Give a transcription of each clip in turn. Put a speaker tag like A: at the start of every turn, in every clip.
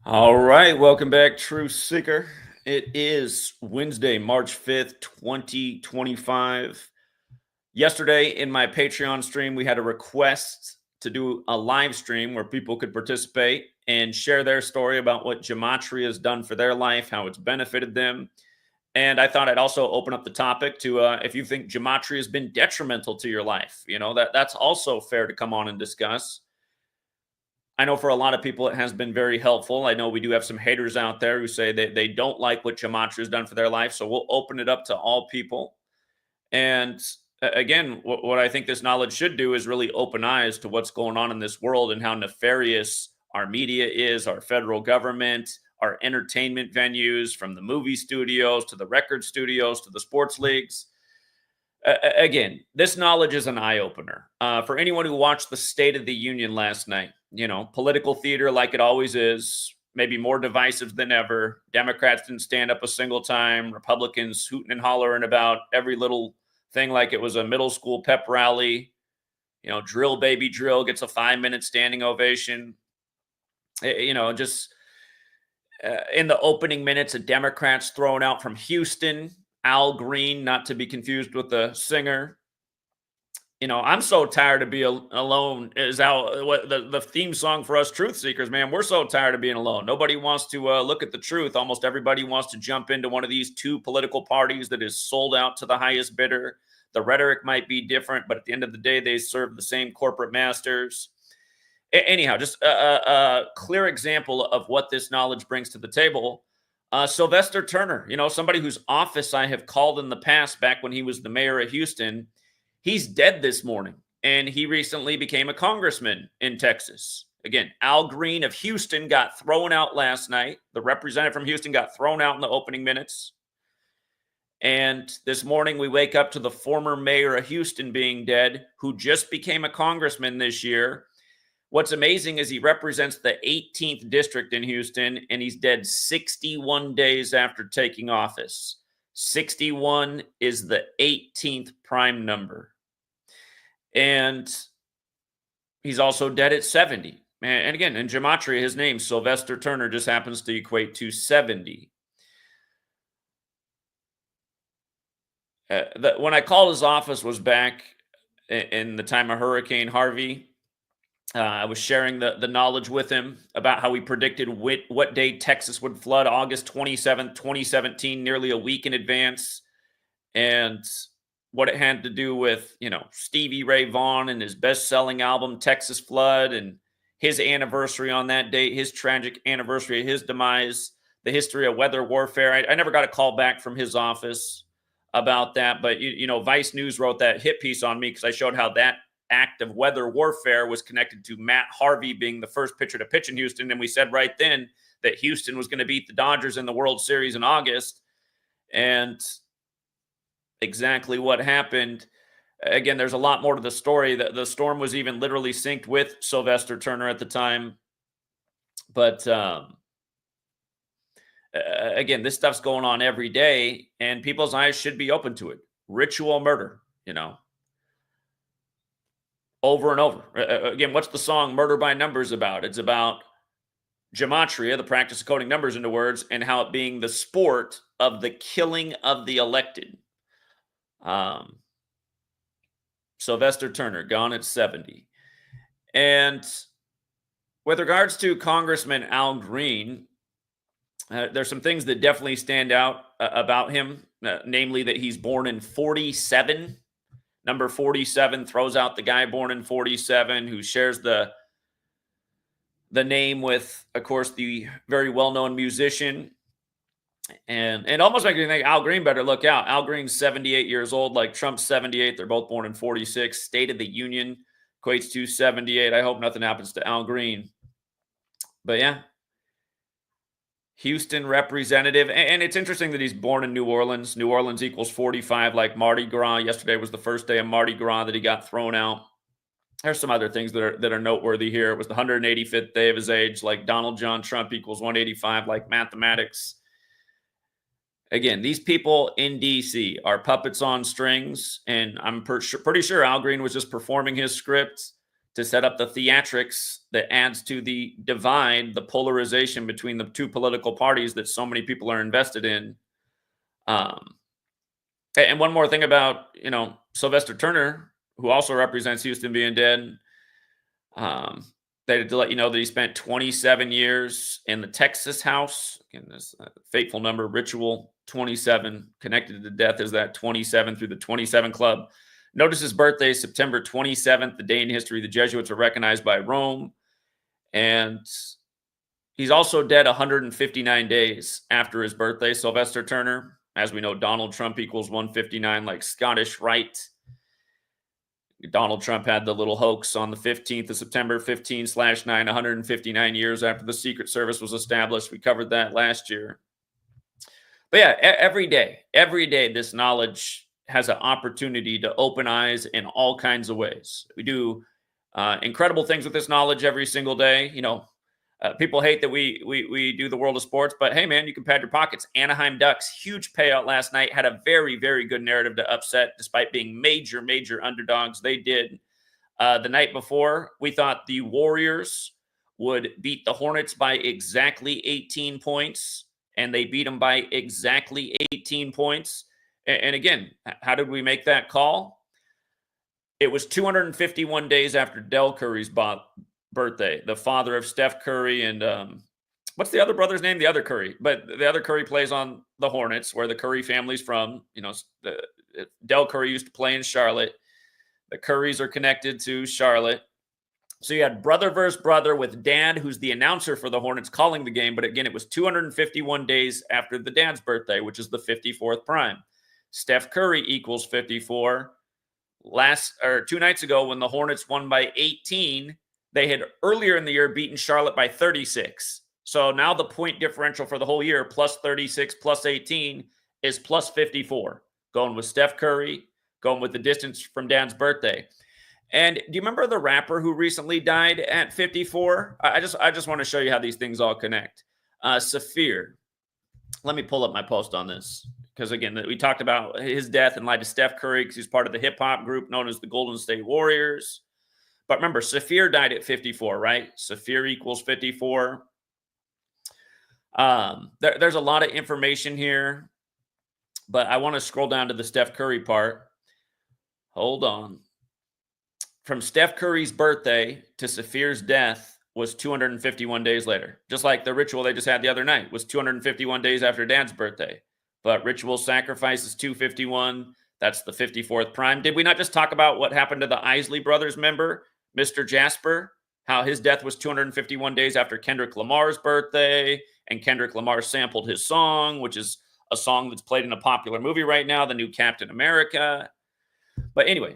A: All right, welcome back, Truth Seeker. It is Wednesday, March 5th, 2025. Yesterday in my Patreon stream, we had a request to do a live stream where people could participate and share their story about what Gematria has done for their life, how it's benefited them. And I thought I'd also open up the topic to if you think Gematria has been detrimental to your life. That's also fair to come on and discuss. I know for a lot of people, it has been very helpful. I know we do have some haters out there who say that they don't like what Gematria has done for their life. So we'll open it up to all people. And again, what I think this knowledge should do is really open eyes to what's going on in this world and how nefarious our media is, our federal government, our entertainment venues, from the movie studios to the record studios to the sports leagues. Again, this knowledge is an eye opener for anyone who watched the State of the Union last night. Political theater, like it always is, maybe more divisive than ever. Democrats didn't stand up a single time. Republicans hooting and hollering about every little thing like it was a middle school pep rally. Drill baby drill gets a 5-minute standing ovation. Just in the opening minutes, a Democrats thrown out from Houston. Al Green, not to be confused with the singer. I'm so tired of being alone. Is what the theme song for us truth seekers, man. We're so tired of being alone. Nobody wants to look at the truth. Almost everybody wants to jump into one of these two political parties that is sold out to the highest bidder. The rhetoric might be different, but at the end of the day, they serve the same corporate masters. Anyhow, just a clear example of what this knowledge brings to the table. Sylvester Turner, somebody whose office I have called in the past back when he was the mayor of Houston. He's dead this morning, and he recently became a congressman in Texas. Again, Al Green of Houston got thrown out last night. The representative from Houston got thrown out in the opening minutes. And this morning, we wake up to the former mayor of Houston being dead, who just became a congressman this year. What's amazing is he represents the 18th district in Houston, and he's dead 61 days after taking office. 61 is the 18th prime number. And he's also dead at 70. And again, in Gematria, his name, Sylvester Turner, just happens to equate to 70. When I called his office was back in the time of Hurricane Harvey. I was sharing the knowledge with him about how we predicted what day Texas would flood, August 27th, 2017, nearly a week in advance. And what it had to do with, Stevie Ray Vaughan and his best-selling album, Texas Flood, and his anniversary on that date, his tragic anniversary of his demise, the history of weather warfare. I never got a call back from his office about that, but, Vice News wrote that hit piece on me because I showed how that act of weather warfare was connected to Matt Harvey being the first pitcher to pitch in Houston. And we said right then that Houston was going to beat the Dodgers in the World Series in August. And exactly what happened. Again, there's a lot more to the story. The storm was even literally synced with Sylvester Turner at the time. But again, this stuff's going on every day, and people's eyes should be open to it. Ritual murder, over and over. Again, what's the song Murder by Numbers about? It's about Gematria, the practice of coding numbers into words, and how it being the sport of the killing of the elected. Sylvester Turner, gone at 70. And with regards to Congressman Al Green, there's some things that definitely stand out about him, namely that he's born in 47. Number 47 throws out the guy born in 47 who shares the name with, of course, the very well-known musician. And almost make you think Al Green better look out. Al Green's 78 years old, like Trump's 78. They're both born in 46. State of the Union equates to 78. I hope nothing happens to Al Green. But yeah, Houston representative. And it's interesting that he's born in New Orleans. New Orleans equals 45, like Mardi Gras. Yesterday was the first day of Mardi Gras that he got thrown out. There's some other things that are noteworthy here. It was the 185th day of his age, like Donald John Trump equals 185, like mathematics. Again, these people in D.C. are puppets on strings, and I'm pretty sure Al Green was just performing his script to set up the theatrics that adds to the divide, the polarization between the two political parties that so many people are invested in. And one more thing about, Sylvester Turner, who also represents Houston being dead. They had to let you know that he spent 27 years in the Texas house. Again, this fateful number, ritual 27, connected to death is that 27 through the 27 Club. Notice his birthday, September 27th, the day in history the Jesuits were recognized by Rome. And he's also dead 159 days after his birthday, Sylvester Turner. As we know, Donald Trump equals 159, like Scottish Rite. Donald Trump had the little hoax on the 15th of September, 15/9, 159 years after the Secret Service was established. We covered that last year. But yeah, every day, this knowledge has an opportunity to open eyes in all kinds of ways. We do incredible things with this knowledge every single day. People hate that we do the world of sports, but hey, man, you can pad your pockets. Anaheim Ducks, huge payout last night, had a very, very good narrative to upset despite being major, major underdogs. They did. The night before, we thought the Warriors would beat the Hornets by exactly 18 points, and they beat them by exactly 18 points. And again, how did we make that call? It was 251 days after Del Curry's birthday, the father of Steph Curry and what's the other brother's name? The other Curry. But the other Curry plays on the Hornets, where the Curry family's from. Del Curry used to play in Charlotte. The Currys are connected to Charlotte. So you had brother versus brother with dad, who's the announcer for the Hornets, calling the game. But again, it was 251 days after the dad's birthday, which is the 54th prime. Steph Curry equals 54. 2 nights ago, when the Hornets won by 18, they had earlier in the year beaten Charlotte by 36. So now the point differential for the whole year, plus 36, plus 18, is plus 54. Going with Steph Curry, going with the distance from Dan's birthday. And do you remember the rapper who recently died at 54? I just want to show you how these things all connect. Saphir. Let me pull up my post on this. Because again, we talked about his death in light of Steph Curry, because he's part of the hip-hop group known as the Golden State Warriors. But remember, Saphir died at 54, right? Saphir equals 54. There's a lot of information here, but I want to scroll down to the Steph Curry part. Hold on. From Steph Curry's birthday to Saphir's death was 251 days later. Just like the ritual they just had the other night was 251 days after Dad's birthday. But ritual sacrifice is 251. That's the 54th prime. Did we not just talk about what happened to the Isley brothers member, Mr. Jasper? How his death was 251 days after Kendrick Lamar's birthday, and Kendrick Lamar sampled his song, which is a song that's played in a popular movie right now, the new Captain America. But anyway,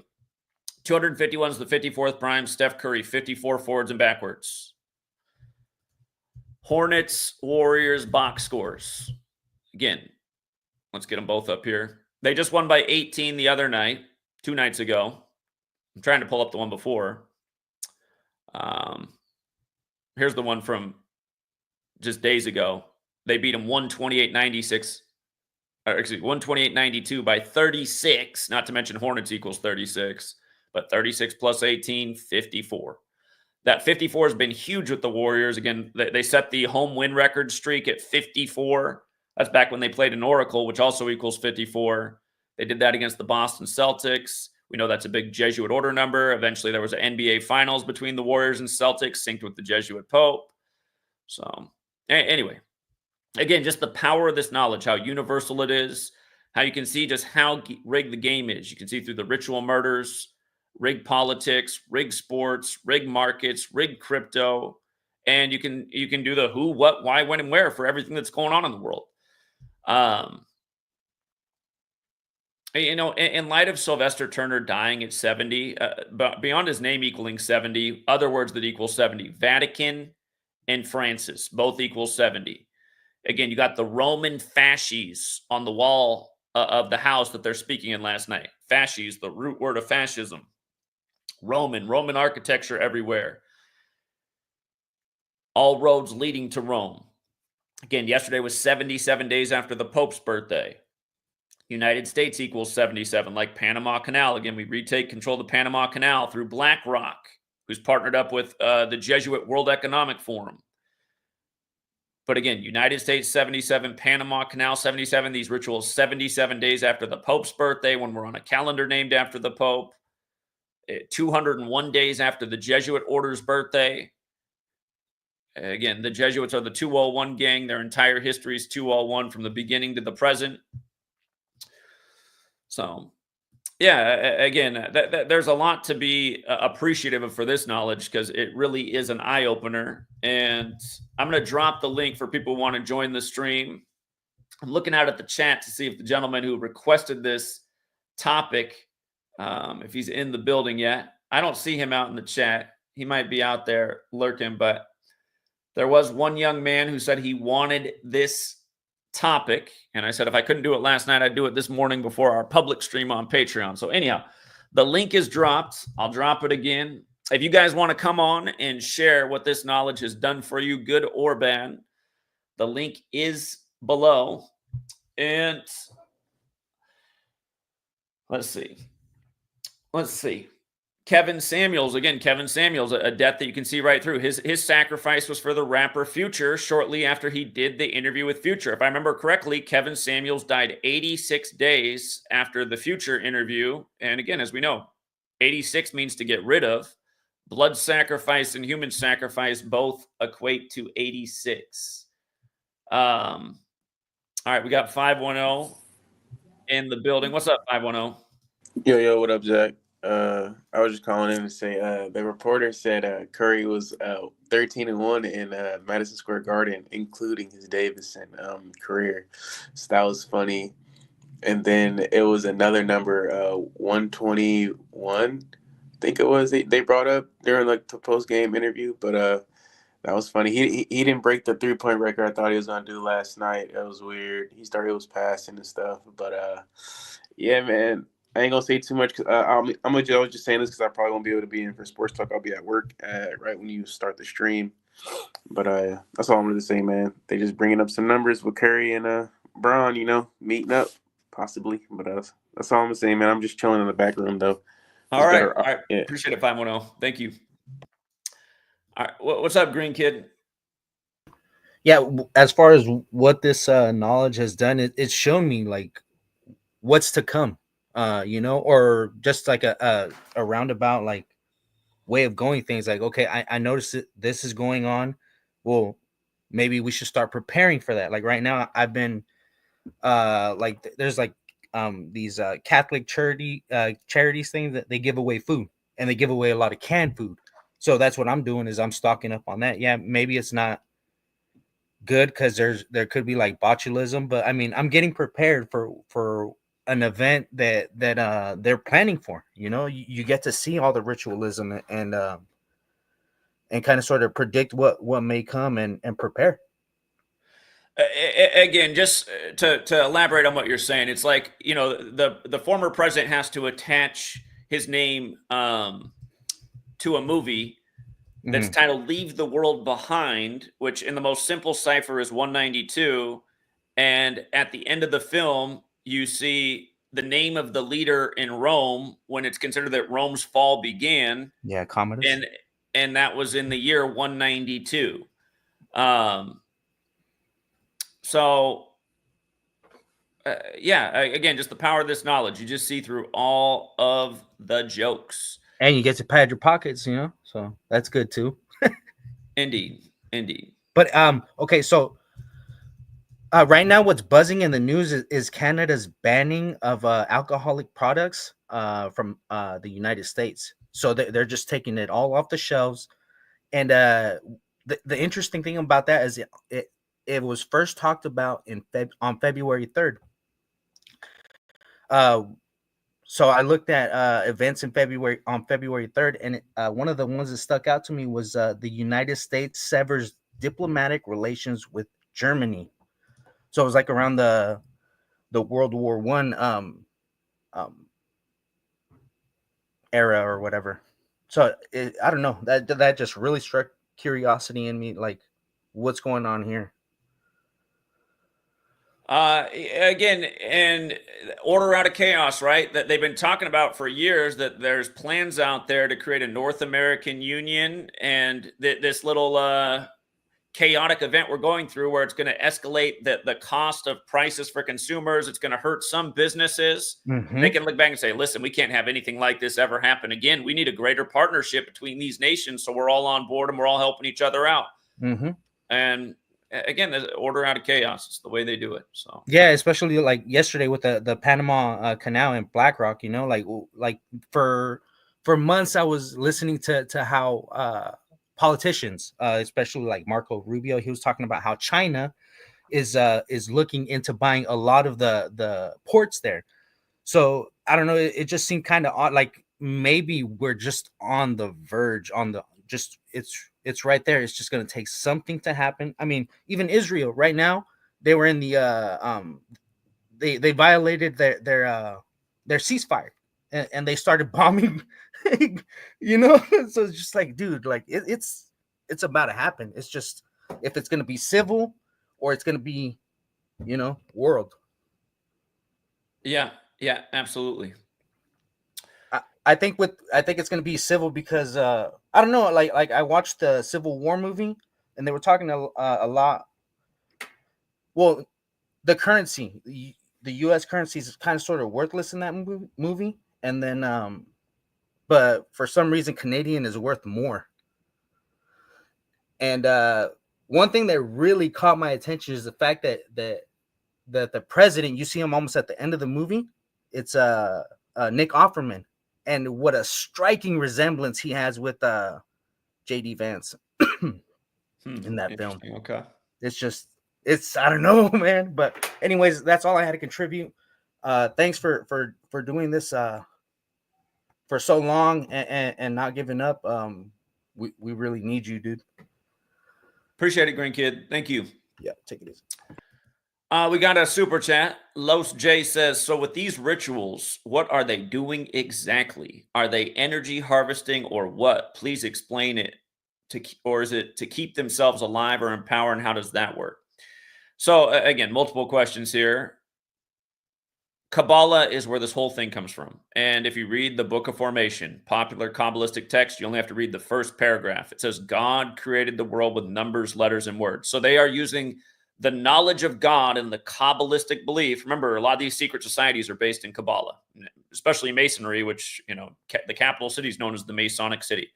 A: 251 is the 54th prime. Steph Curry, 54 forwards and backwards. Hornets, Warriors, box scores. Again, let's get them both up here. They just won by 18 the other night, 2 nights ago. I'm trying to pull up the one before. Here's the one from just days ago. They beat them 128-96, or excuse me, 128-92 by 36, not to mention Hornets equals 36, but 36 plus 18, 54. That 54 has been huge with the Warriors. Again, they set the home win record streak at 54. That's back when they played in Oracle, which also equals 54. They did that against the Boston Celtics. We know that's a big Jesuit order number. Eventually, there was an NBA Finals between the Warriors and Celtics, synced with the Jesuit Pope. So, anyway, again, just the power of this knowledge, how universal it is, how you can see just how rigged the game is. You can see through the ritual murders, rigged politics, rigged sports, rigged markets, rigged crypto, and you can do the who, what, why, when, and where for everything that's going on in the world. In light of Sylvester Turner dying at 70, but beyond his name equaling 70, other words that equal 70, Vatican and Francis, both equal 70. Again, you got the Roman fasces on the wall of the house that they're speaking in last night. Fasces, the root word of fascism. Roman architecture everywhere. All roads leading to Rome. Again, yesterday was 77 days after the Pope's birthday. United States equals 77, like Panama Canal. Again, we retake control of the Panama Canal through BlackRock, who's partnered up with the Jesuit World Economic Forum. But again, United States 77, Panama Canal 77, these rituals 77 days after the Pope's birthday, when we're on a calendar named after the Pope, 201 days after the Jesuit order's birthday. Again, the Jesuits are the 201 gang. Their entire history is 201 from the beginning to the present. So, yeah, again, there's a lot to be appreciative of for this knowledge, because it really is an eye-opener. And I'm going to drop the link for people who want to join the stream. I'm looking out at the chat to see if the gentleman who requested this topic, if he's in the building yet. I don't see him out in the chat. He might be out there lurking, but there was one young man who said he wanted this topic, and I said if I couldn't do it last night, I'd do it this morning before our public stream on Patreon. So anyhow, the link is dropped. I'll drop it again. If you guys want to come on and share what this knowledge has done for you, good or bad, the link is below. And let's see. Kevin Samuels, again, Kevin Samuels, a death that you can see right through. His sacrifice was for the rapper Future shortly after he did the interview with Future. If I remember correctly, Kevin Samuels died 86 days after the Future interview. And again, as we know, 86 means to get rid of. Blood sacrifice and human sacrifice both equate to 86. All right, we got 510 in the building. What's up, 510?
B: Yo, what up, Jack? I was just calling in to say the reporter said Curry was 13-1 in Madison Square Garden, including his Davidson career. So that was funny. And then it was another number, 121. I think it was they brought up during like the post game interview, but that was funny. He didn't break the 3-point record I thought he was gonna do last night. It was weird. He was passing and stuff, but yeah, man. I ain't gonna say too much because I was just saying this because I probably won't be able to be in for sports talk. I'll be at work right when you start the stream. But that's all I'm going to say, man. They just bringing up some numbers with Curry and Braun, meeting up possibly. But that's all I'm going to say, man. I'm just chilling in the back room though.
A: All right. Yeah. Appreciate it, 510. Thank you. All right, what's up, Green Kid?
C: Yeah, as far as what this knowledge has done, it's shown me like what's to come. Or just like a roundabout like way of going things. Like, okay, I noticed that this is going on. Well, maybe we should start preparing for that. Like right now, I've been like there's like these Catholic charities things that they give away food, and they give away a lot of canned food. So that's what I'm doing is I'm stocking up on that. Yeah, maybe it's not good because there could be like botulism, but I mean I'm getting prepared for an event that they're planning for. You get to see all the ritualism and kind of sort of predict what may come and prepare.
A: Again, just to elaborate on what you're saying, it's like the former president has to attach his name to a movie that's titled "Leave the World Behind," which in the most simple cipher is 192, and at the end of the film you see the name of the leader in Rome when it's considered that Rome's fall began.
C: Yeah, Commodus.
A: And that was in the year 192. So, again, just the power of this knowledge. You just see through all of the jokes.
C: And you get to pad your pockets, so that's good too.
A: Indeed.
C: But, okay, so right now what's buzzing in the news is Canada's banning of alcoholic products from the United States. So they're just taking it all off the shelves. And the interesting thing about that is it was first talked about on February 3rd. So I looked at events on February 3rd, and one of the ones that stuck out to me was the United States severs diplomatic relations with Germany. So it was like around the World War I era or whatever. So I don't know, that just really struck curiosity in me, like what's going on here.
A: Again, and order out of chaos, right? That they've been talking about for years, that there's plans out there to create a North American Union, and this little chaotic event we're going through, where it's going to escalate the cost of prices for consumers. It's going to hurt some businesses. They can look back and say, listen, we can't have anything like this ever happen again. We need a greater partnership between these nations, so we're all on board and we're all helping each other out. And again, the order out of chaos. It's the way they do it. So
C: yeah, especially like yesterday with the Panama Canal and BlackRock. You know, like for months I was listening to how politicians, especially like Marco Rubio, he was talking about how China is looking into buying a lot of the ports there. So I don't know. It just seemed kind of odd. Like maybe we're just on the verge, on the just it's right there. It's just gonna take something to happen. I mean, even Israel right now, they were in the they violated their ceasefire, and they started bombing. You know, so it's just like, dude, like it's about to happen. It's just if it's gonna be civil or it's gonna be, you know, world.
A: yeah, absolutely.
C: I think it's gonna be civil because I don't know, like I watched the Civil War movie and they were talking a lot. Well, the currency, the U.S. currency is kind of sort of worthless in that movie, and then but for some reason Canadian is worth more. And one thing that really caught my attention is the fact that the president, you see him almost at the end of the movie, it's Nick Offerman, and what a striking resemblance he has with JD Vance in that film.
A: Okay.
C: It's I don't know, man. But anyways, that's all I had to contribute. Thanks for doing this for so long and not giving up. We really need you, dude.
A: Appreciate it, Green Kid. Thank you.
C: Yeah, take it easy.
A: We got a super chat. Los J says, so with these rituals, what are they doing exactly? Are they energy harvesting or what? Please explain it. Or is it to keep themselves alive or empower, and how does that work? So again, multiple questions here. Kabbalah is where this whole thing comes from. And if you read the Book of Formation, popular Kabbalistic text, you only have to read the first paragraph. It says, God created the world with numbers, letters, and words. So they are using the knowledge of God and the Kabbalistic belief. Remember, a lot of these secret societies are based in Kabbalah, especially Masonry, which, you know, the capital city is known as the Masonic City.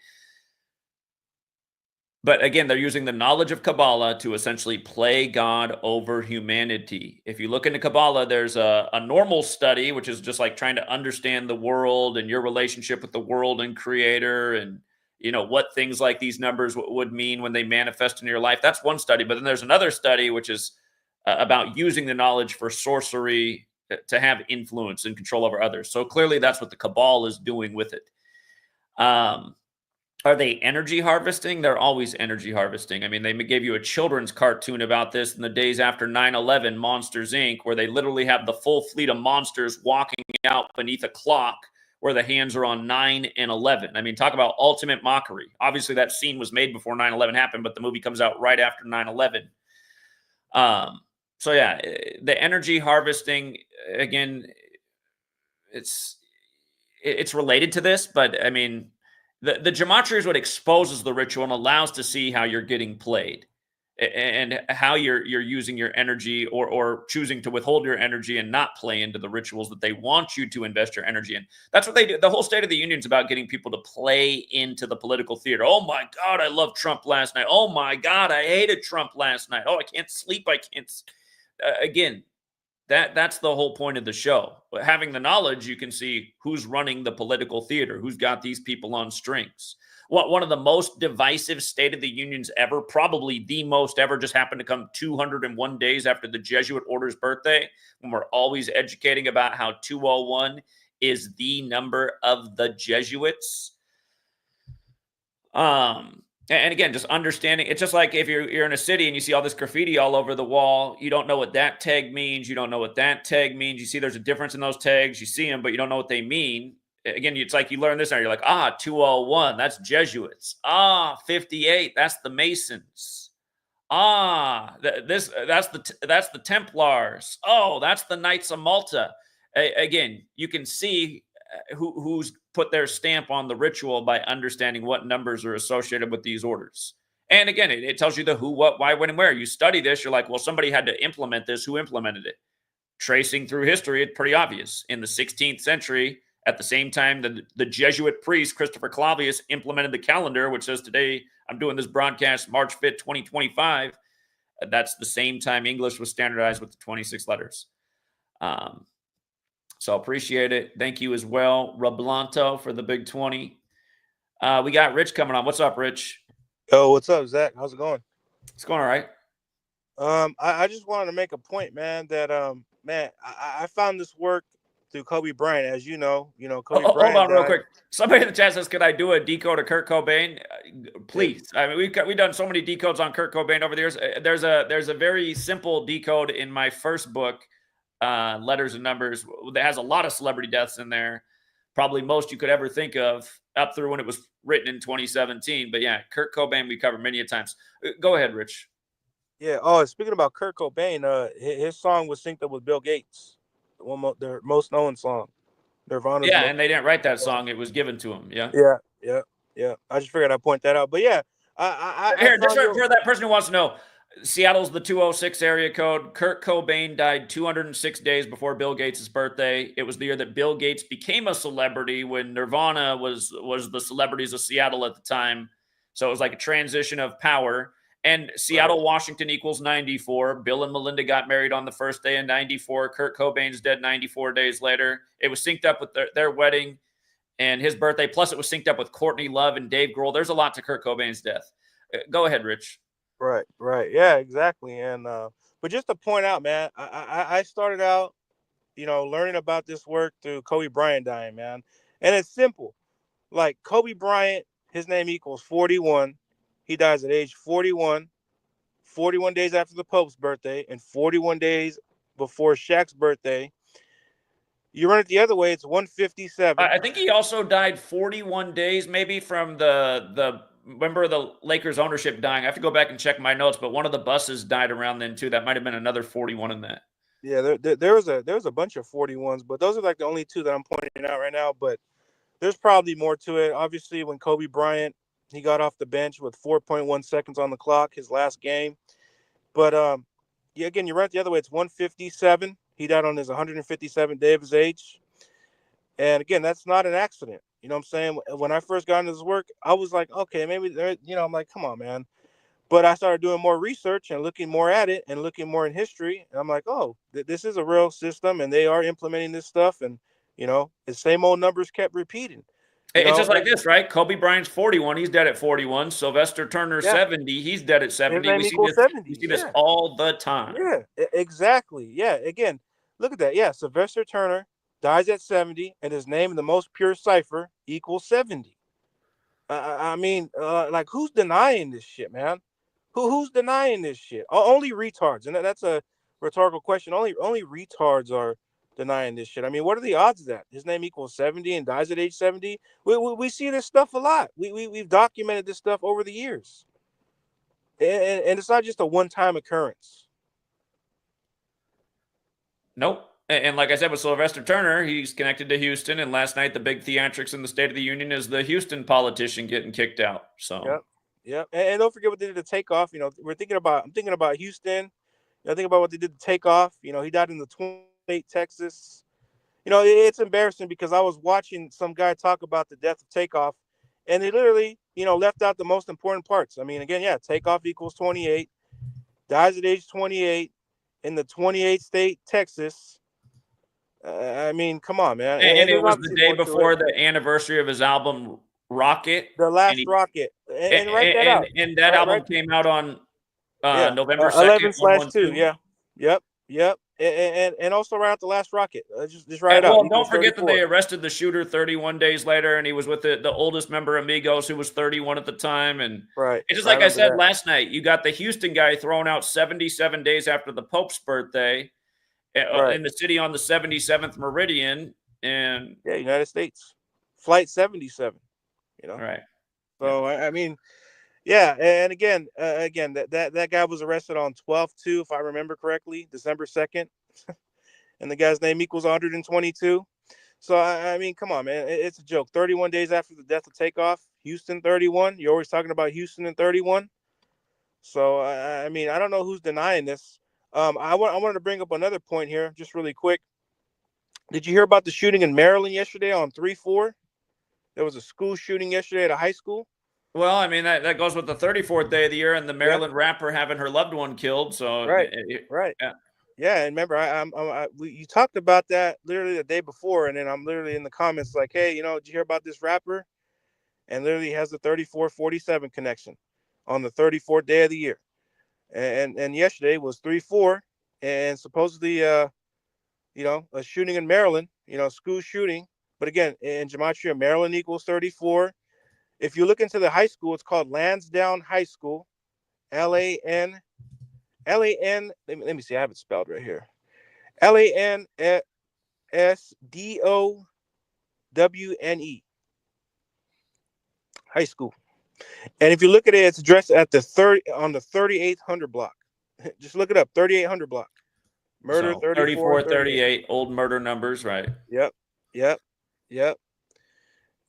A: But again, they're using the knowledge of Kabbalah to essentially play God over humanity. If you look into Kabbalah, there's a normal study, which is just like trying to understand the world and your relationship with the world and creator, and, you know, what things like these numbers would mean when they manifest in your life. That's one study. But then there's another study, which is about using the knowledge for sorcery to have influence and control over others. So clearly that's what the Kabbalah is doing with it. Are they energy harvesting? They're always energy harvesting. I mean, they gave you a children's cartoon about this in the days after 9/11, Monsters, Inc., where they literally have the full fleet of monsters walking out beneath a clock where the hands are on 9 and 11. I mean, talk about ultimate mockery. Obviously, that scene was made before 9/11 happened, but the movie comes out right after 9/11. So, yeah, the energy harvesting, again, it's related to this, but, I mean, the gematria is what exposes the ritual and allows to see how you're getting played and how you're using your energy or choosing to withhold your energy and not play into the rituals that they want you to invest your energy in. That's what they do. The whole State of the Union is about getting people to play into the political theater. Oh my God, I loved Trump last night. Oh my God, I hated Trump last night. Oh, I can't sleep. I can't. Again, that's the whole point of the show. But having the knowledge, you can see who's running the political theater, who's got these people on strings. One of the most divisive State of the Unions ever, probably the most ever, just happened to come 201 days after the Jesuit order's birthday, when we're always educating about how 201 is the number of the Jesuits. And again, just understanding, it's just like if you're in a city and you see all this graffiti all over the wall, you don't know what that tag means. You don't know what that tag means. You see there's a difference in those tags. You see them, but you don't know what they mean. Again, it's like you learn this and you're like, 201, that's Jesuits. 58, that's the Masons. That's the Templars. Oh, that's the Knights of Malta. Again, you can see who's put their stamp on the ritual by understanding what numbers are associated with these orders. And again, it tells you the who, what, why, when, and where. You study this, you're like, well, somebody had to implement this. Who implemented it? Tracing through history, it's pretty obvious. In the 16th century, at the same time, the Jesuit priest Christopher Clavius implemented the calendar, which says today I'm doing this broadcast March 5th, 2025. That's the same time English was standardized with the 26 letters. So appreciate it. Thank you as well, Rablanto, for the big 20. We got Rich coming on. What's up, Rich?
D: Yo, what's up, Zach? How's it going?
A: It's going all right.
D: I just wanted to make a point, man, that man, I found this work through Kobe Bryant, as you know. Kobe Bryant.
A: Hold on, real
D: died.
A: quick. Somebody in the chat says, "Could I do a decode of Kurt Cobain?" Please. I mean, we've done so many decodes on Kurt Cobain over the years. There's a very simple decode in my first book, Letters and Numbers, that has a lot of celebrity deaths in there. Probably most you could ever think of, up through when it was written in 2017. But yeah, Kurt Cobain we covered many a times. Go ahead, Rich.
D: Yeah. Oh, speaking about Kurt Cobain, his song was synced up with Bill Gates, their most known song, Nirvana's.
A: Yeah, and they didn't write that song; it was given to him. Yeah.
D: Yeah. I just figured I'd point that out. But yeah,
A: Here, just for that person who wants to know, Seattle's the 206 area code. Kurt Cobain died 206 days before Bill Gates' birthday. It was the year that Bill Gates became a celebrity when Nirvana was the celebrities of Seattle at the time. So it was like a transition of power. And Seattle, Washington equals 94. Bill and Melinda got married on the first day in 94. Kurt Cobain's dead 94 days later. It was synced up with their wedding and his birthday. Plus, it was synced up with Courtney Love and Dave Grohl. There's a lot to Kurt Cobain's death. Go ahead, Rich.
D: Right. Yeah, exactly. And but just to point out, man, I started out, learning about this work through Kobe Bryant dying, man. And it's simple. Like Kobe Bryant, his name equals 41. He dies at age 41, 41 days after the Pope's birthday, and 41 days before Shaq's birthday. You run it the other way, it's 157.
A: I think he also died 41 days maybe from the remember the Lakers ownership dying. I have to go back and check my notes, but one of the buses died around then too. That might have been another 41 in that.
D: Yeah, there was a bunch of 41s, but those are like the only two that I'm pointing out right now. But there's probably more to it. Obviously, when Kobe Bryant, he got off the bench with 4.1 seconds on the clock, his last game. But yeah, again, you run it the other way. It's 157. He died on his 157th day of his age. And again, that's not an accident. You know what I'm saying? When I first got into this work, I was like, okay, maybe, I'm like, come on, man. But I started doing more research and looking more at it and looking more in history. And I'm like, oh, this is a real system and they are implementing this stuff. And, the same old numbers kept repeating.
A: It's just like this, right? Kobe Bryant's 41. He's dead at 41. Sylvester Turner, 70. He's dead at 70. We see this all the time.
D: Yeah, exactly. Yeah. Again, look at that. Yeah. Sylvester Turner dies at 70 and his name in the most pure cipher equals 70. I mean, like, who's denying this shit, man? Who's denying this shit? Only retards. And that's a rhetorical question. Only retards are denying this shit. I mean, what are the odds of that? His name equals 70 and dies at age 70. We see this stuff a lot. We've documented this stuff over the years. And it's not just a one-time occurrence.
A: Nope. And like I said with Sylvester Turner, he's connected to Houston. And last night, the big theatrics in the State of the Union is the Houston politician getting kicked out. So
D: Yep. And don't forget what they did to Takeoff. I'm thinking about Houston. Think about what they did to Takeoff. He died in the 28 Texas. It's embarrassing because I was watching some guy talk about the death of Takeoff, and they literally, left out the most important parts. I mean, again, yeah, Takeoff equals 28, dies at age 28 in the 28th state, Texas. I mean, come on, man.
A: And it was the day before the anniversary of his album Rocket.
D: The last Rocket. And write that out.
A: And that album came out on November
D: 2nd. 11/2, yeah. Yep. And also right out the last Rocket. Just write it out.
A: Well, don't forget that they arrested the shooter 31 days later, and he was with the oldest member of Migos, who was 31 at the time. And it's just like I said last night, you got the Houston guy thrown out 77 days after the Pope's birthday in the city on the 77th meridian. And
D: United States. Flight 77.
A: Right.
D: So, I mean, Yeah, and again, that guy was arrested on 12/2, if I remember correctly, December 2nd, and the guy's name equals 122. So I mean, come on, man, it's a joke. 31 days after the death of Takeoff, Houston 31. You're always talking about Houston and 31. So I mean, I don't know who's denying this. I wanted to bring up another point here, just really quick. Did you hear about the shooting in Maryland yesterday on 3/4? There was a school shooting yesterday at a high school.
A: Well, I mean that goes with the 34th day of the year and the
D: Yeah.
A: Maryland rapper having her loved one killed. So
D: Right. Right.
A: yeah.
D: Yeah, and remember, you talked about that literally the day before, and then I'm literally in the comments like, hey, did you hear about this rapper? And literally has the 34-47 connection on the 34th day of the year, and yesterday was 3/4, and supposedly, a shooting in Maryland, school shooting. But again, in Gematria, Maryland equals 34. If you look into the high school, it's called Lansdowne High School, LAN. LAN. Let me see. I have it spelled right here. LANSDOWNE. High school. And if you look at it, it's addressed at the 3800 block. Just look it up. 3800 block. Murder
A: So
D: 34,
A: 38, old murder numbers, right?
D: Yep.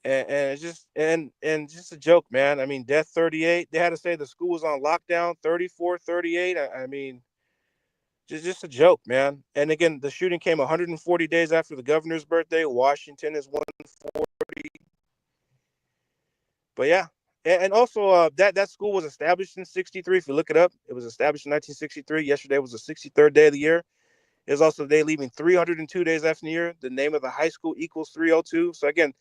D: And it's just and just a joke, man. I mean, death 38. They had to say the school was on lockdown. 34, 38. I mean, just a joke, man. And again, the shooting came 140 days after the governor's birthday. Washington is 140. But yeah, and also that school was established in 63. If you look it up, it was established in 1963. Yesterday was the 63rd day of the year. It was also the day leaving 302 days after the year. The name of the high school equals 302. So again,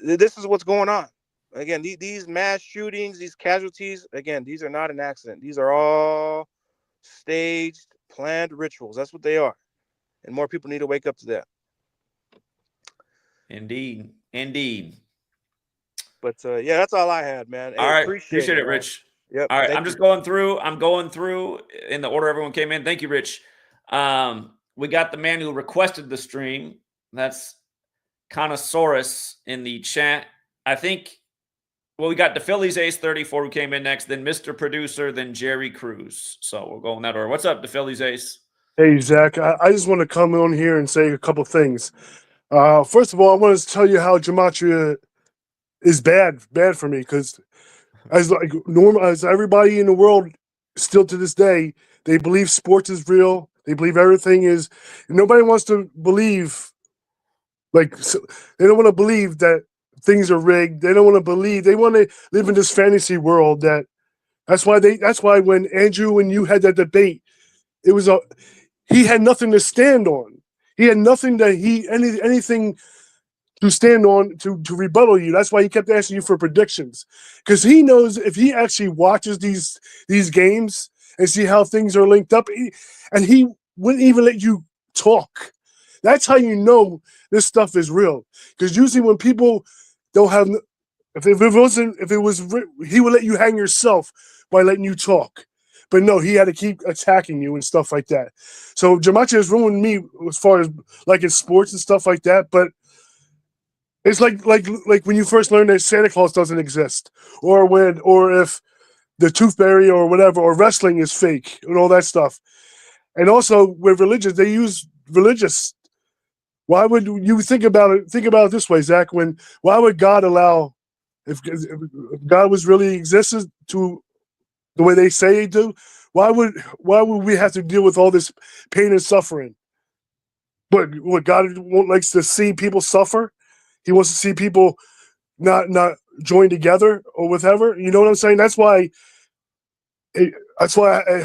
D: this is what's going on. Again, these mass shootings, these casualties, again, these are not an accident. These are all staged, planned rituals. That's what they are. And more people need to wake up to that.
A: Indeed.
D: But yeah, that's all I had, man. Hey,
A: All right.
D: appreciate it,
A: It,
D: man.
A: Rich.
D: Yep.
A: All right.
D: I'm
A: going through in the order everyone came in. Thank you, Rich. We got the man who requested the stream. That's Conosaurus in the chat. I think, well, we got the Phillies Ace 34 who came in next, then Mr. Producer, then Jerry Cruz. So we'll go in that order. What's up, the Phillies Ace?
E: Hey, Zach, I just want to come on here and say a couple things. First of all, I want to tell you how Gematria is bad for me, because as everybody in the world still to this day, they believe sports is real. They believe everything is. Nobody wants to believe, they don't want to believe that things are rigged. They don't want to believe. They want to live in this fantasy world. That's why when Andrew and you had that debate, it was he had nothing to stand on. He had nothing anything to stand on to rebuttal you. That's why he kept asking you for predictions, because he knows if he actually watches these games and see how things are linked up, and he wouldn't even let you talk. That's how you know this stuff is real. Because usually when people don't have, if it was, he would let you hang yourself by letting you talk. But no, he had to keep attacking you and stuff like that. So Gematria has ruined me as far as like in sports and stuff like that. But it's like when you first learn that Santa Claus doesn't exist, or if the tooth fairy or whatever, or wrestling is fake and all that stuff. And also with religious, they use religious. Why would you think about it? Think about it this way, Zach. Why would God allow, if God was really existed to the way they say they do, why would we have to deal with all this pain and suffering? But what God likes to see people suffer. He wants to see people not join together or whatever. You know what I'm saying? That's why it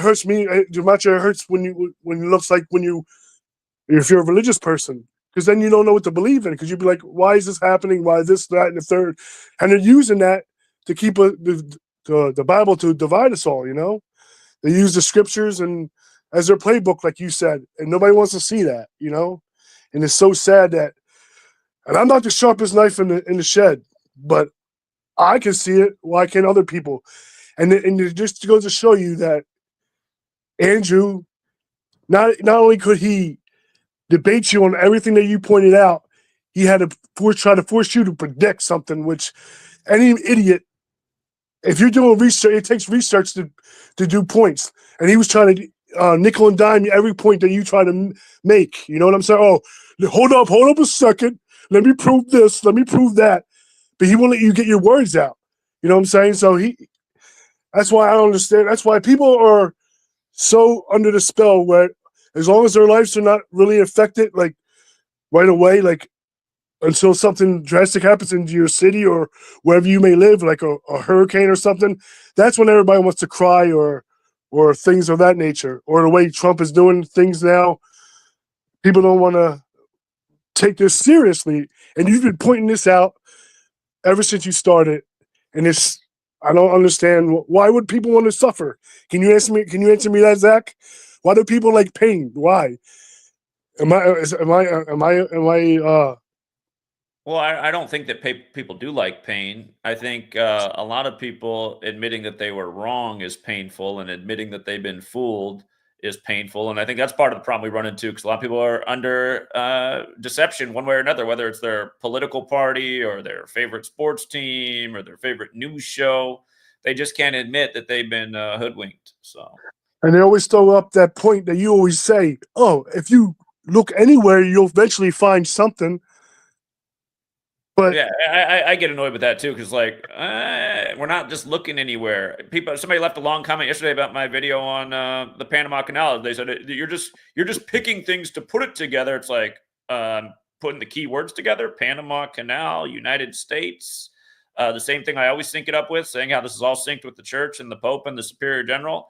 E: hurts me. Gematria hurts when it looks like if you're a religious person, because then you don't know what to believe in. Because you'd be like, why is this happening? Why this, that, and the third? And they're using that to keep the Bible to divide us all. They use the scriptures and as their playbook, like you said, and nobody wants to see that. And it's so sad that. And I'm not the sharpest knife in the shed, but I can see it. Why can't other people? And it just goes to show you that Andrew, not only could he debate you on everything that you pointed out, he had to try to force you to predict something, which any idiot if you're doing research, it takes research to do points. And he was trying to nickel and dime every point that you try to make. You know what I'm saying? Oh, hold up a second. Let me prove this. Let me prove that. But he won't let you get your words out. You know what I'm saying? So that's why I don't understand. That's why people are so under the spell where as long as their lives are not really affected, like right away, like until something drastic happens into your city or wherever you may live, like a hurricane or something, that's when everybody wants to cry or things of that nature. Or the way Trump is doing things now, people don't want to take this seriously. And you've been pointing this out ever since you started. And I don't understand why would people want to suffer. Can you answer me that, Zach? Why do people like pain? Why? Am I
A: Well, I don't think that people do like pain. I think a lot of people admitting that they were wrong is painful, and admitting that they've been fooled is painful. And I think that's part of the problem we run into, because a lot of people are under deception one way or another, whether it's their political party or their favorite sports team or their favorite news show. They just can't admit that they've been hoodwinked. So,
E: and they always throw up that point that you always say, oh, if you look anywhere, you'll eventually find something. But
A: yeah, I get annoyed with that too, because like we're not just looking anywhere. Somebody left a long comment yesterday about my video on the Panama Canal. They said you're just picking things to put it together. It's like putting the key words together: Panama Canal, United States. The same thing I always sync it up with, saying how this is all synced with the church and the Pope and the Superior General.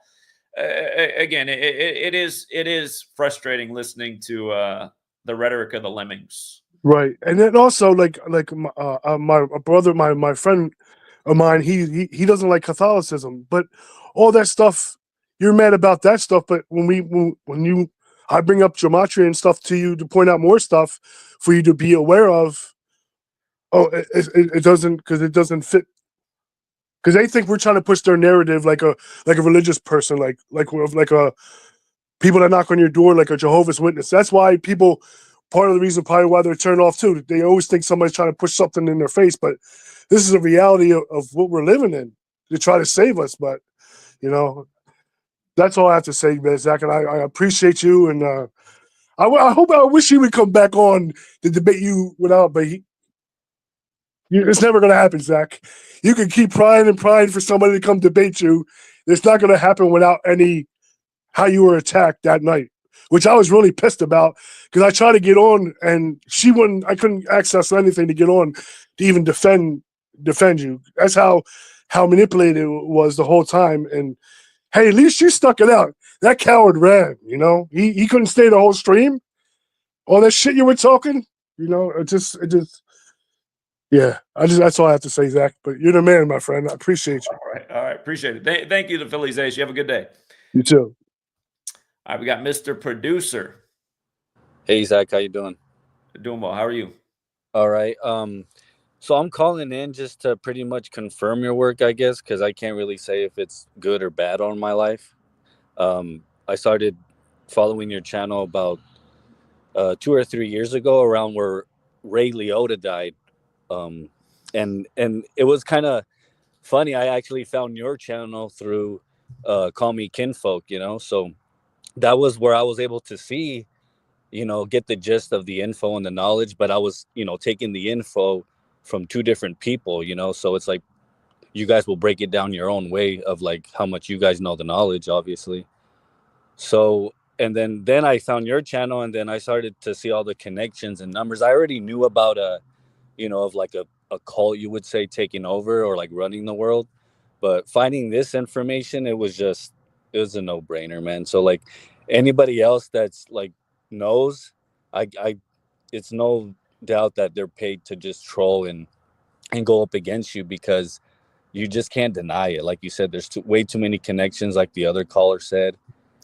A: Again, it is frustrating listening to the rhetoric of the lemmings.
E: right, and then also like my brother, my friend of mine, he doesn't like Catholicism, but all that stuff, you're mad about that stuff. But I bring up Gematria and stuff to you to point out more stuff for you to be aware of. Oh, it doesn't, because it doesn't fit. Because they think we're trying to push their narrative like a religious person, like a people that knock on your door, like a Jehovah's Witness. That's why people, part of the reason probably why they're turned off too. They always think somebody's trying to push something in their face, but this is a reality of what we're living in to try to save us. But you know, that's all I have to say, man, Zach. And I appreciate you, and I wish he would come back on to debate you without, but it's never going to happen, Zach. You can keep prying and prying for somebody to come debate you. It's not going to happen without how you were attacked that night, which I was really pissed about, because I tried to get on and I couldn't access anything to get on to even defend you. That's how manipulated it was the whole time. And hey, at least you stuck it out. That coward ran, he couldn't stay the whole stream. All that shit you were talking, it just yeah, that's all I have to say, Zach. But you're the man, my friend. I appreciate you.
A: All right, appreciate it. Thank you, the Phillies Ace. You have a good day.
E: You too.
A: All right, we got Mr. Producer.
F: Hey, Zach, how you doing?
A: Doing well. How are you?
F: All right. So I'm calling in just to pretty much confirm your work, I guess, because I can't really say if it's good or bad on my life. I started following your channel about 2 or 3 years ago, around where Ray Liotta died. And it was kind of funny. I actually found your channel through Call Me Kinfolk, so that was where I was able to see, get the gist of the info and the knowledge. But I was, taking the info from two different people, so it's like you guys will break it down your own way of like how much you guys know the knowledge, obviously. So, and then I found your channel, and then I started to see all the connections and numbers. I already knew about of like a cult, you would say, taking over or like running the world. But finding this information, it was a no-brainer, man. So like anybody else that's like knows, I it's no doubt that they're paid to just troll and go up against you, because you just can't deny it. Like you said, there's way too many connections, like the other caller said.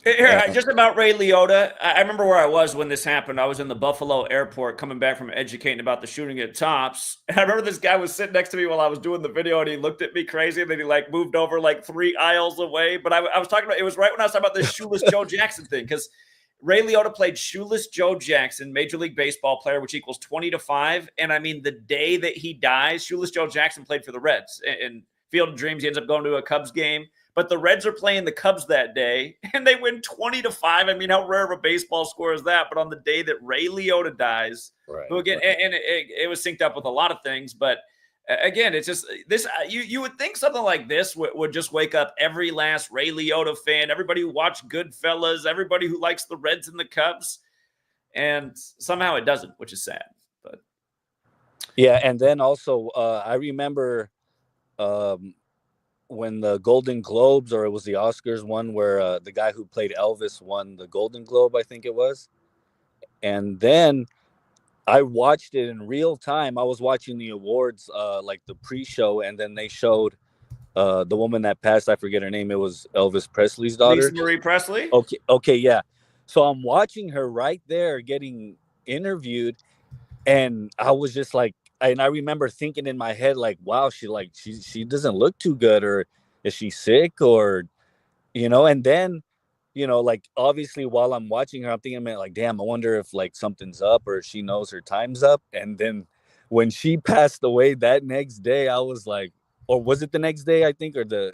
A: Here, just about Ray Liotta. I remember where I was when this happened. I was in the Buffalo airport coming back from educating about the shooting at Tops. And I remember this guy was sitting next to me while I was doing the video, and he looked at me crazy, and then he like moved over like 3 aisles away. But I was talking about, it was right when I was talking about this Shoeless Joe Jackson thing, because Ray Liotta played Shoeless Joe Jackson, Major League Baseball player, which equals 20-5. And I mean, the day that he dies, Shoeless Joe Jackson played for the Reds. And Field of Dreams. He ends up going to a Cubs game. But the Reds are playing the Cubs that day, and they win 20-5. I mean, how rare of a baseball score is that? But on the day that Ray Liotta dies, who again, and it was synced up with a lot of things. But again, it's just this. You would think something like this would just wake up every last Ray Liotta fan, everybody who watched Goodfellas, everybody who likes the Reds and the Cubs, and somehow it doesn't, which is sad. But
F: yeah, and then also I remember. When the Golden Globes, or it was the Oscars one, where the guy who played Elvis won the Golden Globe, I think it was. And then I watched it in real time. I was watching the awards, like the pre-show, and then they showed the woman that passed. I forget her name. It was Elvis Presley's daughter.
A: Lisa Marie Presley?
F: Okay, yeah. So I'm watching her right there getting interviewed, and I was just like, and I remember thinking in my head, like, wow, she doesn't look too good, or is she sick, or and then like, obviously while I'm watching her, I'm thinking, man, like, damn, I wonder if like something's up, or if she knows her time's up. And then when she passed away that next day, I was like, or was it the next day, I think, or the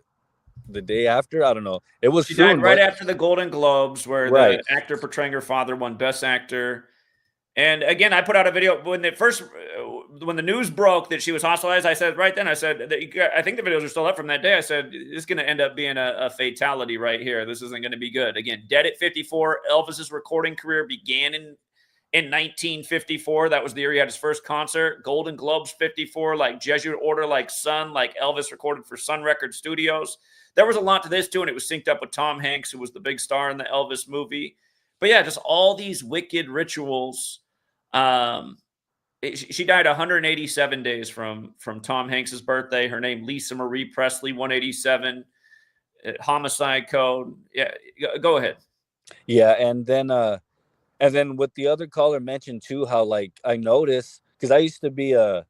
F: day after? I don't know. It was
A: She
F: soon,
A: died right after the Golden Globes, where
F: right.
A: the actor portraying her father won Best Actor. And again, I put out a video when the news broke that she was hospitalized. I said right then, I said, I think the videos are still up from that day. I said, it's going to end up being a fatality right here. This isn't going to be good. Again, dead at 54. Elvis's recording career began in 1954. That was the year he had his first concert. Golden Globes 54, like Jesuit Order, like Sun, like Elvis recorded for Sun Record Studios. There was a lot to this too, and it was synced up with Tom Hanks, who was the big star in the Elvis movie. But yeah, just all these wicked rituals. She died 187 days from Tom Hanks's birthday. Her name, Lisa Marie Presley, 187. Homicide code. Yeah, go ahead.
F: Yeah, and then what the other caller mentioned too, how like I noticed, because I used to be a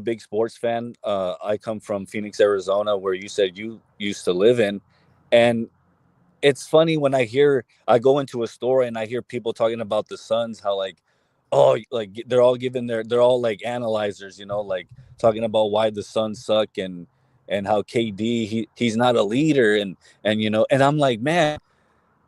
F: big sports fan. I come from Phoenix, Arizona, where you said you used to live in, and it's funny when I go into a store and I hear people talking about the Suns, how like, oh, like they're all like analyzers, like talking about why the Suns suck, and how KD he's not a leader, and and I'm like, man,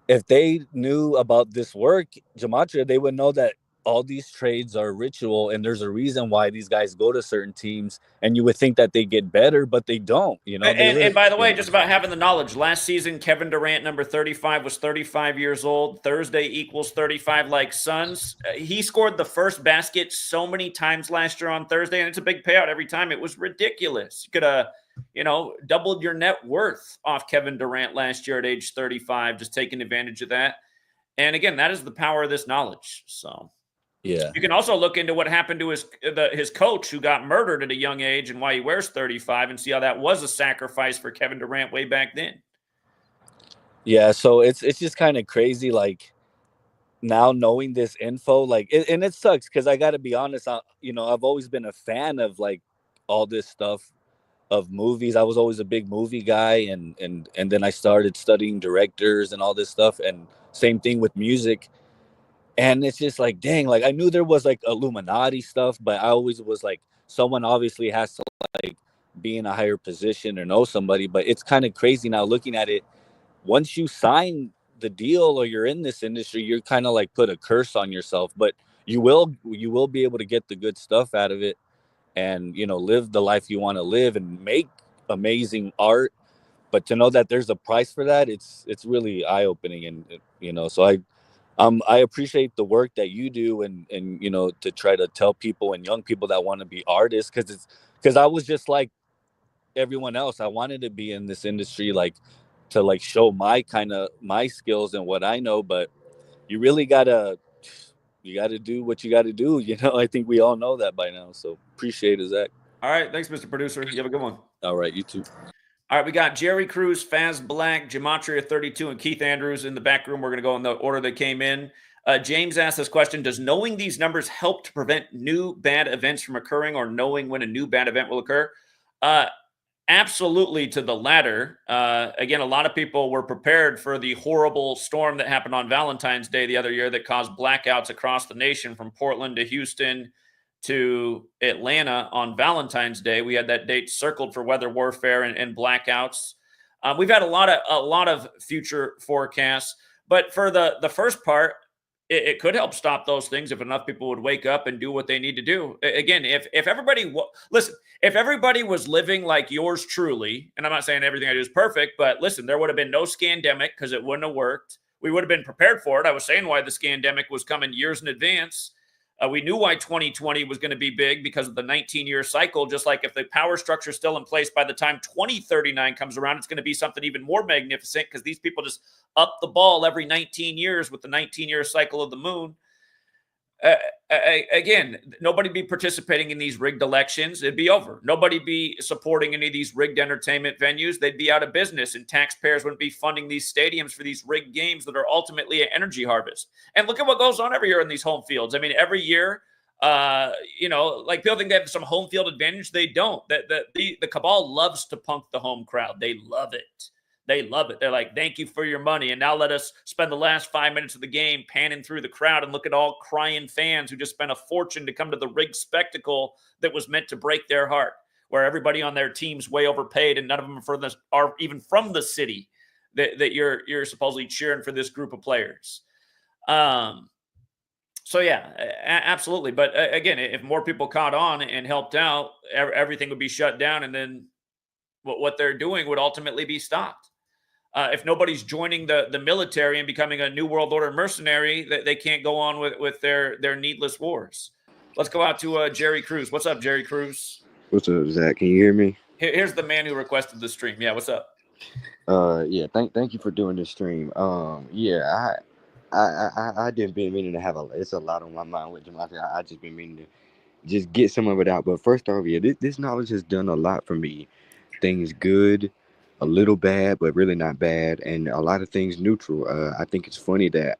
F: if they knew about this work, Gematria, they would know that all these trades are ritual, and there's a reason why these guys go to certain teams, and you would think that they get better, but they don't,
A: And by the way, just about having the knowledge, last season, Kevin Durant, number 35, was 35 years old. Thursday equals 35 like Suns. He scored the first basket so many times last year on Thursday, and it's a big payout every time. It was ridiculous. You could have, doubled your net worth off Kevin Durant last year at age 35, just taking advantage of that. And again, that is the power of this knowledge. So
F: yeah,
A: you can also look into what happened to his coach, who got murdered at a young age, and why he wears 35, and see how that was a sacrifice for Kevin Durant way back then.
F: Yeah, so it's just kind of crazy, like, now knowing this info, like, and it sucks because I got to be honest, I've always been a fan of like all this stuff of movies. I was always a big movie guy, and then I started studying directors and all this stuff, and same thing with music. And it's just like, dang, like I knew there was like Illuminati stuff, but I always was like, someone obviously has to like be in a higher position or know somebody. But it's kind of crazy now looking at it. Once you sign the deal or you're in this industry, you're kind of like put a curse on yourself. But you will be able to get the good stuff out of it, and live the life you want to live and make amazing art. But to know that there's a price for that, it's really eye-opening. And so I appreciate the work that you do, and to try to tell people and young people that want to be artists, because I was just like everyone else. I wanted to be in this industry, like to like show my skills and what I know, but you really gotta do what you gotta do. I think we all know that by now. So appreciate it, Zach.
A: All right. Thanks, Mr. Producer. You have a good one.
F: All right, you too.
A: All right, we got Jerry Cruz, Faz Black, Gematria32, and Keith Andrews in the back room. We're going to go in the order they came in. James asked this question: does knowing these numbers help to prevent new bad events from occurring, or knowing when a new bad event will occur? Absolutely to the latter. Again, a lot of people were prepared for the horrible storm that happened on Valentine's Day the other year that caused blackouts across the nation, from Portland to Houston to Atlanta on Valentine's Day. We had that date circled for weather warfare and blackouts. We've had a lot of future forecasts, but for the first part, it could help stop those things if enough people would wake up and do what they need to do. Again, if everybody listen, if everybody was living like yours truly, and I'm not saying everything I do is perfect, but listen, there would have been no scandemic because it wouldn't have worked. We would have been prepared for it. I was saying why the scandemic was coming years in advance. We knew why 2020 was going to be big because of the 19-year cycle. Just like if the power structure is still in place by the time 2039 comes around, it's going to be something even more magnificent because these people just up the ball every 19 years with the 19-year cycle of the moon. Again, nobody be participating in these rigged elections. It'd be over. Nobody be supporting any of these rigged entertainment venues. They'd be out of business, and taxpayers wouldn't be funding these stadiums for these rigged games that are ultimately an energy harvest. And look at what goes on every year in these home fields. I mean, every year, like people think they have some home field advantage. They don't. The cabal loves to punk the home crowd. They love it. They love it. They're like, thank you for your money. And now let us spend the last 5 minutes of the game panning through the crowd and look at all crying fans who just spent a fortune to come to the rigged spectacle that was meant to break their heart, where everybody on their team's way overpaid and none of them are even from the city that you're supposedly cheering for this group of players. So yeah, absolutely. But again, if more people caught on and helped out, everything would be shut down. And then what they're doing would ultimately be stopped. If nobody's joining the military and becoming a New World Order mercenary, they can't go on with their needless wars. Let's go out to Jerry Cruz. What's up, Jerry Cruz?
G: What's up, Zach? Can you hear me?
A: Here's the man who requested the stream. Yeah, what's up?
G: Yeah, thank you for doing this stream. Yeah, I didn't been meaning to have it's a lot on my mind with Gematria. I just been meaning to just get some of it out. But first off, yeah, this knowledge has done a lot for me. Things good, a little bad, but really not bad, and a lot of things neutral. I think it's funny that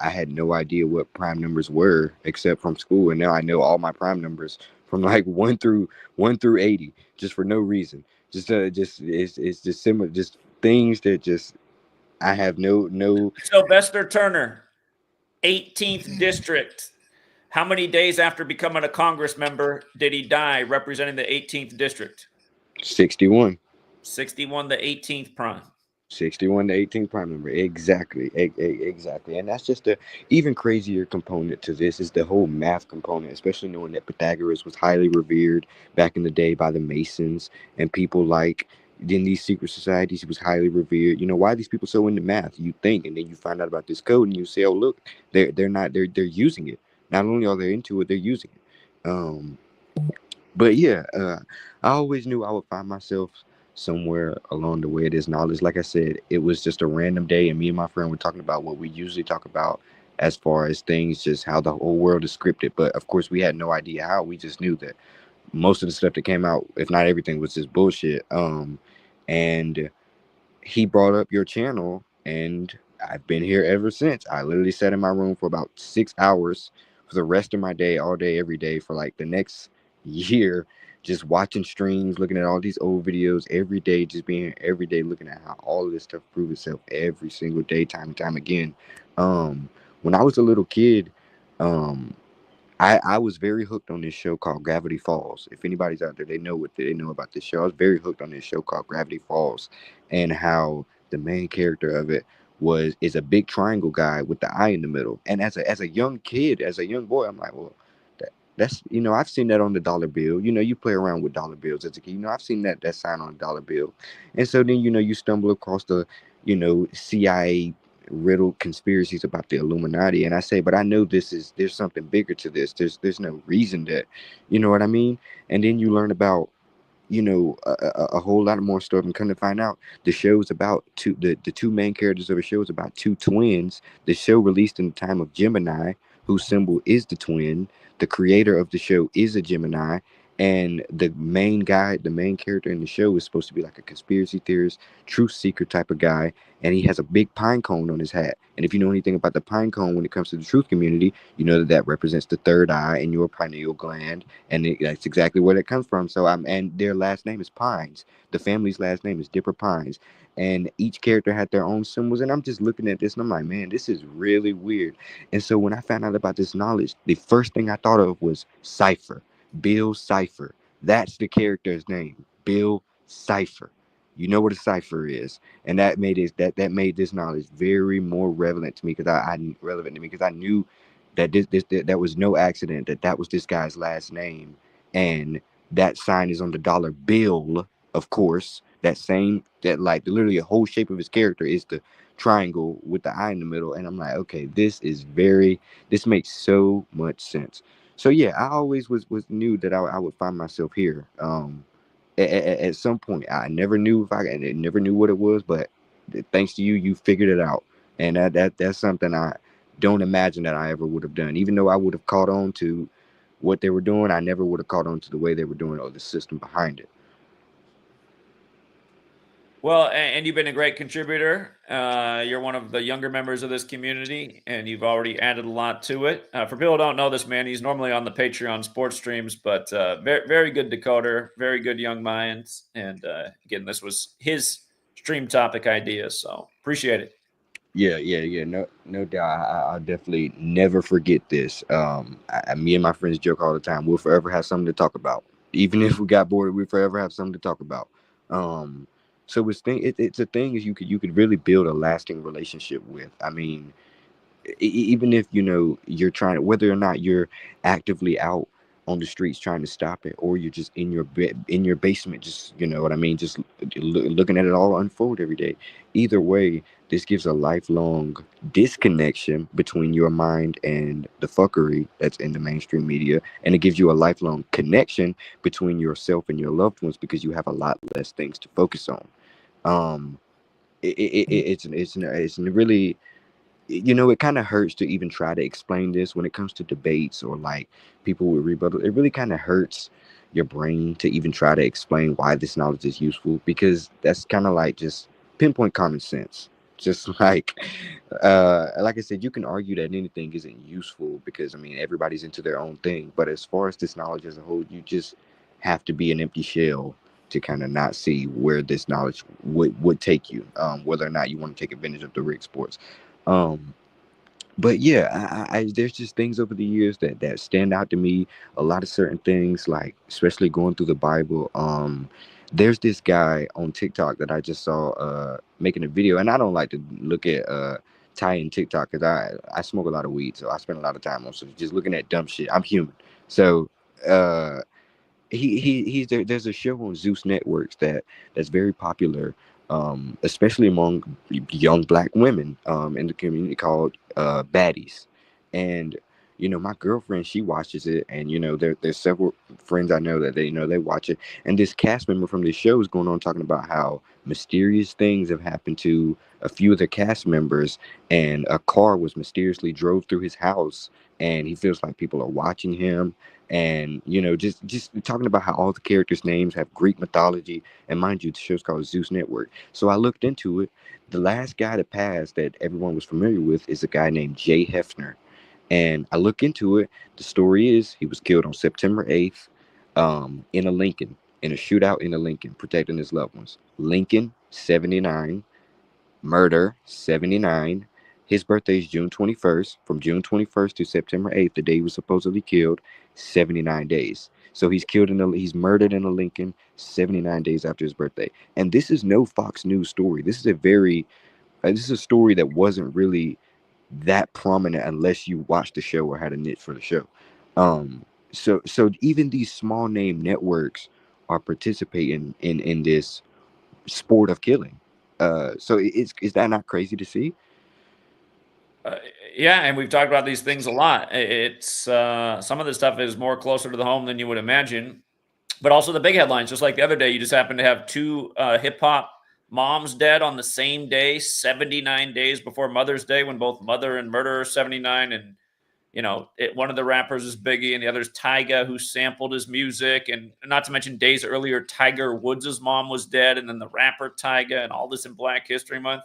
G: I had no idea what prime numbers were except from school, and now I know all my prime numbers from like 1 through 80, just for no reason. Just it's just similar, just things that just I have no.
A: Sylvester Turner, 18th district. How many days after becoming a Congress member did he die representing the 18th district?
G: 61.
A: 61, the 18th prime.
G: 61 to 18 prime number. Exactly. Exactly. And that's just the even crazier component to this is the whole math component, especially knowing that Pythagoras was highly revered back in the day by the Masons and people like in these secret societies. He was highly revered. You know, why are these people so into math? You think, and then you find out about this code and you say, oh, look, they're using it. Not only are they into it, they're using it. But yeah, I always knew I would find myself somewhere along the way of this knowledge. Like I said, it was just a random day, and me and my friend were talking about what we usually talk about as far as things, just how the whole world is scripted. But of course, we had no idea how. We just knew that most of the stuff that came out, if not everything, was just bullshit. And he brought up your channel, and I've been here ever since. I literally sat in my room for about 6 hours for the rest of my day, all day, every day, for like the next year, just watching streams, looking at all these old videos every day, just being here every day, looking at how all of this stuff proves itself every single day, time and time again. When I was a little kid, I was very hooked on this show called Gravity Falls. If anybody's out there, they know about this show. I was very hooked on this show called Gravity Falls, and how the main character of it is a big triangle guy with the eye in the middle. And as a young kid, as a young boy, I'm like, well, that's I've seen that on the dollar bill. You play around with dollar bills as a kid. I've seen that sign on a dollar bill. And so then you stumble across the CIA riddled conspiracies about the Illuminati, and I say, but I know there's something bigger to this. There's no reason that, you know what I mean? And then you learn about a whole lot of more stuff, and come to find out the show's about the two main characters of the show is about two twins. The show released in the time of Gemini, whose symbol is the twin. The creator of the show is a Gemini, And the main guy, the main character in the show is supposed to be like a conspiracy theorist, truth seeker type of guy, and he has a big pine cone on his hat. And if you know anything about the pine cone when it comes to the truth community, you know that that represents the third eye in your pineal gland, and that's exactly where that comes from. So and their last name is Pines. The family's last name is Dipper Pines, and each character had their own symbols. And I'm just looking at this, and I'm like, man, this is really weird. And so when I found out about this knowledge, the first thing I thought of was Cipher. Bill Cipher. That's the character's name. Bill Cipher. You know what a cipher is, and that made it that made this knowledge very more relevant to me because I knew that that was no accident that that was this guy's last name, and that sign is on the dollar bill, of course. That same that like literally a whole shape of his character is the triangle with the eye in the middle, and I'm like, okay, this makes so much sense. So yeah, I always was knew that I would find myself here. At some point, I never knew if I never knew what it was, but thanks to you, you figured it out, and that's something I don't imagine that I ever would have done. Even though I would have caught on to what they were doing, I never would have caught on to the way they were doing or the system behind it.
A: Well, and you've been a great contributor. You're one of the younger members of this community, and you've already added a lot to it. For people who don't know this man, he's normally on the Patreon sports streams, but very, very good decoder, very good young minds. And again, this was his stream topic idea, so appreciate it.
G: Yeah. No doubt. I'll definitely never forget this. Me and my friends joke all the time. We'll forever have something to talk about. Even if we got bored, we forever have something to talk about. Um, so it's a thing is you could really build a lasting relationship with. I mean, even if you know you're trying to, whether or not you're actively out on the streets trying to stop it, or you're just in your bed in your basement, just you know what I mean, just looking at it all unfold every day. Either way, this gives a lifelong disconnection between your mind and the fuckery that's in the mainstream media, and it gives you a lifelong connection between yourself and your loved ones because you have a lot less things to focus on. um it's really, you know, it kind of hurts to even try to explain this when it comes to debates or like people with rebuttal. It really kind of hurts your brain to even try to explain why this knowledge is useful because that's kind of like just pinpoint common sense. Just like I said, you can argue that anything isn't useful because I mean everybody's into their own thing. But as far as this knowledge as a whole, you just have to be an empty shell to kind of not see where this knowledge would take you, whether or not you want to take advantage of the rig sports. um but yeah, there's just things over the years that stand out to me. A lot of certain things, like especially going through the Bible. There's this guy on TikTok that I just saw making a video, and I don't like to look at Ty and TikTok because I smoke a lot of weed, so I spend a lot of time on so just looking at dumb shit. I'm human, so uh there's a show on Zeus Networks that's very popular, especially among young black women in the community called Baddies. And you know my girlfriend, she watches it, and you know there's several friends I know that they watch it, and this cast member from this show is going on talking about how mysterious things have happened to a few of the cast members, and a car was mysteriously drove through his house, and he feels like people are watching him. And you know just talking about how all the characters names have Greek mythology, and mind you the show's called Zeus Network. So I looked into it. The last guy to pass that everyone was familiar with is a guy named Jay Hefner, and I look into it. The story is he was killed on September 8th, in a Lincoln, in a shootout in a Lincoln, protecting his loved ones. Lincoln 79, murder 79. His birthday is June 21st. From June 21st to September 8th, the day he was supposedly killed, 79 days. So he's murdered in a Lincoln 79 days after his birthday. And this is no Fox News story. This is a story that wasn't really that prominent unless you watched the show or had a niche for the show. So even these small name networks are participating in this sport of killing. So is that not crazy to see?
A: Uh, yeah, and we've talked about these things a lot. It's some of this stuff is more closer to the home than you would imagine, but also the big headlines. Just like the other day, you just happen to have two hip hop moms dead on the same day, 79 days before Mother's Day, when both mother and murderer are 79, and one of the rappers is Biggie and the other's Tyga, who sampled his music. And not to mention days earlier, Tiger Woods' mom was dead. And then the rapper Tyga, and all this in Black History Month.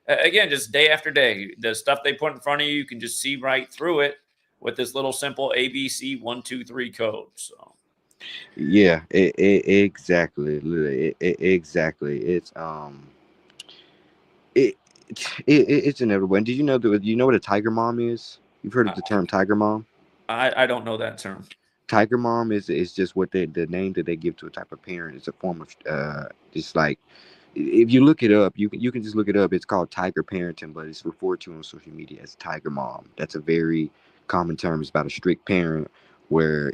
A: Again, just day after day, the stuff they put in front of you, you can just see right through it with this little simple ABC 1, 2, 3 code. So.
G: Yeah, exactly. Exactly. It, it's inevitable. And did you know that? You know what a tiger mom is? You've heard of the term tiger mom?
A: I don't know that term.
G: Tiger mom is just what the name that they give to a type of parent. It's a form of just like, if you look it up, you can just look it up. It's called tiger parenting, but it's referred to on social media as tiger mom. That's a very common term. It's about a strict parent where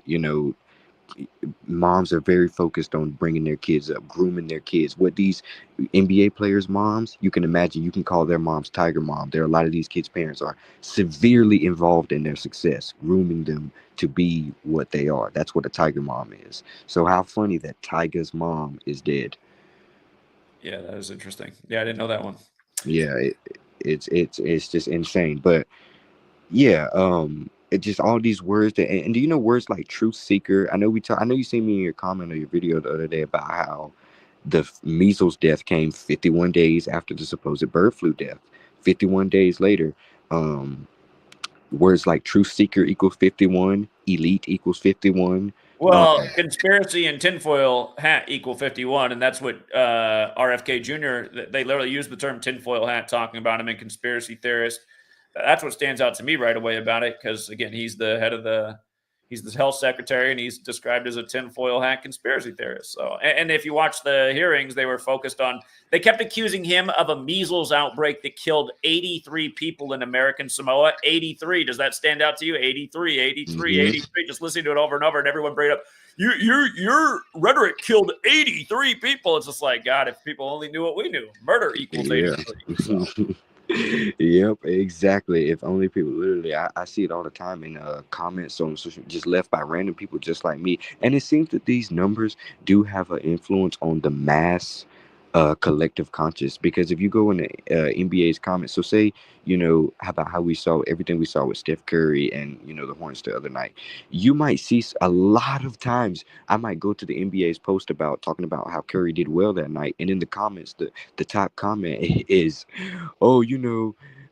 G: moms are very focused on bringing their kids up, grooming their kids. What these NBA players' moms, you can imagine, you can call their moms tiger mom. There are a lot of these kids' parents are severely involved in their success, grooming them to be what they are. That's what a tiger mom is. So how funny that Tiger's mom is dead.
A: Yeah, that is interesting. Yeah, I didn't know that one.
G: Yeah, it's just insane. But yeah, it just all these words that, and do you know words like truth seeker? I know you seen me in your comment or your video the other day about how the measles death came 51 days after the supposed bird flu death. 51 days later, words like truth seeker equals 51, elite equals 51.
A: Well, conspiracy and tinfoil hat equal 51, and that's what RFK Jr., they literally used the term tinfoil hat talking about him, and conspiracy theorist. That's what stands out to me right away about it, because again, he's the health secretary, and he's described as a tinfoil hat conspiracy theorist. So, and if you watch the hearings, they kept accusing him of a measles outbreak that killed 83 people in American Samoa. 83. Does that stand out to you? 83, 83, 83. Just listening to it over and over, and everyone bring it up. Your rhetoric killed 83 people. It's just like, God, if people only knew what we knew. Murder equals 83. So.
G: Yep, exactly. If only people, literally, I see it all the time in comments on social, just left by random people just like me. And it seems that these numbers do have an influence on the mass collective conscious. Because if you go in the NBA's comments, so say, how about how we saw everything we saw with Steph Curry and, the Hornets the other night, you might see a lot of times, I might go to the NBA's post talking about how Curry did well that night. And in the comments, the top comment is, oh,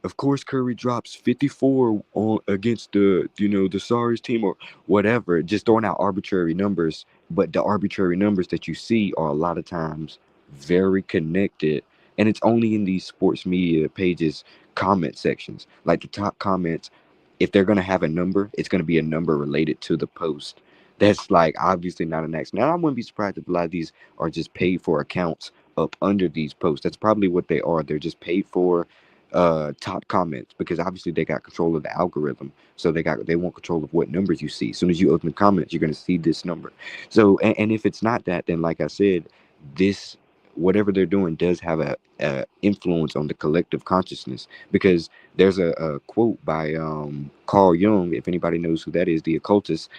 G: of course Curry drops 54 against the Stars team or whatever, just throwing out arbitrary numbers. But the arbitrary numbers that you see are a lot of times very connected, and it's only in these sports media pages comment sections. Like the top comments, if they're gonna have a number, it's gonna be a number related to the post. That's like obviously not an accident. Now I wouldn't be surprised if a lot of these are just paid for accounts up under these posts. That's probably what they are. They're just paid for top comments, because obviously they got control of the algorithm, so they want control of what numbers you see. As soon as you open the comments, you're going to see this number. So and if it's not that, then like I said, this, whatever they're doing, does have a influence on the collective consciousness. Because there's a quote by Carl Jung, if anybody knows who that is, the occultist.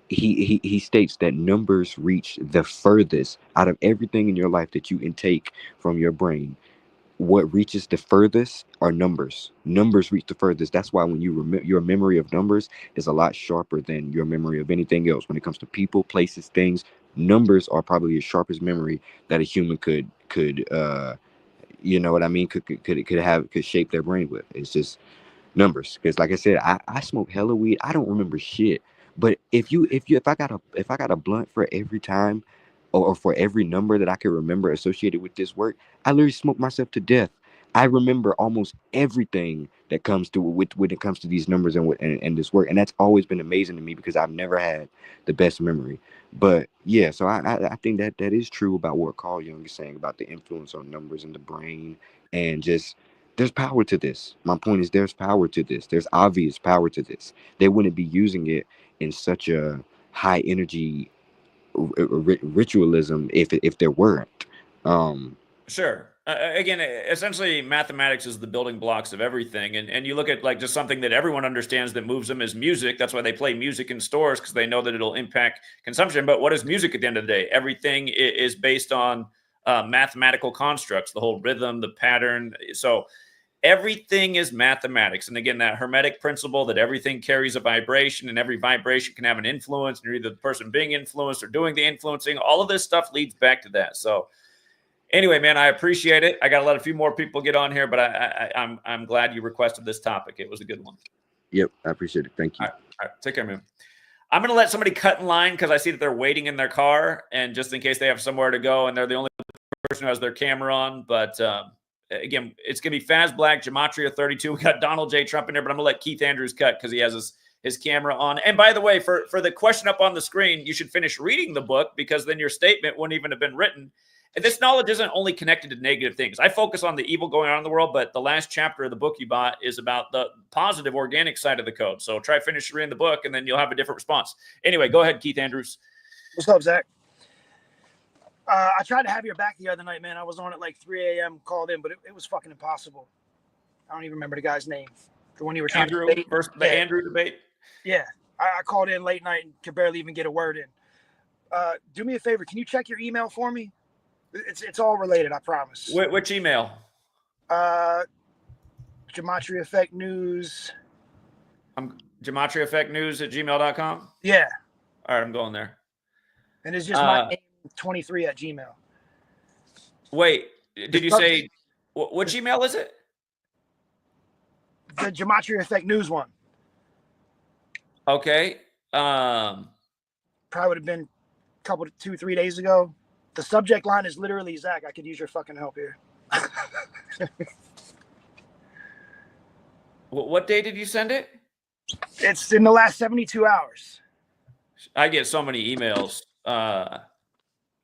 G: He states that numbers reach the furthest out of everything in your life that you intake from your brain. What reaches the furthest are numbers. Numbers reach the furthest. That's why when your memory of numbers is a lot sharper than your memory of anything else. When it comes to people, places, things, numbers are probably the sharpest memory that a human could you know what I mean, could shape their brain with. It's just numbers. Because like I said, I smoke hella weed. I don't remember shit. But if I got a blunt for every time, or for every number that I can remember associated with this work, I literally smoke myself to death. I remember almost everything that comes to when it comes to these numbers and this work, and that's always been amazing to me because I've never had the best memory. But yeah, so I think that is true about what Carl Jung is saying about the influence on numbers in the brain, and just there's power to this. My point is there's power to this. There's obvious power to this. They wouldn't be using it in such a high energy ritualism if there weren't.
A: Sure. Again, essentially, mathematics is the building blocks of everything. And you look at like just something that everyone understands that moves them is music. That's why they play music in stores, because they know that it'll impact consumption. But what is music at the end of the day? Everything is based on mathematical constructs, the whole rhythm, the pattern. So Everything is mathematics. And again, that Hermetic principle that everything carries a vibration and every vibration can have an influence. And you're either the person being influenced or doing the influencing. All of this stuff leads back to that. So anyway, man, I appreciate it. I got to let a few more people get on here, but I'm glad you requested this topic. It was a good one.
G: Yep, I appreciate it. Thank you.
A: All right. Take care, man. I'm going to let somebody cut in line because I see that they're waiting in their car, and just in case they have somewhere to go and they're the only person who has their camera on. But again, it's going to be Faz Black, Gematria 32. We got Donald J. Trump in there, but I'm going to let Keith Andrews cut because he has his camera on. And by the way, for the question up on the screen, you should finish reading the book because then your statement wouldn't even have been written. And this knowledge isn't only connected to negative things. I focus on the evil going on in the world, but the last chapter of the book you bought is about the positive organic side of the code. So try finish reading the book, and then you'll have a different response. Anyway, go ahead, Keith Andrews.
H: What's up, Zach? I tried to have your back the other night, man. I was on at like 3 a.m., called in, but it was fucking impossible. I don't even remember the guy's name. The one you were trying to debate.
A: The Andrew debate?
H: Yeah. I called in late night and could barely even get a word in. Do me a favor. Can you check your email for me? It's all related, I promise.
A: Which email?
H: GematriaEffectNews.
A: GematriaEffectNews@gmail.com?
H: Yeah.
A: All right, I'm going there.
H: And it's just my name, 23 at Gmail.
A: Wait, did you say, which email is it?
H: The GematriaEffectNews one.
A: Okay.
H: Probably would have been a couple, 2-3 days ago. The subject line is literally, Zach, I could use your fucking help here.
A: What day did you send it?
H: It's in the last 72 hours.
A: I get so many emails. Okay,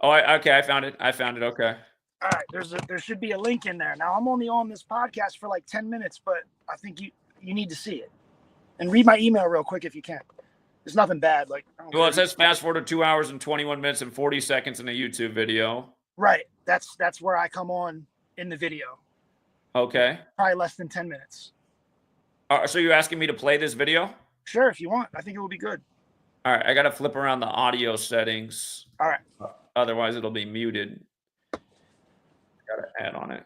A: I found it. Okay.
H: All right, there should be a link in there. Now, I'm only on this podcast for like 10 minutes, but I think you need to see it. And read my email real quick if you can. It's nothing bad.
A: Well, it says fast forward to 2 hours and 21 minutes and 40 seconds in a YouTube video.
H: Right. That's where I come on in the video.
A: Okay.
H: Probably less than 10 minutes.
A: So you're asking me to play this video?
H: Sure, if you want. I think it will be good.
A: All right. I got to flip around the audio settings.
H: All right.
A: Otherwise, it'll be muted. Got to add on it.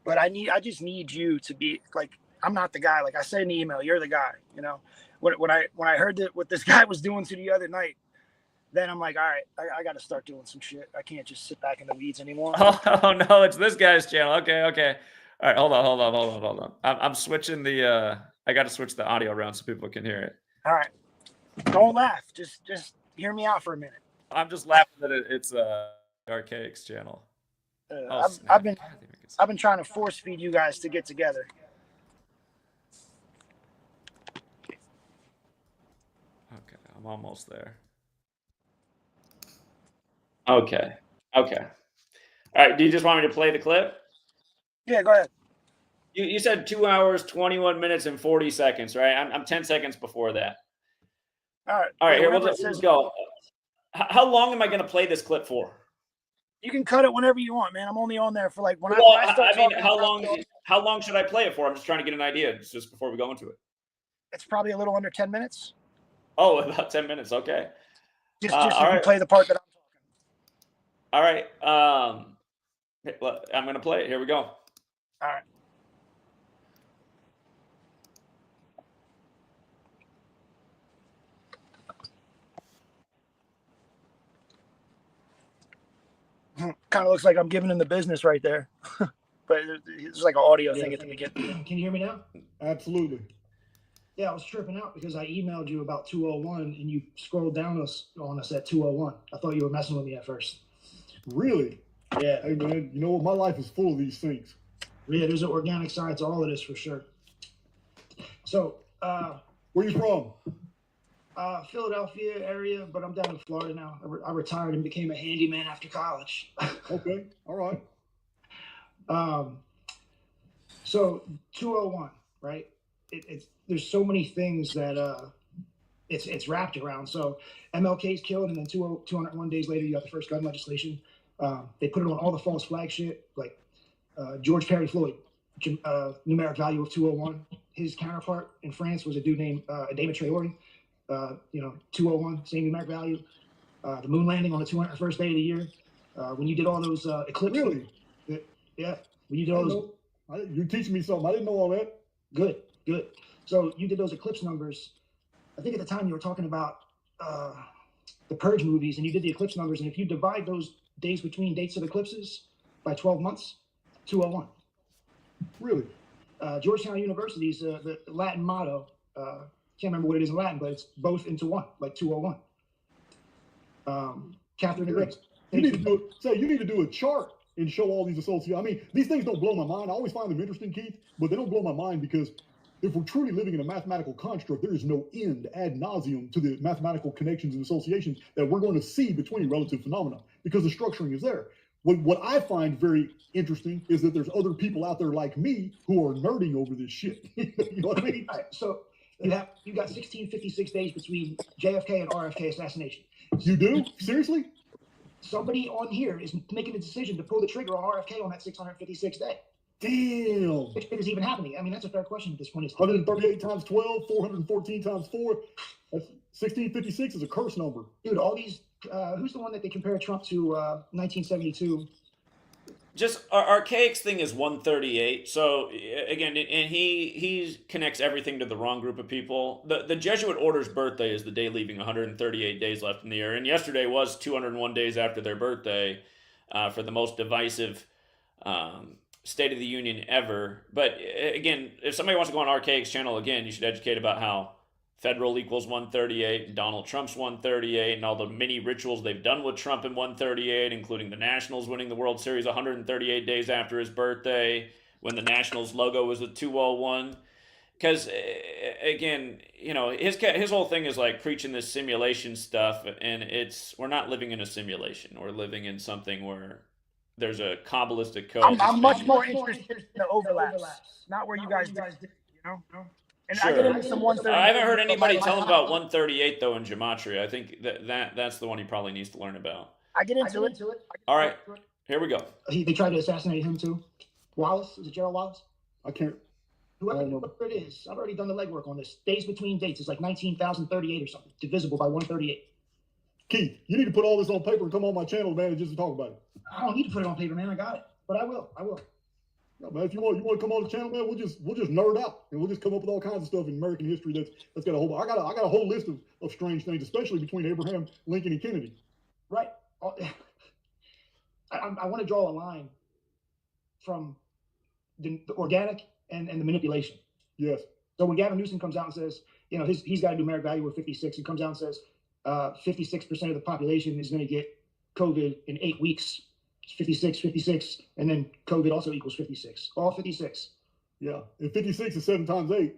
H: But I just need you to be like, I'm not the guy. Like I said in the email, you're the guy. You know, when I heard that what this guy was doing to the other night, then I'm like, all right, I got to start doing some shit. I can't just sit back in the weeds anymore.
A: Oh no, it's this guy's channel. Okay. All right, hold on. I'm switching the. I got to switch the audio around so people can hear it.
H: All right, don't laugh. Just hear me out for a minute.
A: I'm just laughing that it's Archaic's channel.
H: I've been trying to force feed you guys to get together.
A: Okay, I'm almost there. Okay. All right, do you just want me to play the clip?
H: Yeah, go ahead.
A: You said 2 hours, 21 minutes, and 40 seconds, right? I'm 10 seconds before that.
H: All right.
A: Here, let's go. How long am I going to play this clip for?
H: You can cut it whenever you want, man. I'm only on there for like when I start
A: talking. How long should I play it for? I'm just trying to get an idea just before we go into it.
H: It's probably a little under 10 minutes.
A: Oh, about 10 minutes. Okay.
H: Just play the part that I'm talking.
A: All right. I'm going to play it. Here we go.
H: All right. Kind of looks like I'm giving him the business right there. But it's like an audio thing at the beginning. Can you hear me now?
I: Absolutely.
H: Yeah, I was tripping out because I emailed you about 201 and you scrolled down on us at 201. I thought you were messing with me at first.
I: Really?
H: Yeah.
I: Hey, man, you know what? My life is full of these things.
H: Yeah, there's an organic side to all of this for sure. So,
I: where you from?
H: Philadelphia area, but I'm down in Florida now. I retired and became a handyman after college.
I: Okay, all right.
H: So 201, right? There's so many things that it's wrapped around. So MLK's killed, and then 201 days later, you got the first gun legislation. They put it on all the false flag shit, like George Perry Floyd, numeric value of 201. His counterpart in France was a dude named Gematria. 201, same numeric value. The moon landing on the 201st day of the year. when you did all those eclipses.
I: Really?
H: Yeah, when you did all those.
I: You're teaching me something. I didn't know all that.
H: Good. So you did those eclipse numbers. I think at the time you were talking about the Purge movies, and you did the eclipse numbers. And if you divide those days between dates of eclipses by 12 months, 201.
I: Really?
H: Georgetown University's the Latin motto. Can't remember what it is in Latin, but it's both into one, like 201. Catherine the Great.
I: You need to do a chart and show all these associations. I mean, these things don't blow my mind. I always find them interesting, Keith, but they don't blow my mind because if we're truly living in a mathematical construct, there is no end ad nauseum to the mathematical connections and associations that we're going to see between relative phenomena because the structuring is there. What I find very interesting is that there's other people out there like me who are nerding over this shit. You know what I mean?
H: All right, so you got 1656 days between JFK and RFK assassination.
I: You do? Seriously?
H: Somebody on here is making a decision to pull the trigger on RFK on that 656th day.
I: Damn.
H: Which is even happening. I mean, that's a fair question at this point.
I: 138 times 12, 414 times 4. That's 1656 is a curse number.
H: Dude, all these, who's the one that they compare Trump to 1972?
A: Just Archaic's thing is 138. So again, and he connects everything to the wrong group of people. The Jesuit order's birthday is the day leaving 138 days left in the year, and yesterday was 201 days after their birthday for the most divisive State of the Union ever. But again, if somebody wants to go on Archaic's channel again, you should educate about how federal equals 138 and Donald Trump's 138 and all the mini rituals they've done with Trump in 138, including the Nationals winning the World Series 138 days after his birthday when the Nationals logo was a 201. Because again, you know, his whole thing is like preaching this simulation stuff, and we're not living in a simulation. We're living in something where there's a Kabbalistic code.
J: I'm much more interested in the overlaps, not where you guys did, you know? And
A: sure.
J: I get into some 138.
A: I haven't heard anybody tell him about 138 though in Gematria. I think that's the one he probably needs to learn about.
J: I get into it.
A: All right, here we go.
H: They tried to assassinate him too. Wallace, is it Gerald Wallace?
I: I can't.
H: Whoever it is, I've already done the legwork on this. Days between dates is like 19,038 or something, divisible by 138.
I: Keith, you need to put all this on paper and come on my channel, man, and just talk about it.
H: I don't need to put it on paper, man. I got it, but I will.
I: No, man, if you want to come on the channel, man, we'll just nerd out and we'll just come up with all kinds of stuff in American history that's got a whole. I got a whole list of strange things, especially between Abraham Lincoln and Kennedy.
H: Right. I want to draw a line from the organic and the manipulation.
I: Yes.
H: So when Gavin Newsom comes out and says, you know, he's got to do merit value with 56, he comes out and says 56% of the population is going to get COVID in 8 weeks. 56, and then COVID also equals 56. All 56.
I: Yeah, and 56 is 7 times 8.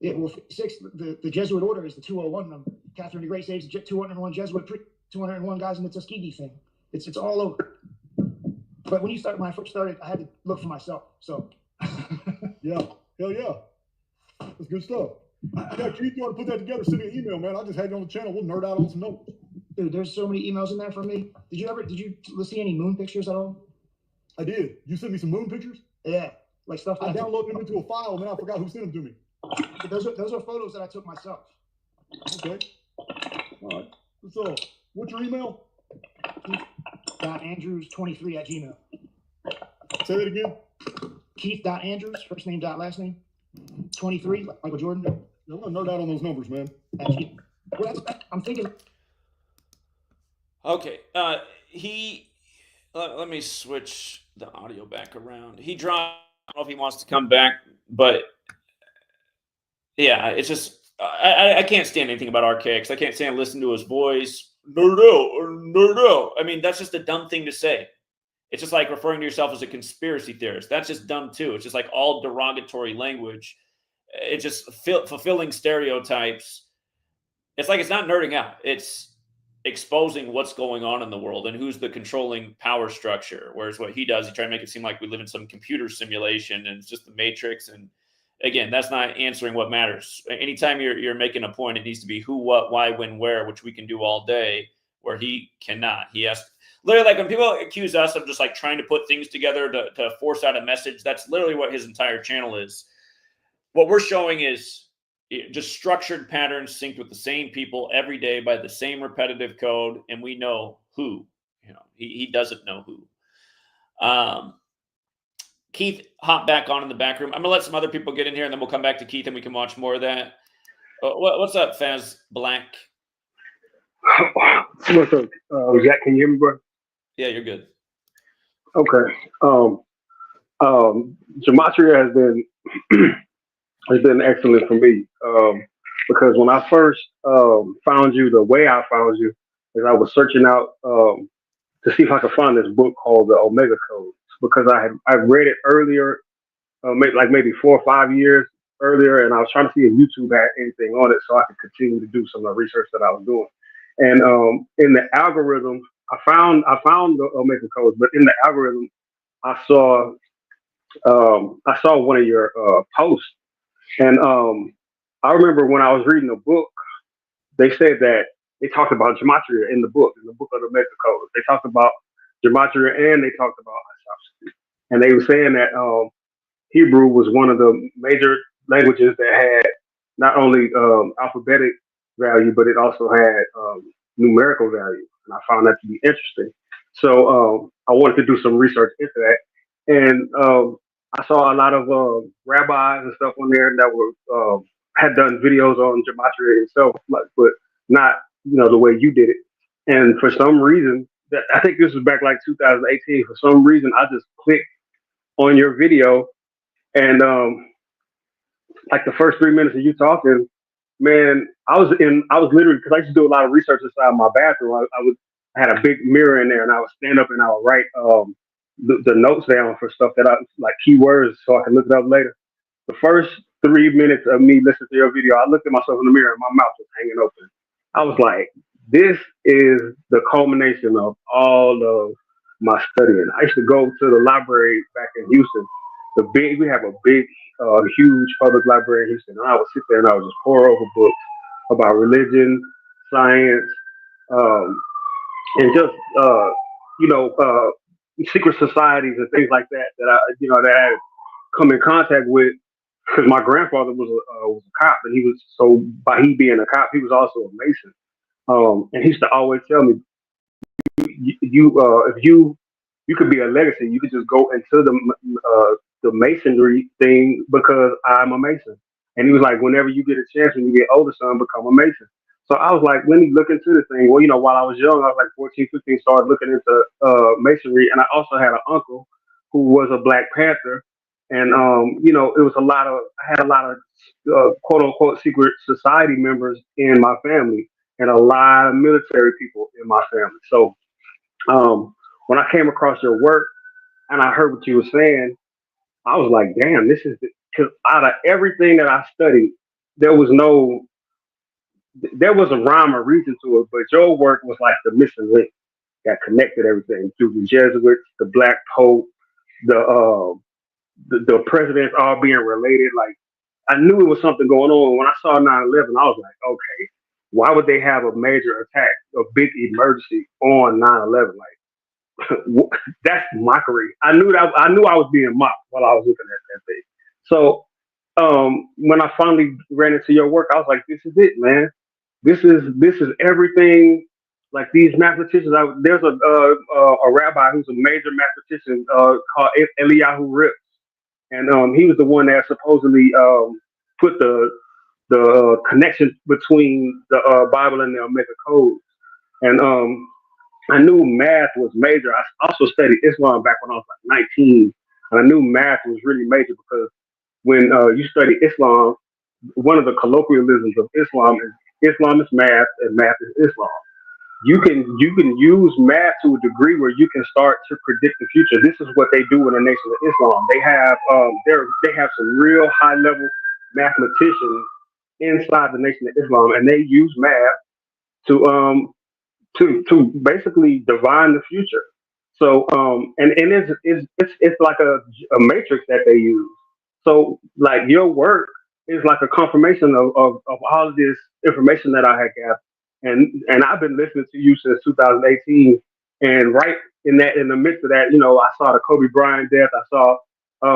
H: Yeah, well, 56. The Jesuit order is the 201 number. Catherine the Great saves 201 Jesuit, 201 guys in the Tuskegee thing. It's all over. But when I first started, I had to look for myself. So.
I: Yeah, hell yeah, that's good stuff. Yeah, Keith, you want to put that together? Send me an email, man. I just had you on the channel. We'll nerd out on some notes.
H: Dude, there's so many emails in there from me. Did you see any moon pictures at all?
I: I did. You sent me some moon pictures?
H: Yeah, like stuff.
I: I downloaded them into a file, and then I forgot who sent them to me.
H: But those are photos that I took myself.
I: Okay. All right. So, what's your email?
H: Keith.andrews23@gmail.
I: Say that again.
H: Keith.andrews, first name, last name, 23, like Michael Jordan.
I: I'm gonna nerd out on those numbers, man.
H: Well, I'm thinking.
A: Okay, let me switch the audio back around. He dropped. I don't know if he wants to come back, but yeah, it's just I can't stand anything about Archaic's. I can't stand listening to his voice. Nerd out. I mean, that's just a dumb thing to say. It's just like referring to yourself as a conspiracy theorist. That's just dumb too. It's just like all derogatory language. It's just fulfilling stereotypes. It's like it's not nerding out. It's exposing what's going on in the world and who's the controlling power structure. Whereas what he does, he tries to make it seem like we live in some computer simulation and it's just the Matrix. And again, that's not answering what matters. Anytime you're making a point, it needs to be who, what, why, when, where, which we can do all day, where he cannot. He has literally, like when people accuse us of just like trying to put things together to force out a message, that's literally what his entire channel is. What we're showing is just structured patterns synced with the same people every day by the same repetitive code, and we know who he doesn't know who. Keith, hop back on in the back room. I'm gonna let some other people get in here, and then we'll come back to Keith, and we can watch more of that. What's up, Faz Black?
K: What's up, Zach? Can you hear me, bro?
A: Yeah, you're good.
K: Okay. Gematria has been excellent for me because when I first found you, the way I found you is I was searching out to see if I could find this book called the Omega Codes because I read it earlier, maybe 4 or 5 years earlier, and I was trying to see if YouTube had anything on it so I could continue to do some of the research that I was doing. And in the algorithm, I found the Omega Codes, but in the algorithm, I saw one of your posts, and I remember when I was reading the book, they said that they talked about gematria in the book of the Omega Codes. They talked about gematria and they talked about isopsy, and they were saying that Hebrew was one of the major languages that had not only alphabetic value, but it also had numerical value. And I found that to be interesting. So I wanted to do some research into that. And I saw a lot of rabbis and stuff on there that were had done videos on gematria itself, but not the way you did it. And for some reason, I think this was back like 2018. For some reason, I just clicked on your video, and like the first 3 minutes of you talking, man, I was literally, because I used to do a lot of research inside my bathroom. I had a big mirror in there, and I would stand up and I would write the notes down for stuff that I like keywords so I can look it up later. The first 3 minutes of me listening to your video, I looked at myself in the mirror and my mouth was hanging open. I was like, this is the culmination of all of my studying. I used to go to the library back in Houston. We have a big, huge public library in Houston. And I would sit there and I would just pour over books about religion, science, and just secret societies and things like that that I had come in contact with, because my grandfather was a cop, and by he being a cop, he was also a Mason. And he used to always tell me, if you could be a legacy, you could just go into the masonry thing because I'm a Mason. And he was like, whenever you get a chance, when you get older, son, become a Mason. So I was like, let me look into the thing. Well, while I was young, I was like 14, 15, started looking into masonry. And I also had an uncle who was a Black Panther. And, it was I had a lot of quote unquote secret society members in my family and a lot of military people in my family. So when I came across your work and I heard what you were saying, I was like, damn, because out of everything that I studied, there was a rhyme or reason to it, but your work was like the missing link that connected everything through the Jesuits, the Black Pope, the presidents all being related. Like, I knew it was something going on. When I saw 9/11, I was like, okay, why would they have a major attack, a big emergency on 9/11? Like, that's mockery. I knew I was being mocked while I was looking at that thing. So when I finally ran into your work, I was like, this is it, man. This is everything. Like, these mathematicians. There's a rabbi who's a major mathematician called Eliyahu Rips, and he was the one that supposedly put the connection between the Bible and the Omega Codes. And I knew math was major. I also studied Islam back when I was like 19, and I knew math was really major because when you study Islam, one of the colloquialisms of Islam is math and math is Islam. You can use math to a degree where you can start to predict the future. This is what they do in the Nation of Islam. They have some real high level mathematicians inside the Nation of Islam, and they use math to basically divine the future. So and it's like a matrix that they use. So like your work is like a confirmation of all of this information that I had gathered. And I've been listening to you since 2018. And right in the midst of that, I saw the Kobe Bryant death. I saw a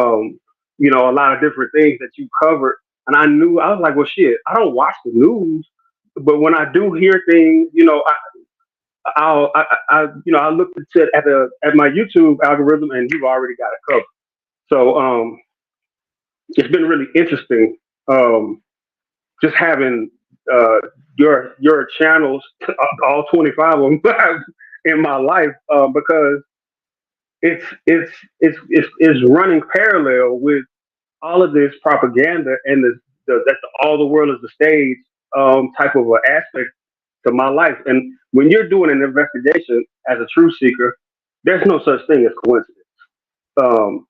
K: lot of different things that you covered. And I was like, well, shit, I don't watch the news, but when I do hear things, I looked at my YouTube algorithm, and you've already got it covered. So it's been really interesting, just having your channels, all 25 of them, in my life, because it's running parallel with all of this propaganda and that all the world is the stage, type of an aspect to my life. And when you're doing an investigation as a truth seeker, there's no such thing as coincidence. Um,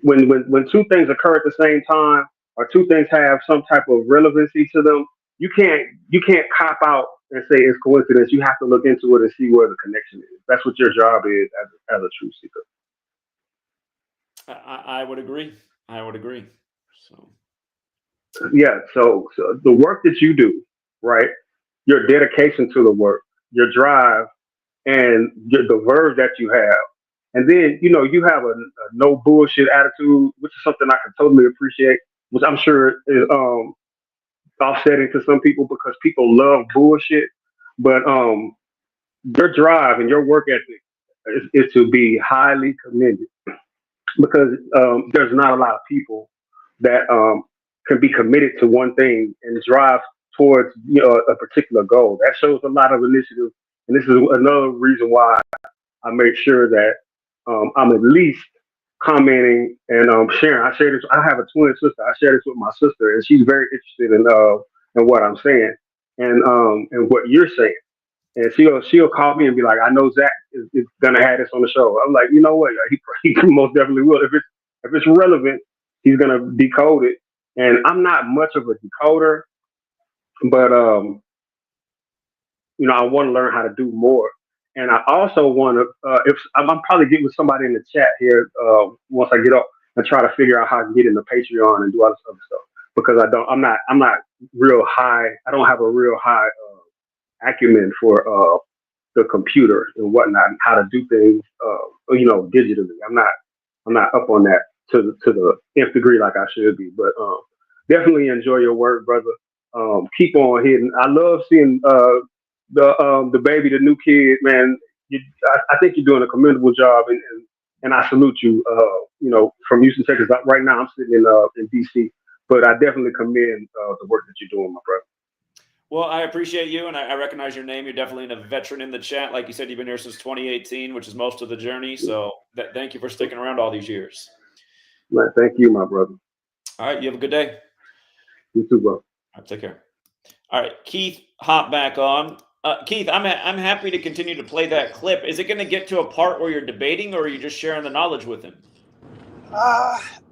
K: when two things occur at the same time, or two things have some type of relevancy to them, you can't cop out and say it's coincidence. You have to look into it and see where the connection is. That's what your job is as a truth seeker.
A: I would agree. I would agree. So
K: Yeah. So the work that you do, right? Your dedication to the work, your drive, and the verve that you have. And then, you have a no bullshit attitude, which is something I can totally appreciate, which I'm sure is offsetting to some people because people love bullshit. But your drive and your work ethic is to be highly commended, because there's not a lot of people that can be committed to one thing and drive towards a particular goal. That shows a lot of initiative, and this is another reason why I make sure that I'm at least commenting and sharing. I share this. I have a twin sister. I share this with my sister, and she's very interested in what I'm saying and what you're saying. And she'll call me and be like, "I know Zach is gonna have this on the show." I'm like, you know what? He most definitely will. If it's relevant, he's gonna decode it. And I'm not much of a decoder, but I want to learn how to do more. And I also want to, if I'm probably get with somebody in the chat here once I get up and try to figure out how I can get into Patreon and do all this other stuff, because I'm not real high. I don't have a real high acumen for the computer and whatnot, and how to do things, digitally. I'm not up on that to the nth degree like I should be. But definitely enjoy your work, brother. Keep on hitting. I love seeing the baby, the new kid, man. I think you're doing a commendable job, and I salute you. From Houston, Texas. Right now, I'm sitting in DC, but I definitely commend the work that you're doing, my brother.
A: Well, I appreciate you, and I recognize your name. You're definitely a veteran in the chat. Like you said, you've been here since 2018, which is most of the journey. So thank you for sticking around all these years.
K: Man, thank you, my brother.
A: All right, you have a good day.
K: You too, bro.
A: All right, take care. All right, Keith, hop back on. Keith, I'm happy to continue to play that clip. Is it going to get to a part where you're debating, or are you just sharing the knowledge with him?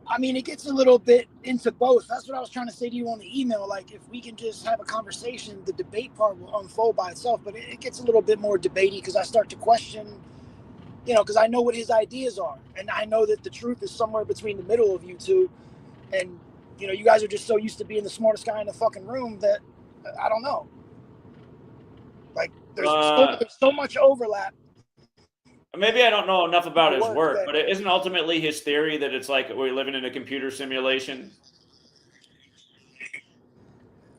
J: I mean, it gets a little bit into both. That's what I was trying to say to you on the email. Like, if we can just have a conversation, the debate part will unfold by itself. But it gets a little bit more debatey because I start to question, because I know what his ideas are. And I know that the truth is somewhere between the middle of you two. And, you guys are just so used to being the smartest guy in the fucking room that I don't know. Like, there's so much overlap.
A: Maybe I don't know enough about his work, but it isn't ultimately his theory that it's like we're living in a computer simulation?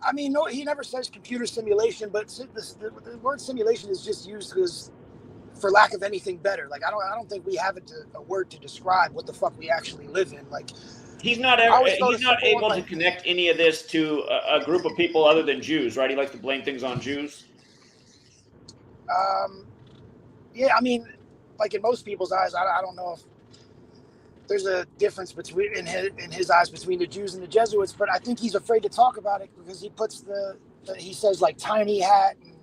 J: I mean, no, he never says computer simulation, but the word simulation is just used because, for lack of anything better. Like, I don't think we have a word to describe what the fuck we actually live in. Like,
A: he's not able to connect any of this to a group of people other than Jews, right? He likes to blame things on Jews.
J: Yeah, I mean, like in most people's eyes, I don't know if there's a difference between in his eyes between the Jews and the Jesuits, but I think he's afraid to talk about it because he puts he says like tiny hat and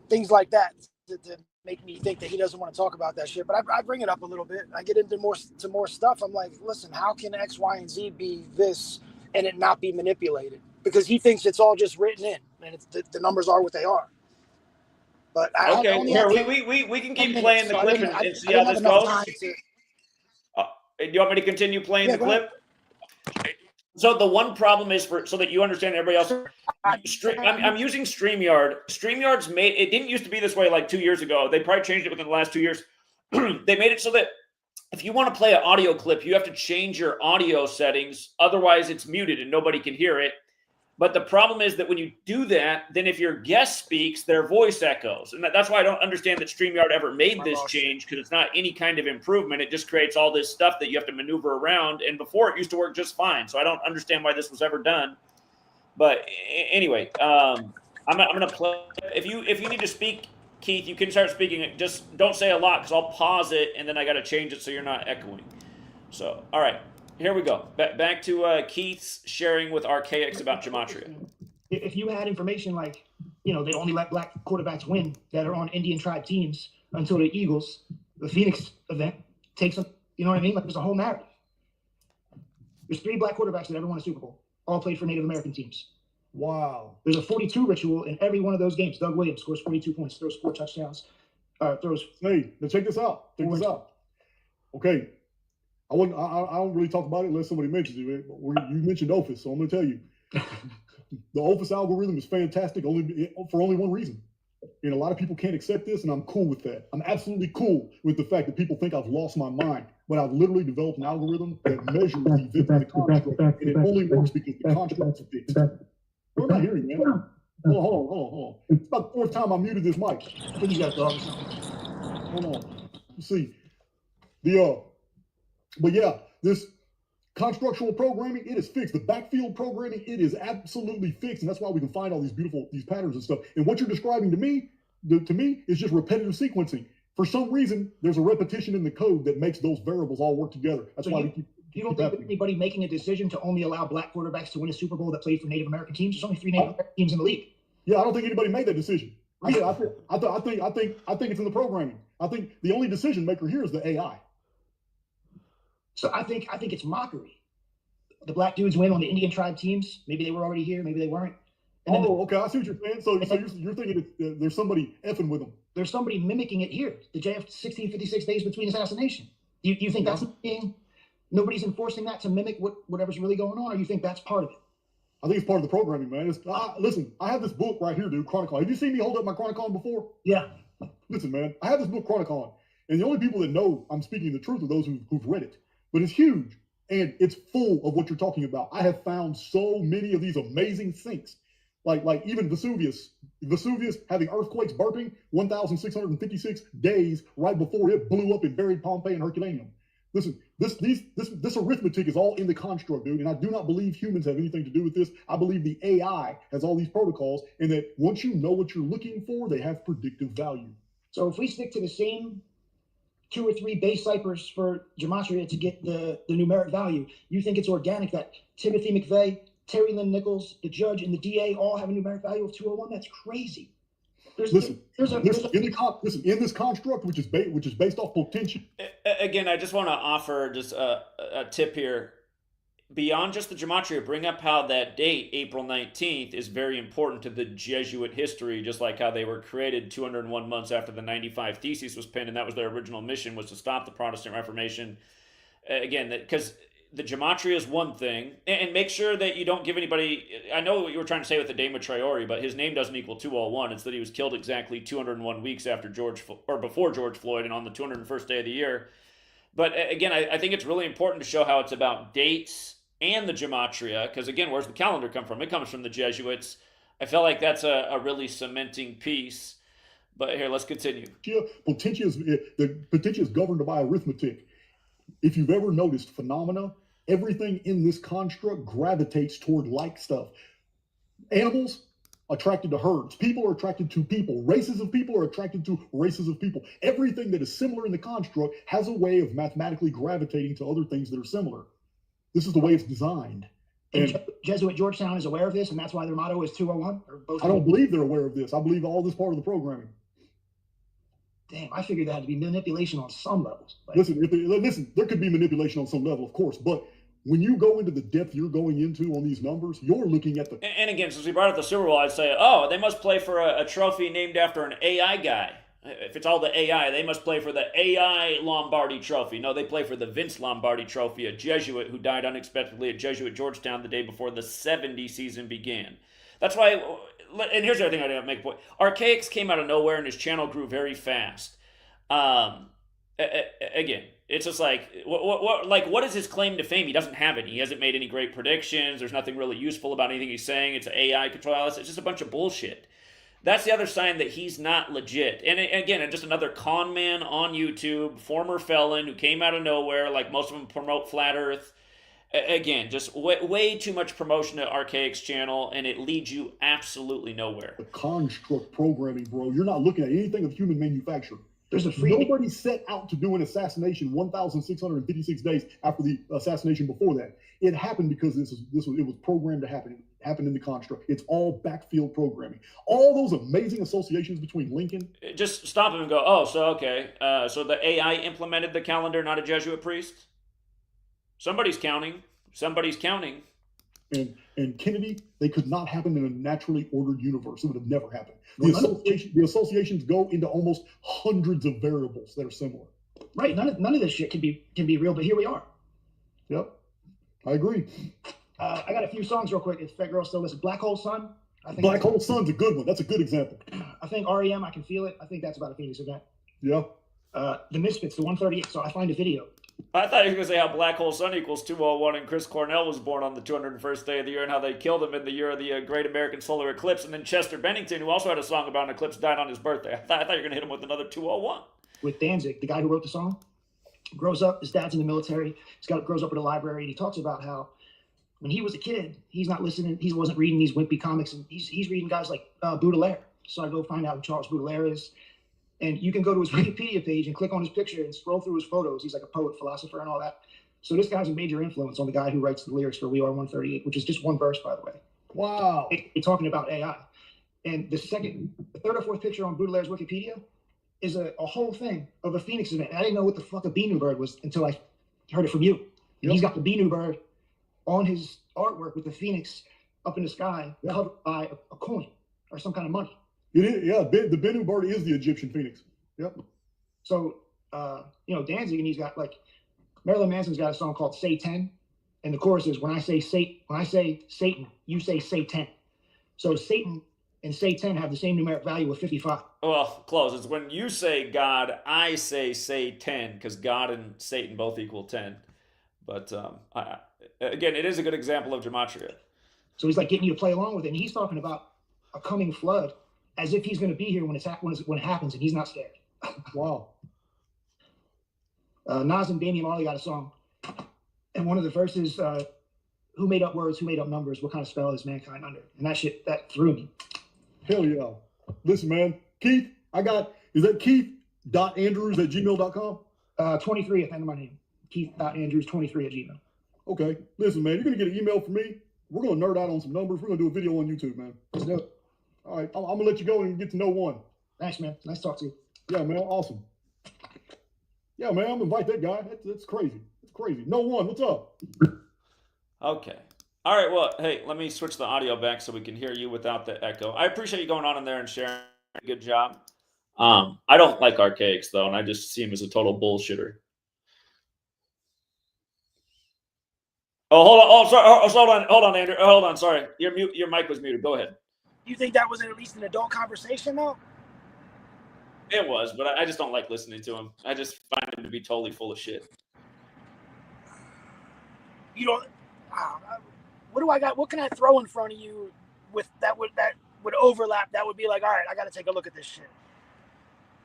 J: things like that to make me think that he doesn't want to talk about that shit. But I bring it up a little bit. I get into more stuff. I'm like, listen, how can X, Y, and Z be this and it not be manipulated? Because he thinks it's all just written in and the numbers are what they are. But
A: okay, we can keep playing the clip and see how this goes. Do you want me to continue playing the clip? So the one problem is so that you understand everybody else. I'm using StreamYard. StreamYard's it didn't used to be this way like 2 years ago. They probably changed it within the last 2 years. They made it so that if you want to play an audio clip, you have to change your audio settings. Otherwise, it's muted and nobody can hear it. But the problem is that when you do that, then if your guest speaks, their voice echoes. And that's why I don't understand that StreamYard ever made this change, because it's not any kind of improvement. It just creates all this stuff that you have to maneuver around. And before, it used to work just fine. So I don't understand why this was ever done. But anyway, I'm going to play. If you need to speak, Keith, you can start speaking. Just don't say a lot, because I'll pause it, and then I got to change it so you're not echoing. So, all right. Here we go. Back to Keith's sharing with Archaics about Gematria.
H: If you had information like, they only let black quarterbacks win that are on Indian tribe teams until the Eagles, the Phoenix event takes them, you know what I mean? Like, there's a whole narrative. There's 3 black quarterbacks that ever won a Super Bowl, all played for Native American teams.
I: Wow.
H: There's a 42 ritual in every one of those games. Doug Williams scores 42 points, throws 4 touchdowns, throws.
I: Hey, now check this out. Okay. I don't really talk about it unless somebody mentions it. But you mentioned OFIS, so I'm going to tell you. The OFIS algorithm is fantastic for only one reason. And a lot of people can't accept this, and I'm cool with that. I'm absolutely cool with the fact that people think I've lost my mind. But I've literally developed an algorithm that measures the events of the construct, and it only works because the construct's fixed. What am I hearing, man? Hold on. It's about the 4th time I muted this mic.
H: I think you got a dog or something.
I: Hold on. Let's see. But yeah, this constructual programming, it is fixed. The backfield programming, it is absolutely fixed, and that's why we can find all these patterns and stuff. And what you're describing to me is just repetitive sequencing. For some reason, there's a repetition in the code that makes those variables all work together. That's why we keep.
H: You don't think that anybody making a decision to only allow black quarterbacks to win a Super Bowl that played for Native American teams? There's only 3 Native American teams in the league.
I: Yeah, I don't think anybody made that decision. I think it's in the programming. I think the only decision maker here is the AI.
H: So I think it's mockery. The black dudes win on the Indian tribe teams. Maybe they were already here. Maybe they weren't.
I: Okay. I see what you're saying. So you're thinking there's somebody effing with them.
H: There's somebody mimicking it here. The JF 1656 days between assassination. Do you think that's being? Nobody's enforcing that to mimic whatever's really going on, or you think that's part of it?
I: I think it's part of the programming, man. Listen, I have this book right here, dude, Chronicon. Have you seen me hold up my Chronicon before?
H: Yeah.
I: Listen, man, I have this book, Chronicon, and the only people that know I'm speaking the truth are those who've read it. But it's huge, and it's full of what you're talking about. I have found so many of these amazing things, like even Vesuvius having earthquakes burping 1,656 days right before it blew up and buried Pompeii and Herculaneum. Listen, this arithmetic is all in the construct, dude, and I do not believe humans have anything to do with this. I believe the AI has all these protocols, and that once you know what you're looking for, they have predictive value.
H: So if we stick to the same 2 or 3 base ciphers for Gematria to get the numeric value, you think it's organic that Timothy McVeigh, Terry Lynn Nichols, the judge, and the DA all have a numeric value of 201? That's crazy.
I: In this construct, which is based off potential.
A: Again, I just want to offer just a tip here. Beyond just the Gematria, bring up how that date, April 19th, is very important to the Jesuit history, just like how they were created 201 months after the 95 Theses was penned, and that was their original mission, was to stop the Protestant Reformation. Again, because the Gematria is one thing, and make sure that you don't give anybody. I know what you were trying to say with the Dame of Traore, but his name doesn't equal 201. It's that he was killed exactly 201 weeks after before George Floyd, and on the 201st day of the year. But again, I think it's really important to show how it's about dates and the Gematria, because again, where's the calendar come from? It comes from the Jesuits. I feel like that's a really cementing piece. But here, let's continue.
I: The potential is governed by arithmetic. If you've ever noticed phenomena, everything in this construct gravitates toward like stuff. Animals attracted to herds. People are attracted to people. Races of people are attracted to races of people. Everything that is similar in the construct has a way of mathematically gravitating to other things that are similar. This is the way it's designed.
H: And Jesuit Georgetown is aware of this, and that's why their motto is 201? Or both?
I: I don't believe they're aware of this. I believe all this part of the programming.
H: Damn, I figured that had to be manipulation on some levels.
I: Listen, there could be manipulation on some level, of course, but when you go into the depth you're going into on these numbers, you're looking at the...
A: And again, since we brought up the Super Bowl, I'd say, oh, they must play for a trophy named after an AI guy. If it's all the AI, they must play for the AI Lombardi Trophy. No, they play for the Vince Lombardi Trophy, a Jesuit who died unexpectedly at Jesuit Georgetown the day before the 70 season began. That's why, and here's the other thing I didn't make a point. Archaics came out of nowhere and his channel grew very fast. Again, It's just like what is his claim to fame? He doesn't have any. He hasn't made any great predictions. There's nothing really useful about anything he's saying. It's AI control. It's just a bunch of bullshit. That's the other sign that he's not legit. And again, just another con man on YouTube, former felon who came out of nowhere, like most of them promote flat Earth. Again, just way too much promotion to Archaic's channel, and it leads you absolutely nowhere.
I: The construct programming, bro. You're not looking at anything of human manufacture.
H: There's a free.
I: Nobody set out to do an assassination 1,656 days after the assassination before that. It happened because it was programmed to happen. It happened in the construct. It's all backfield programming. All those amazing associations between Lincoln.
A: Just stop him and go, oh, so okay. So the AI implemented the calendar, not a Jesuit priest? Somebody's counting. Somebody's counting.
I: And Kennedy, they could not happen in a naturally ordered universe. It would have never happened. The associations go into almost hundreds of variables that are similar.
H: Right. None of this shit can be real, but here we are.
I: Yep. I agree.
H: I got a few songs real quick. If that girl still listens. Black Hole Sun. I think
I: Black Hole Sun's a good one. That's a good example.
H: I think REM, I Can Feel It. I think that's about a Phoenix event.
I: Yeah.
H: The Misfits, the 138. So I find a video.
A: I thought you were going to say how Black Hole Sun equals 201 and Chris Cornell was born on the 201st day of the year and how they killed him in the year of the Great American Solar Eclipse. And then Chester Bennington, who also had a song about an eclipse, died on his birthday. I thought you were going to hit him with another 201.
H: With Danzig, the guy who wrote the song, grows up, his dad's in the military, grows up in a library, and he talks about how when he was a kid, he's not listening, he wasn't reading these wimpy comics, and he's reading guys like Baudelaire. So I go find out who Charles Baudelaire is. And you can go to his Wikipedia page and click on his picture and scroll through his photos. He's like a poet, philosopher, and all that. So this guy's a major influence on the guy who writes the lyrics for We Are 138, which is just one verse, by the way.
I: Wow.
H: You're talking about AI. And the third or fourth picture on Baudelaire's Wikipedia is a whole thing of a Phoenix event. And I didn't know what the fuck a Bennu bird was until I heard it from you. And He's got the Bennu bird on his artwork with the Phoenix up in the sky, covered by a coin or some kind of money.
I: It is, yeah. The Bennu bird is the Egyptian Phoenix. Yep.
H: So, Danzig, and he's got like Marilyn Manson's got a song called "Say 10," and the chorus is when I say Satan, you say Satan. So Satan and Say 10 have the same numeric value of 55.
A: Well, close. It's when you say God, I say 10, because God and Satan both equal 10. But again, it is a good example of gematria.
H: So he's like getting you to play along with it, and he's talking about a coming flood as if he's going to be here when it happens, and he's not scared.
I: Wow.
H: Nas and Damian Marley got a song, and one of the verses, who made up words, who made up numbers, what kind of spell is mankind under? And that threw me.
I: Hell yeah. Listen, man, Keith, is that keith.andrews@gmail.com?
H: 23 at the end of my name. Keith.andrews23@gmail.
I: Okay. Listen, man, you're going to get an email from me. We're going to nerd out on some numbers. We're going to do a video on YouTube, man.
H: Let's do it.
I: All right. I'm going to let you go and get to know one.
H: Thanks, man. Nice to talk to you.
I: Yeah, man. Awesome. Yeah, man. I'm going to invite that guy. That's crazy. It's crazy. No one. What's up?
A: Okay. All right. Well, hey, let me switch the audio back so we can hear you without the echo. I appreciate you going on in there and sharing. Good job. I don't like Archaics, though, and I just see him as a total bullshitter. Oh, hold on. Oh, sorry. Hold on, Andrew. Hold on. Sorry. Your mic was muted. Go ahead.
J: You think that was at least an adult conversation, though?
A: It was, but I just don't like listening to him. I just find him to be totally full of shit.
J: You don't. What do I got? What can I throw in front of you with that would overlap? That would be like, all right, I got to take a look at this shit.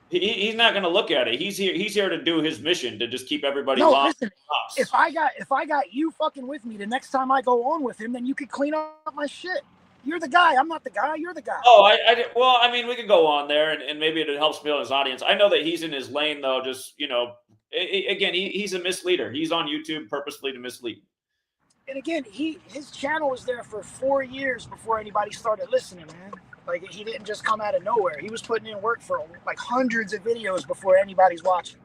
A: He's not going to look at it. He's here to do his mission, to just keep everybody
J: lost. Listen, if I got you fucking with me the next time I go on with him, then you could clean up my shit. You're the guy. I'm not the guy. You're the guy.
A: Oh, well, I mean, we can go on there, and maybe it helps build his audience. I know that he's in his lane, though. Just, again, he's a misleader. He's on YouTube purposely to mislead.
J: And again, his channel was there for 4 years before anybody started listening, man. Like, he didn't just come out of nowhere. He was putting in work for like hundreds of videos before anybody's watching.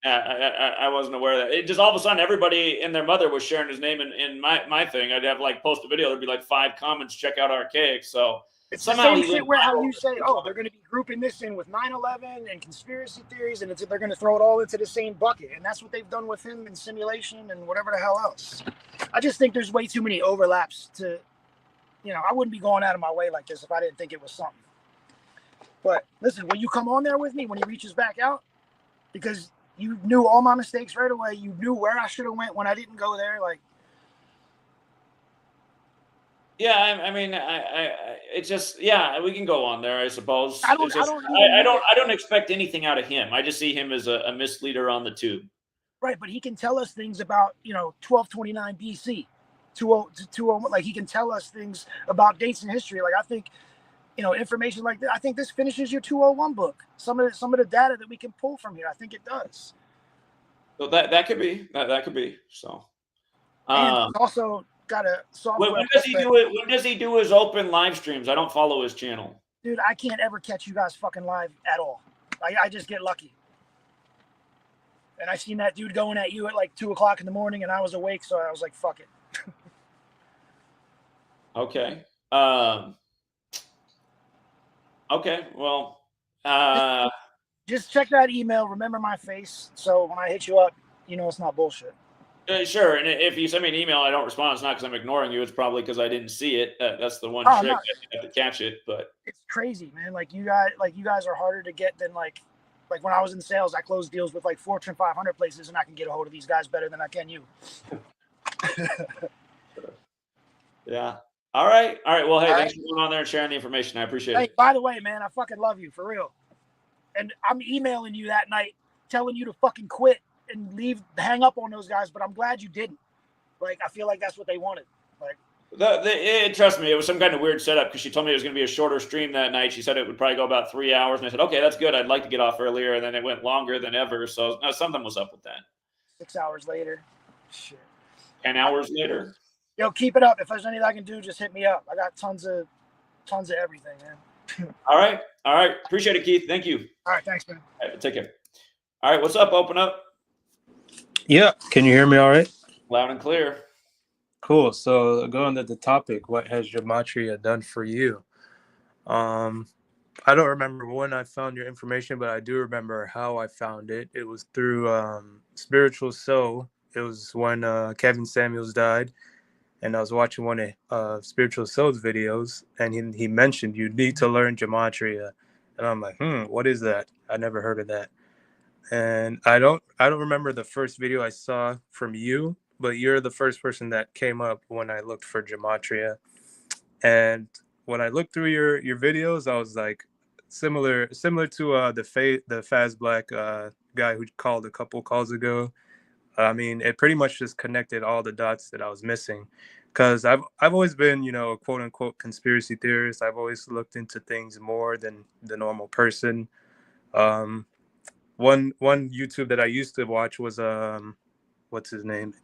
A: I wasn't aware of that. It just all of a sudden everybody and their mother was sharing his name in my thing. I'd have like post a video, there'd be like 5 comments, check out Archaic. So
J: it's somehow the same shit where how you say, oh, they're going to be grouping this in with 9/11 and conspiracy theories, and they're going to throw it all into the same bucket. And that's what they've done with him in simulation and whatever the hell else. I just think there's way too many overlaps to, I wouldn't be going out of my way like this if I didn't think it was something. But listen, when you come on there with me, when he reaches back out, because You knew all my mistakes right away. You knew where I should have went when I didn't go there. Like,
A: yeah, I mean, it's just, yeah, we can go on there, I suppose.
J: I
A: It's
J: don't
A: just,
J: even need
A: I don't expect anything out of him. I just see him as a misleader on the tube.
J: Right, but he can tell us things about 1229 BC, 20 like he can tell us things about dates in history. Like I think information like that. I think this finishes your 201 book. Some of the data that we can pull from here, I think it does.
A: So that could be that could be so.
J: And it's also got a software.
A: When does he do it? When does he do his open live streams? I don't follow his channel.
J: Dude, I can't ever catch you guys fucking live at all. I just get lucky. And I seen that dude going at you at like 2 o'clock in the morning, and I was awake, so I was like, "Fuck it."
A: Okay. Okay. Well.
J: Just check that email. Remember my face, so when I hit you up, it's not bullshit.
A: Sure. And if you send me an email, I don't respond. It's not because I'm ignoring you. It's probably because I didn't see it. That's the one trick.
J: No.
A: You have to catch it. But
J: it's crazy, man. Like you guys are harder to get than like when I was in sales, I closed deals with like Fortune 500 places, and I can get a hold of these guys better than I can you.
A: Yeah. All right. Well, hey, thanks for going on there and sharing the information. I appreciate it.
J: By the way, man, I fucking love you for real. And I'm emailing you that night, telling you to fucking quit and hang up on those guys. But I'm glad you didn't. Like, I feel like that's what they wanted. Like,
A: trust me, it was some kind of weird setup because she told me it was going to be a shorter stream that night. She said it would probably go about 3 hours, and I said, okay, that's good. I'd like to get off earlier, and then it went longer than ever. So something was up with that.
J: 6 hours later, shit.
A: 10 hours later.
J: Yo, keep it up. If there's anything I can do, just hit me up. I got tons of everything, man.
A: All right. Appreciate it, Keith. Thank you.
J: All right, thanks, man.
A: All right, take care. All right, what's up? Open up.
L: Yeah, can you hear me all right?
A: Loud and clear.
L: Cool. So going to the topic, what has Gematria done for you? I don't remember when I found your information, but I do remember how I found it. It was through Spiritual Soul. It was when Kevin Samuels died, and I was watching one of Spiritual Soul's videos, and he mentioned you need to learn Gematria, and I'm like, what is that? I never heard of that. And I don't remember the first video I saw from you, but you're the first person that came up when I looked for Gematria. And when I looked through your videos, I was like, similar to the Faz Black guy who called a couple calls ago. I mean, it pretty much just connected all the dots that I was missing, because I've always been, a quote unquote conspiracy theorist. I've always looked into things more than the normal person. One YouTube that I used to watch was what's his name?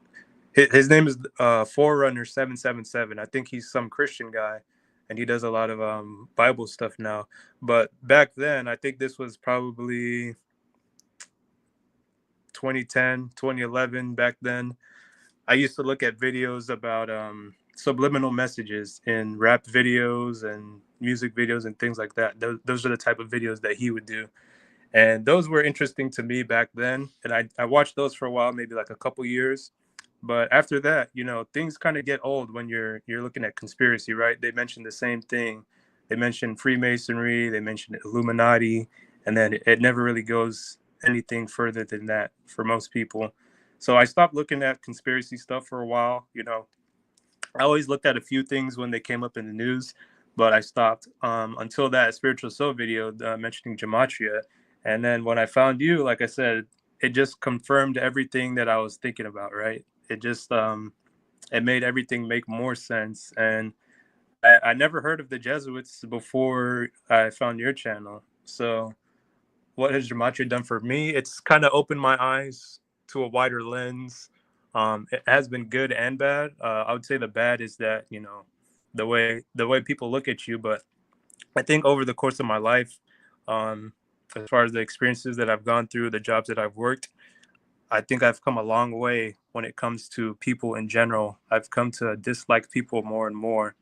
L: His name is Forerunner 777. I think he's some Christian guy, and he does a lot of Bible stuff now. But back then, I think this was probably 2010, 2011. Back then, I used to look at videos about subliminal messages in rap videos and music videos and things like that. Those are the type of videos that he would do. And those were interesting to me back then. And I watched those for a while, maybe like a couple years. But after that, things kind of get old when you're looking at conspiracy, right? They mention the same thing. They mention Freemasonry, they mention Illuminati, and then it never really goes anything further than that for most people. So I stopped looking at conspiracy stuff for a while. I always looked at a few things when they came up in the news, but I stopped until that Spiritual Soul video mentioning Gematria. And then when I found you, like I said, it just confirmed everything that I was thinking about, right? It just it made everything make more sense. And I never heard of the Jesuits before I found your channel. So what has Gematria done for me? It's kind of opened my eyes to a wider lens. It has been good and bad. I would say the bad is that, the way people look at you. But I think over the course of my life, as far as the experiences that I've gone through, the jobs that I've worked, I think I've come a long way when it comes to people in general. I've come to dislike people more and more,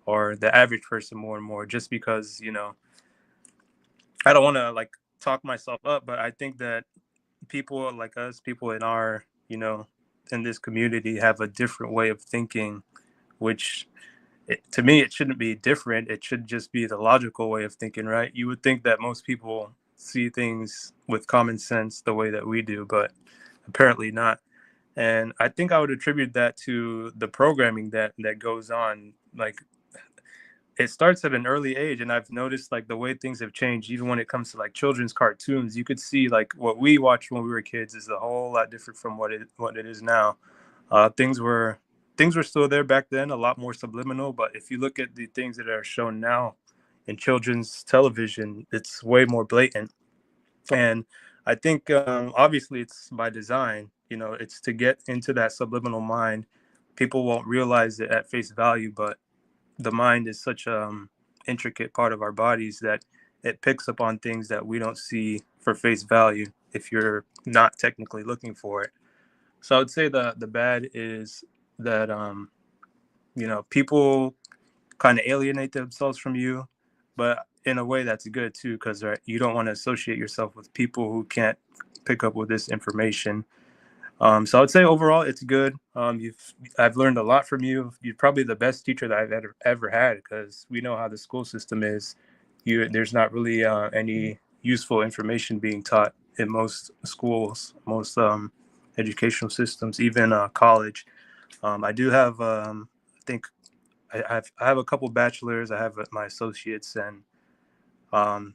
L: or the average person more and more, just because, I don't want to talk myself up, but I think that people like us, people in our, in this community have a different way of thinking, which to me, it shouldn't be different. It should just be the logical way of thinking, right? You would think that most people see things with common sense the way that we do, but apparently not. And I think I would attribute that to the programming that goes on. Like, it starts at an early age, and I've noticed like the way things have changed. Even when it comes to like children's cartoons, you could see like what we watched when we were kids is a whole lot different from what it is now. Things were still there back then, a lot more subliminal. But if you look at the things that are shown now in children's television, it's way more blatant. And I think obviously it's by design. You know, it's to get into that subliminal mind. People won't realize it at face value, but the mind is such an intricate part of our bodies that it picks up on things that we don't see for face value if you're not technically looking for it. So I would say the bad is that you know, people kind of alienate themselves from you, but in a way that's good too, because you don't want to associate yourself with people who can't pick up with this information. So I would say overall it's good. I've learned a lot from you. You're probably the best teacher that I've ever had, because we know how the school system is. There's not really any useful information being taught in most schools, most educational systems, even college. I do have, I think, I have a couple bachelors. I have my associates, and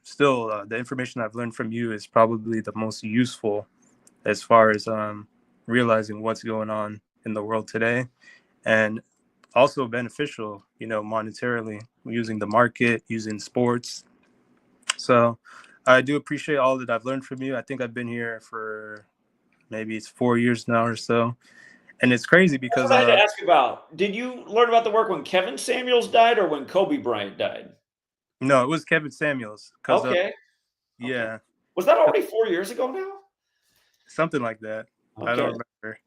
L: still, the information I've learned from you is probably the most useful as far as realizing what's going on in the world today, and also beneficial, you know, monetarily, using the market, using sports. So I do appreciate all that I've learned from you. I think I've been here for maybe it's 4 years now or so. And it's crazy
A: That's
L: because
A: what I had to ask about. Did you learn about the work when Kevin Samuels died or when Kobe Bryant died?
L: no, it was Kevin Samuels. Because
A: Okay. Okay.
L: yeah,
A: Was that already 4 years ago now?
L: something like that. I
A: Okay.
L: don't remember,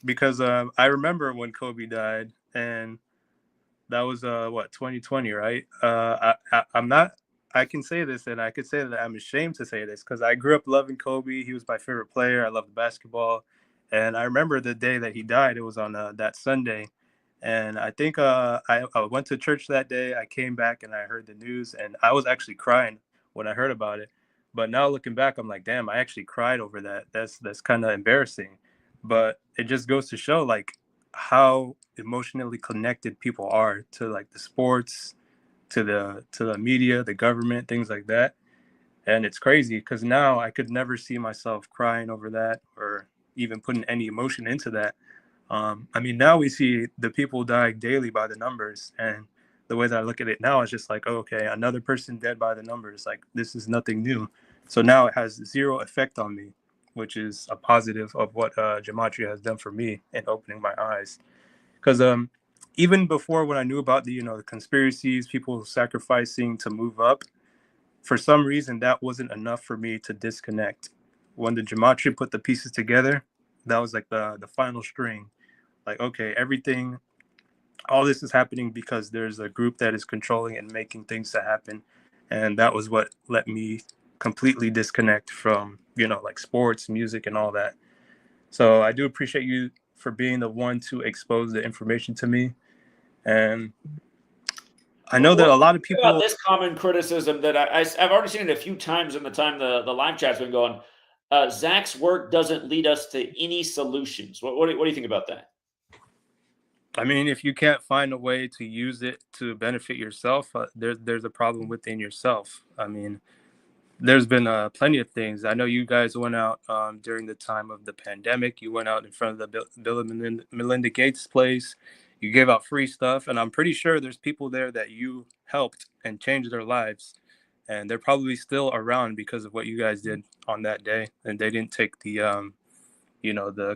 L: because I remember when Kobe died, and that was what, 2020, right? I'm not. I can say this, and I could say that I'm ashamed to say this, because I grew up loving Kobe. He was my favorite player. I loved basketball, and I remember the day that he died. It was on that Sunday, and I think I went to church that day. I came back and I heard the news, and I was actually crying when I heard about it. But now looking back, I'm like, damn, I actually cried over that. That's kind of embarrassing, but it just goes to show like how emotionally connected people are to like the sports, to the media, the government, things like that. And it's crazy because now I could never see myself crying over that or even putting any emotion into that. I mean, now we see the people dying daily by the numbers, and the way that I look at it now is just like, oh, okay, another person dead by the numbers. Like, this is nothing new. So now it has zero effect on me, which is a positive of what Gematria has done for me in opening my eyes. Because even before, when I knew about the conspiracies, people sacrificing to move up, for some reason that wasn't enough for me to disconnect. When the Gematria put the pieces together, that was like the final string. Like, okay, everything, all this is happening because there's a group that is controlling and making things to happen, and that was what let me completely disconnect from like sports, music, and all that. So I do appreciate you for being the one to expose the information to me. And I know that a lot of
A: About
L: people.
A: this common criticism that I've already seen it a few times in the time the live chat's been going. Zach's work doesn't lead us to any solutions. What do you think about that?
L: I mean, if you can't find a way to use it to benefit yourself, there's a problem within yourself. I mean, there's been plenty of things. I know you guys went out during the time of the pandemic. You went out in front of the Bill and Melinda Gates place. You gave out free stuff, and I'm pretty sure there's people there that you helped and changed their lives, and they're probably still around because of what you guys did on that day. And they didn't take the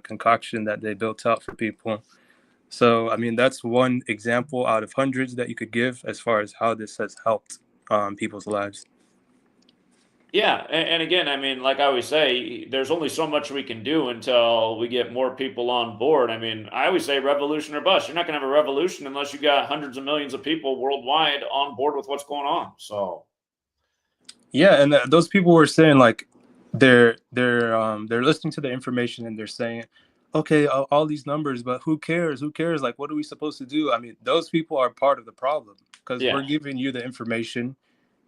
L: concoction that they built out for people. So, I mean, that's one example out of hundreds that you could give as far as how this has helped people's lives.
A: Yeah, and again, I mean, like I always say, there's only so much we can do until we get more people on board. I mean, I always say revolution or bust. You're not going to have a revolution unless you got hundreds of millions of people worldwide on board with what's going on. So,
L: Yeah, and those people were saying like they're listening to the information and they're saying, okay, all these numbers, but who cares? Who cares? Like, what are we supposed to do? I mean, those people are part of the problem because
A: yeah,
L: we're giving you the information.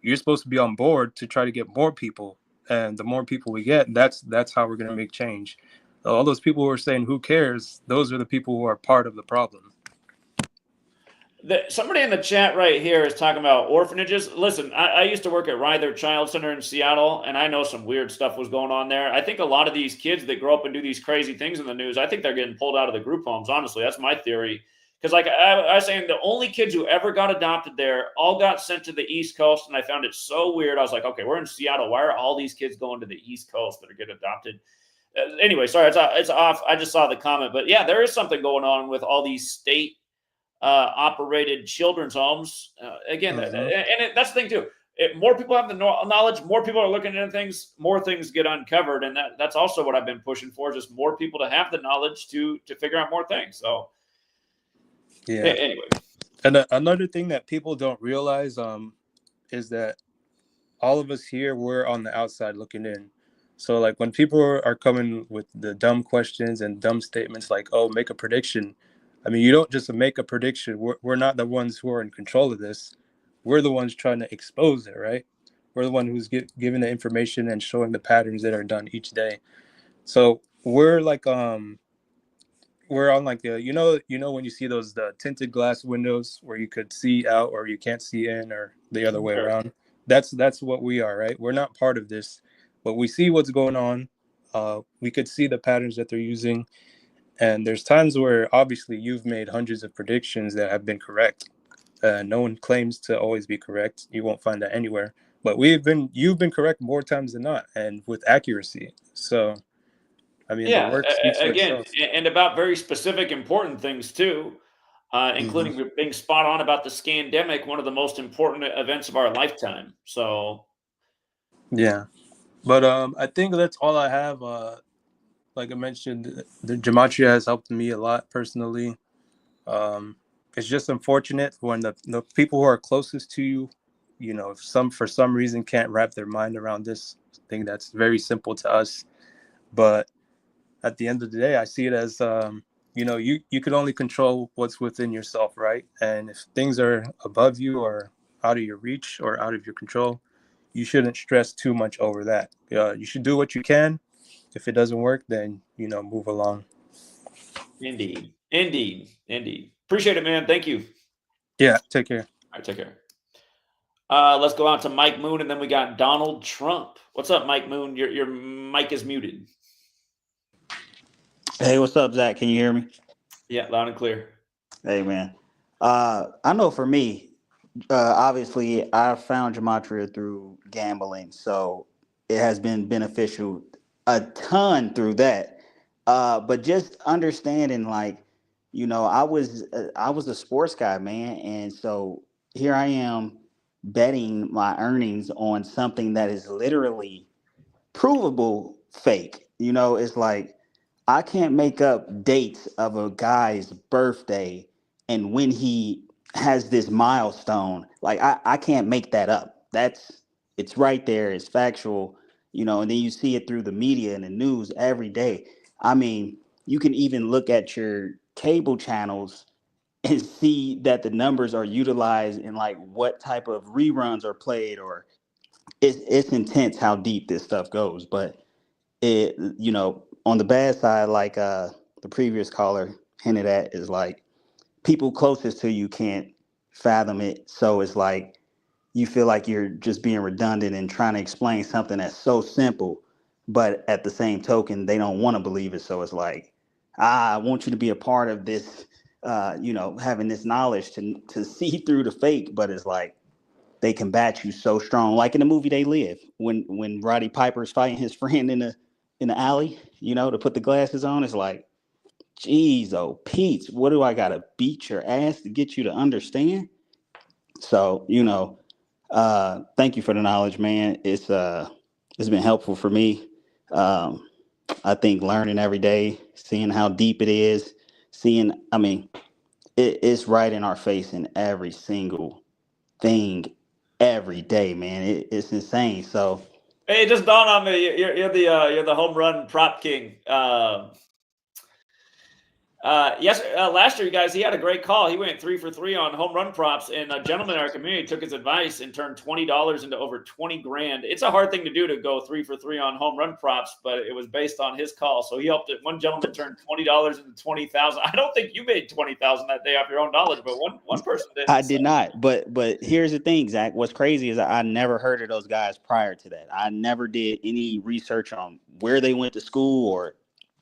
L: You're supposed to be on board to try to get more people And the more people we get, that's how we're going to make change. All those people who are saying who cares, those are the people who are part of the problem.
A: Somebody in the chat right here is talking about orphanages. Listen, I used to work at Ryther Child Center in Seattle, and I know some weird stuff was going on there. I think a lot of these kids that grow up and do these crazy things in the news, I think they're getting pulled out of the group homes. Honestly, that's my theory. Because like I was saying, the only kids who ever got adopted there all got sent to the East Coast, and I found it so weird. I was like, okay, we're in Seattle. Why are all these kids going to the East Coast that are getting adopted? Anyway, sorry, it's off. I just saw the comment. But yeah, there is something going on with all these state operated children's homes. Again, that's the thing too. More people have the knowledge, more people are looking into things, more things get uncovered, and that's also what I've been pushing for, just more people to have the knowledge to figure out more things. So,
L: yeah.
A: Anyway,
L: and another thing that people don't realize is that all of us here, we're on the outside looking in. So like when people are coming with the dumb questions and dumb statements like, oh, make a prediction. I mean, you don't just make a prediction. We're not the ones who are in control of this. We're the ones trying to expose it, right? We're the one who's giving the information and showing the patterns that are done each day. So we're like, we're on like the, you know when you see those the tinted glass windows where you could see out or you can't see in, or the other way around. That's what we are, right? We're not part of this, but we see what's going on. We could see the patterns that they're using. And there's times where obviously you've made hundreds of predictions that have been correct. No one claims to always be correct. You won't find that anywhere. But you've been correct more times than not, and with accuracy. So, I mean, the work speaks for
A: again,
L: itself.
A: and about very specific, important things too, including being spot on about the scandemic, one of the most important events of our lifetime. So,
L: yeah, but I think that's all I have. Like I mentioned, the Gematria has helped me a lot personally. It's just unfortunate when the people who are closest to you, if for some reason can't wrap their mind around this thing that's very simple to us. But at the end of the day, I see it as, you can only control what's within yourself, right? And if things are above you or out of your reach or out of your control, you shouldn't stress too much over that. You should do what you can. If it doesn't work, then, move along.
A: Indeed. Appreciate it, man. Thank you.
L: Yeah, take care.
A: All right, take care. Let's go out to Mike Moon, and then we got Donald Trump. What's up, Mike Moon? Your mic is muted.
M: Hey, what's up, Zach? Can you hear me?
A: Yeah, loud and clear.
M: Hey, man. I know for me, obviously, I found Gematria through gambling, so it has been beneficial a ton through that. But just understanding, like, I was a sports guy, man, and so here I am betting my earnings on something that is literally provable fake. It's like I can't make up dates of a guy's birthday and when he has this milestone. Like I can't make that up. It's right there, it's factual, and then you see it through the media and the news every day. I mean, you can even look at your cable channels and see that the numbers are utilized in like what type of reruns are played, or it's intense how deep this stuff goes. But it, on the bad side, like the previous caller hinted at, is like people closest to you can't fathom it. So it's like you feel like you're just being redundant and trying to explain something that's so simple, but at the same token, they don't want to believe it. So it's like, I want you to be a part of this, having this knowledge to see through the fake. But it's like they combat you so strong, like in the movie They Live, when Roddy Piper's fighting his friend in the alley, to put the glasses on. It's like, geez, oh Pete, what do I gotta beat your ass to get you to understand? So, thank you for the knowledge, man. It's been helpful for me. I think learning every day, seeing how deep it is, it's right in our face in every single thing every day, man. It's insane. So
A: Hey, it just dawned on me. You're the home run prop king. Last year, you guys, he had a great call. He went 3 for 3 on home run props, and a gentleman in our community took his advice and turned $20 into over 20 grand. It's a hard thing to do to go 3 for 3 on home run props, but it was based on his call. So he helped it. One gentleman turned $20 into 20,000. I don't think you made 20,000 that day off your own knowledge, but one person did.
M: I did not. But here's the thing, Zach. What's crazy is I never heard of those guys prior to that. I never did any research on where they went to school, or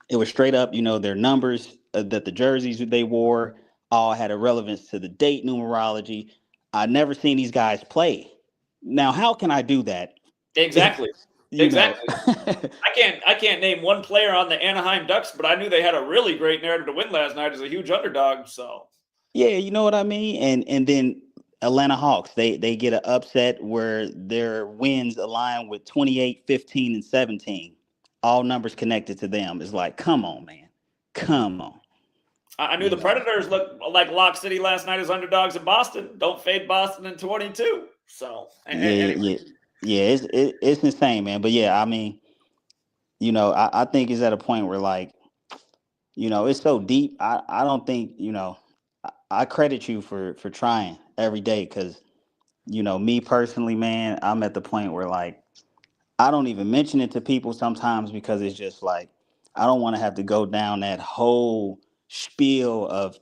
M: it was straight up, their numbers that the jerseys they wore all had a relevance to the date numerology. I never seen these guys play. Now, how can I do that?
A: Exactly.
M: Exactly.
A: I can't name one player on the Anaheim Ducks, but I knew they had a really great narrative to win last night as a huge underdog. So
M: Yeah, you know what I mean? And then Atlanta Hawks, they get an upset where their wins align with 28, 15, and 17. All numbers connected to them. It's like, come on, man. Come on.
A: I knew the Predators looked like Lock City last night as underdogs in Boston. Don't fade Boston in 22. So anyway.
M: It's insane, man. But yeah, I mean, I think it's at a point where, like, it's so deep. I don't think, I credit you for trying every day, because, me personally, man, I'm at the point where, like, I don't even mention it to people sometimes, because it's just like, I don't want to have to go down that whole spiel of,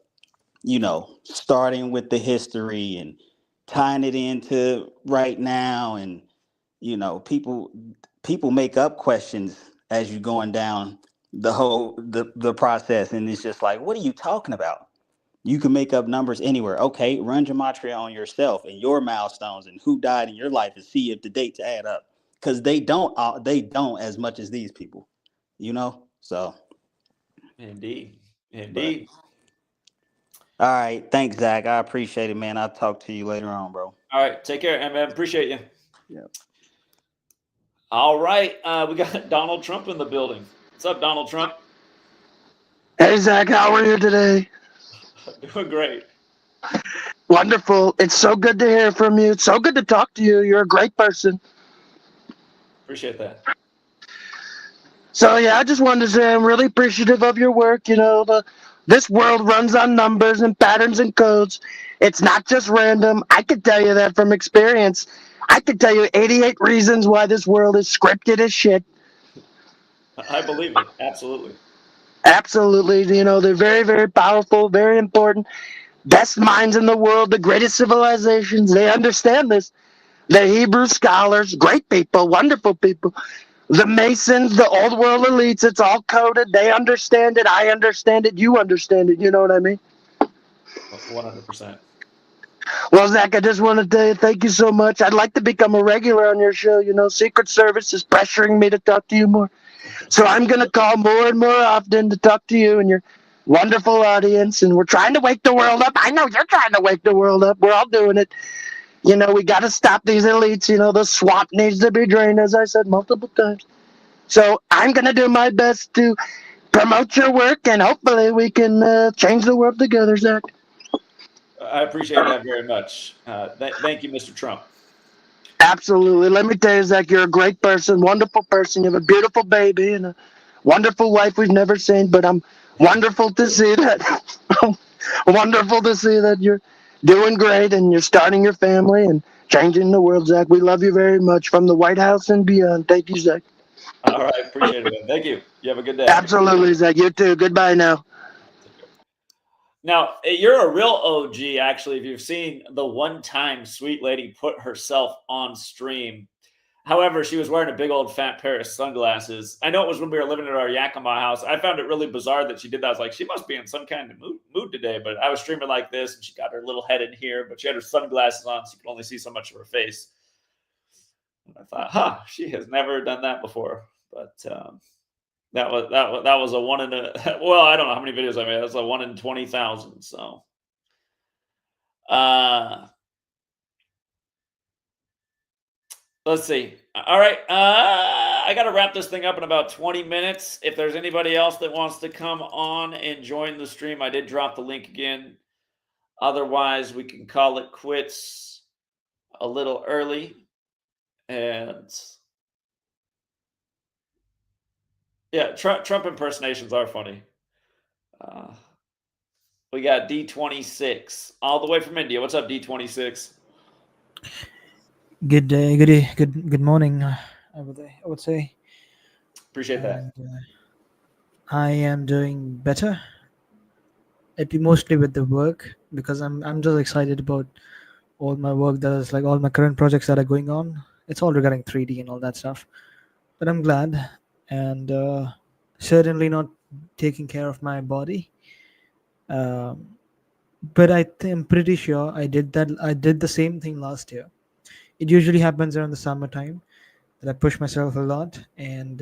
M: starting with the history and tying it into right now. And, people make up questions as you're going down the process. And it's just like, what are you talking about? You can make up numbers anywhere. Okay, run Gematria on yourself and your milestones and who died in your life, and see if the dates add up. Because they don't as much as these people, So
A: Indeed.
M: All right, thanks, Zach. I appreciate it, man. I'll talk to you later on, bro.
A: All right, take care, man. Appreciate you.
M: Yeah.
A: All right, we got Donald Trump in the building. What's up, Donald Trump?
N: Hey, Zach, how are you today?
A: Doing great.
N: Wonderful. It's so good to hear from you. It's so good to talk to you. You're a great person.
A: Appreciate that.
N: So, yeah, I just wanted to say I'm really appreciative of your work. This world runs on numbers and patterns and codes. It's not just random. I could tell you that from experience. I could tell you 88 reasons why this world is scripted as shit.
A: I believe it. Absolutely.
N: Absolutely. They're very, very powerful, very important. Best minds in the world, the greatest civilizations, they understand this. The Hebrew scholars, great people, wonderful people. The Masons, the old world elites, it's all coded. They understand it. I understand it. You understand it. You know what I mean?
A: 100%.
N: Well, Zach, I just want to tell you thank you so much. I'd like to become a regular on your show. Secret Service is pressuring me to talk to you more. So I'm going to call more and more often to talk to you and your wonderful audience. And we're trying to wake the world up. I know you're trying to wake the world up. We're all doing it. We got to stop these elites. The swamp needs to be drained, as I said multiple times. So I'm going to do my best to promote your work, and hopefully we can change the world together, Zach.
A: I appreciate that very much. Thank you, Mr. Trump.
N: Absolutely. Let me tell you, Zach, you're a great person, wonderful person. You have a beautiful baby and a wonderful wife we've never seen, but I'm wonderful to see that. Wonderful to see that you're doing great and you're starting your family and changing the world, Zach. We love you very much from the White House and beyond. Thank you, Zach.
A: All right. Appreciate it, man. Thank you. You have a good day.
N: Absolutely, Zach. You too. Goodbye now.
A: Now, you're a real OG, actually, if you've seen the one time Sweet Lady put herself on stream. However, she was wearing a big old fat pair of sunglasses. I know it was when we were living at our Yakima house. I found it really bizarre that she did that. I was like, she must be in some kind of mood today. But I was streaming like this, and she got her little head in here, but she had her sunglasses on, so you could only see so much of her face. And I thought, she has never done that before. But that was a one in a, well, I don't know how many videos I made. That's a 1 in 20,000. So, let's see. All right. I got to wrap this thing up in about 20 minutes. If there's anybody else that wants to come on and join the stream, I did drop the link again. Otherwise, we can call it quits a little early. And yeah, Trump impersonations are funny. We got D26 all the way from India. What's up, D26?
O: Good day, good day, good morning. I would say,
A: Appreciate that.
O: and I am doing better. It mostly with the work because I'm just excited about all my work that is like all my current projects that are going on. It's all regarding 3D and all that stuff. But I'm glad, and certainly not taking care of my body. Um, but I'm pretty sure I did that. I did the same thing last year. It usually happens around the summertime that I push myself a lot, and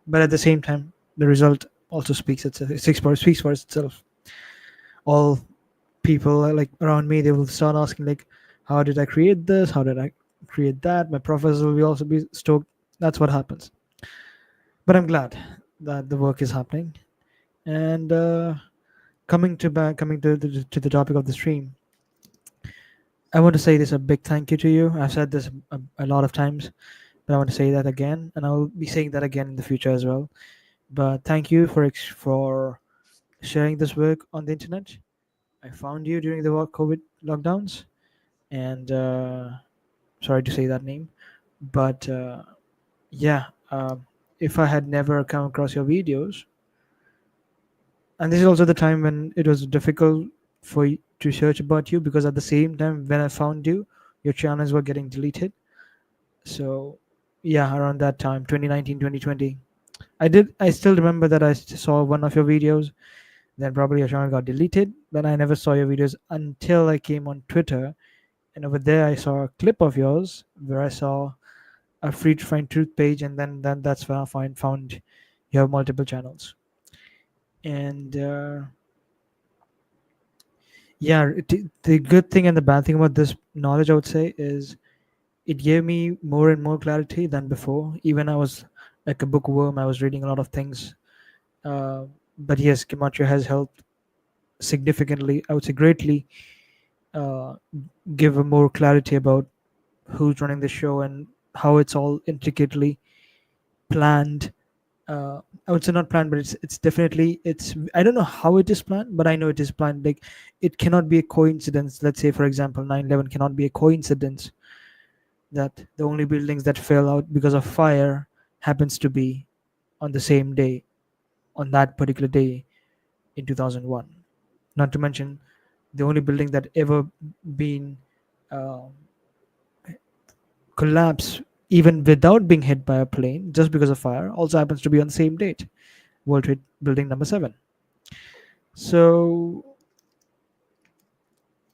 O: but at the same time, the result also speaks for itself. All people like around me, they will start asking like, "How did I create this? How did I create that?" My professors will also be stoked. That's what happens. But I'm glad that the work is happening. And coming to the topic of the stream, I want to say this a big thank you to you. I've said this a lot of times, but I want to say that again, and I'll be saying that again in the future as well. But thank you for sharing this work on the internet. I found you during the COVID lockdowns, and sorry to say that name, but yeah, if I had never come across your videos, and this is also the time when it was difficult for to search about you because at the same time when I found you, your channels were getting deleted. So yeah, around that time, 2019, 2020. I still remember that I saw one of your videos. Then probably your channel got deleted. But I never saw your videos until I came on Twitter, and over there I saw a clip of yours where I saw a free to find truth page, and then that's where I found you have multiple channels. And yeah, the good thing and the bad thing about this knowledge, I would say, is it gave me more and more clarity than before. Even I was like a bookworm. I was reading a lot of things. But yes, Gematria has helped significantly, I would say greatly, uh, give a more clarity about who's running the show and how it's all intricately planned. I would say not planned, but it's definitely it's. I don't know how it is planned, but I know it is planned. Like it cannot be a coincidence. Let's say, for example, 9/11 cannot be a coincidence that the only buildings that fell out because of fire happens to be on the same day, on that particular day in 2001. Not to mention the only building that ever been uh, collapsed even without being hit by a plane just because of fire also happens to be on the same date, World Trade Building number 7. So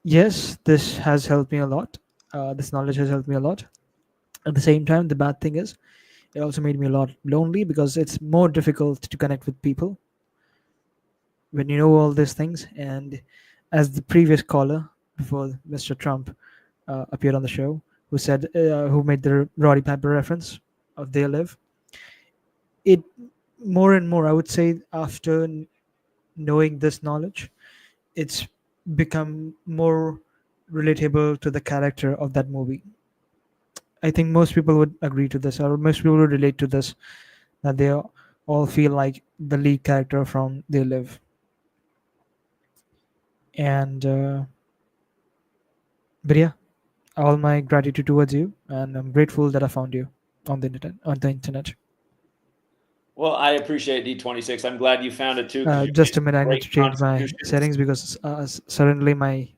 O: yes, this has helped me a lot. This knowledge has helped me a lot. At the same time, the bad thing is it also made me a lot lonely because it's more difficult to connect with people when you know all these things. And as the previous caller before Mr. Trump appeared on the show, who said, who made the Roddy Piper reference of They Live, it more and more, I would say, after knowing this knowledge, it's become more relatable to the character of that movie. I think most people would agree to this, or most people would relate to this, that they all feel like the lead character from They Live. And but yeah, all my gratitude towards you, and I'm grateful that I found you on the internet.
A: Well, I appreciate D26. I'm glad you found it too because you made
O: Just a
A: some
O: minute, I need
A: great
O: to change my
A: contributions.
O: settings because suddenly my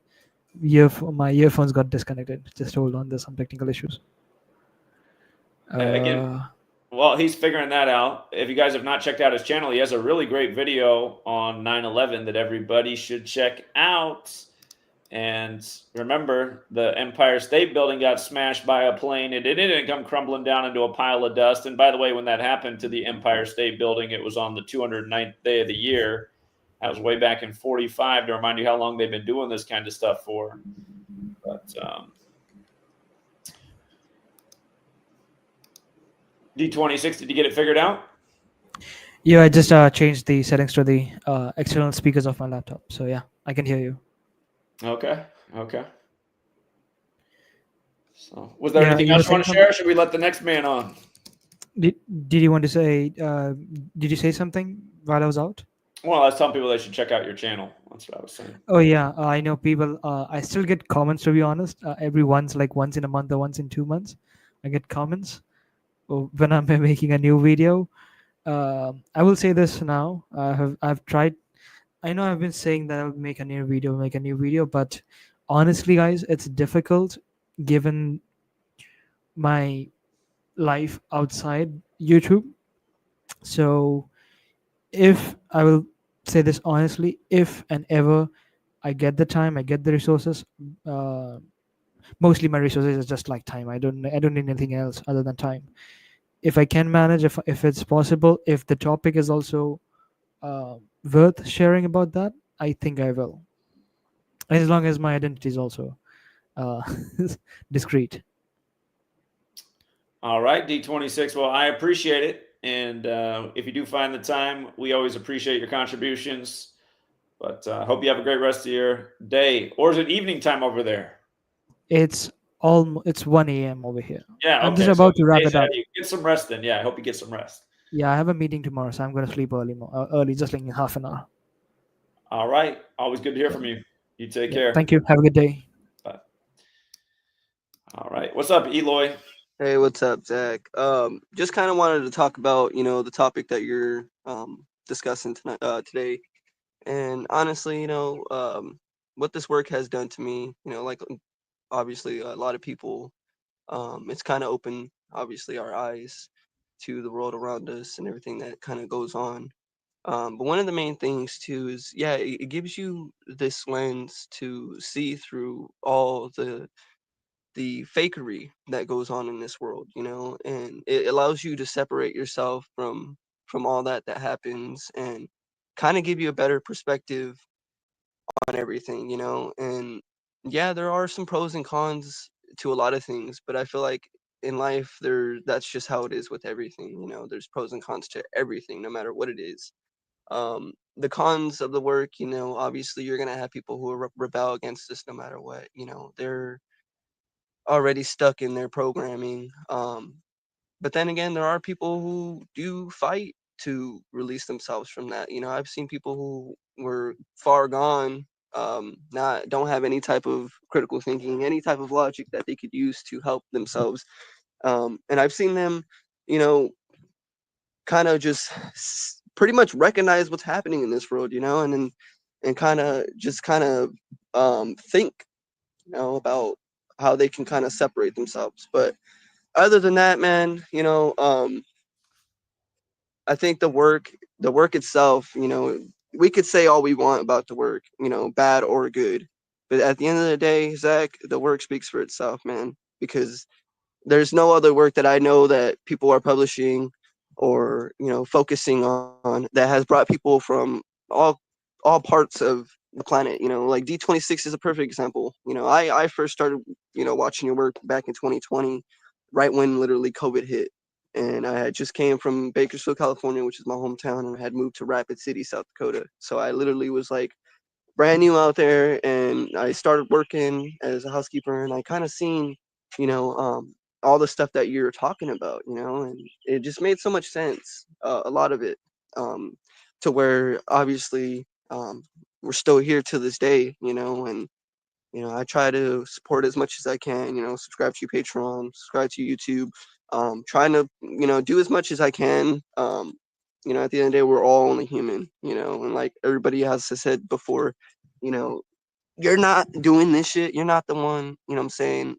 O: my earphones got disconnected. Just hold on, there's some technical issues.
A: Again, well, he's figuring that out. If you guys have not checked out his channel, he has a really great video on 9/11 that everybody should check out. And remember, the Empire State Building got smashed by a plane, and it didn't come crumbling down into a pile of dust. And by the way, when that happened to the Empire State Building, it was on the 209th day of the year. That was way back in 45 to remind you how long they've been doing this kind of stuff for. But D26, did you get it figured out?
O: Yeah, I just changed the settings to the external speakers of my laptop. So yeah, I can hear you.
A: Okay. So, was there
O: Yeah,
A: anything
O: you were
A: else you
O: saying
A: want to
O: something?
A: share? Or should we let the next man on?
O: Did you want to say? Did you say something while I was out?
A: Well, I was telling people they should check out your channel. That's what I was saying.
O: Oh yeah, I know people. I still get comments, to be honest. Every once in a month or once in 2 months, I get comments when I'm making a new video. I will say this now. I've tried. I know I've been saying that I'll make a new video, but honestly, guys, it's difficult given my life outside YouTube. So if I will say this honestly, if and ever I get the time, I get the resources. Uh, Mostly my resources is just like time. I don't need anything else other than time. If I can manage, if it's possible, if the topic is also worth sharing about that, I think I will. As long as my identity is also uh, discreet.
A: All right, D26. Well, I appreciate it. And if you do find the time, we always appreciate your contributions. But I hope you have a great rest of your day. Or is it evening time over there?
O: It's 1 a.m. over here.
A: Yeah,
O: I'm just
A: okay. So
O: about to wrap
A: days
O: it up.
A: ahead of you. Get some rest then. Yeah, I hope you get some rest.
O: Yeah, I have a meeting tomorrow, so I'm gonna sleep early, just like in half an hour.
A: All right. Always good to hear
O: Yeah.
A: from you. You take
O: Yeah.
A: care.
O: Thank you. Have a good day.
A: Bye. All right. What's up, Eloy?
P: Hey, what's up, Zach? Just kind of wanted to talk about, the topic that you're discussing tonight, today. And honestly, what this work has done to me, like obviously a lot of people, it's kind of opened, obviously, our eyes to the world around us and everything that kind of goes on. But one of the main things too is, yeah, it gives you this lens to see through all the fakery that goes on in this world, and it allows you to separate yourself from all that happens and kind of give you a better perspective on everything, and yeah, there are some pros and cons to a lot of things, but I feel like in life that's just how it is with everything, there's pros and cons to everything no matter what it is. The cons of the work, obviously you're going to have people who rebel against this no matter what, they're already stuck in their programming. But then again, there are people who do fight to release themselves from that. I've seen people who were far gone, not don't have any type of critical thinking, any type of logic that they could use to help themselves. And I've seen them, you know, kind of just pretty much recognize what's happening in this world, and kind of think, about how they can kind of separate themselves. But other than that, man, I think the work itself, we could say all we want about the work, bad or good. But at the end of the day, Zach, the work speaks for itself, man, because there's no other work that I know that people are publishing or, focusing on that has brought people from all all parts of the planet. Like D26 is a perfect example. I first started, watching your work back in 2020, right when literally COVID hit. And I had just came from Bakersfield, California, which is my hometown, and I had moved to Rapid City, South Dakota. So I literally was like brand new out there, and I started working as a housekeeper, and I kind of seen, you know, um, all the stuff that you're talking about, and it just made so much sense, a lot of it, um, to where obviously, we're still here to this day, and I try to support as much as I can, subscribe to Patreon, subscribe to YouTube, trying to, do as much as I can. At the end of the day, we're all only human, and like everybody has said before, you know, you're not doing this shit. You're not the one, I'm saying,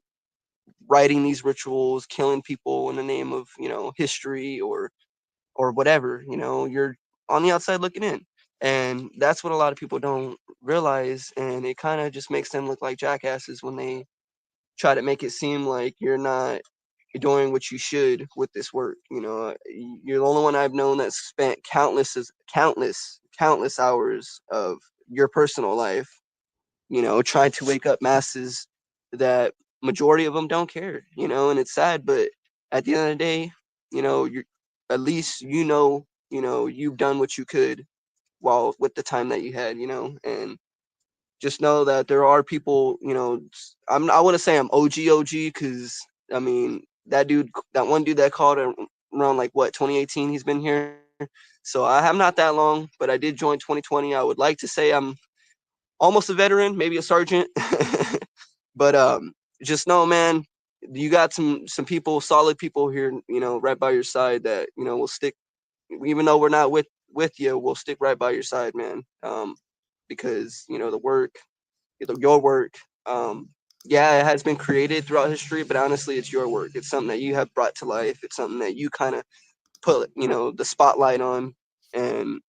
P: writing these rituals, killing people in the name of, history or whatever, you're on the outside looking in. And that's what a lot of people don't realize. And it kind of just makes them look like jackasses when they try to make it seem like you're not doing what you should with this work. You're the only one I've known that spent countless hours of your personal life, trying to wake up masses that majority of them don't care, and it's sad, but at the end of the day, you're at least, you've done what you could while with the time that you had, and just know that there are people, I want to say I'm OG because I mean that one dude that called around like what 2018, he's been here So I am not that long, but I did join 2020. I would like to say I'm almost a veteran, maybe a sergeant. But just know, man, you got some people, solid people here, right by your side that, will stick, even though we're not with you, we'll stick right by your side, man. Because, the work, your work, yeah, it has been created throughout history, but honestly, it's your work. It's something that you have brought to life. It's something that you kind of put, the spotlight on, and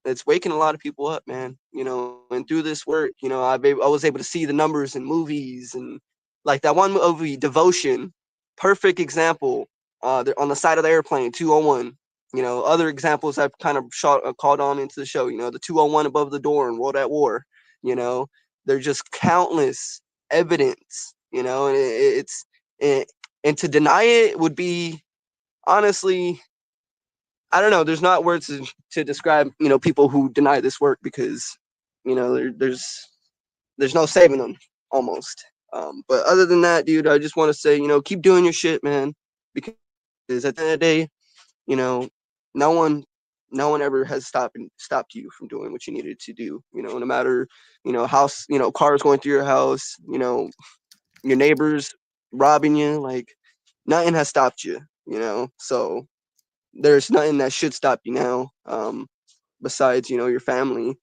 P: it's waking a lot of people up, man. And through this work, I was able to see the numbers in movies, and like that one movie, Devotion, perfect example. On the side of the airplane, 201. Other examples I've kind of called on into the show. The 201 above the door in World at War. They're just countless evidence. And and to deny it would be, honestly, I don't know. There's not words to describe, people who deny this work, because, there's no saving them almost. But other than that, dude, I just want to say, keep doing your shit, man, because at the end of the day, you know, no one, ever has stopped you from doing what you needed to do. No matter, house, cars going through your house, your neighbors robbing you, like nothing has stopped you. So there's nothing that should stop you now, besides, your family.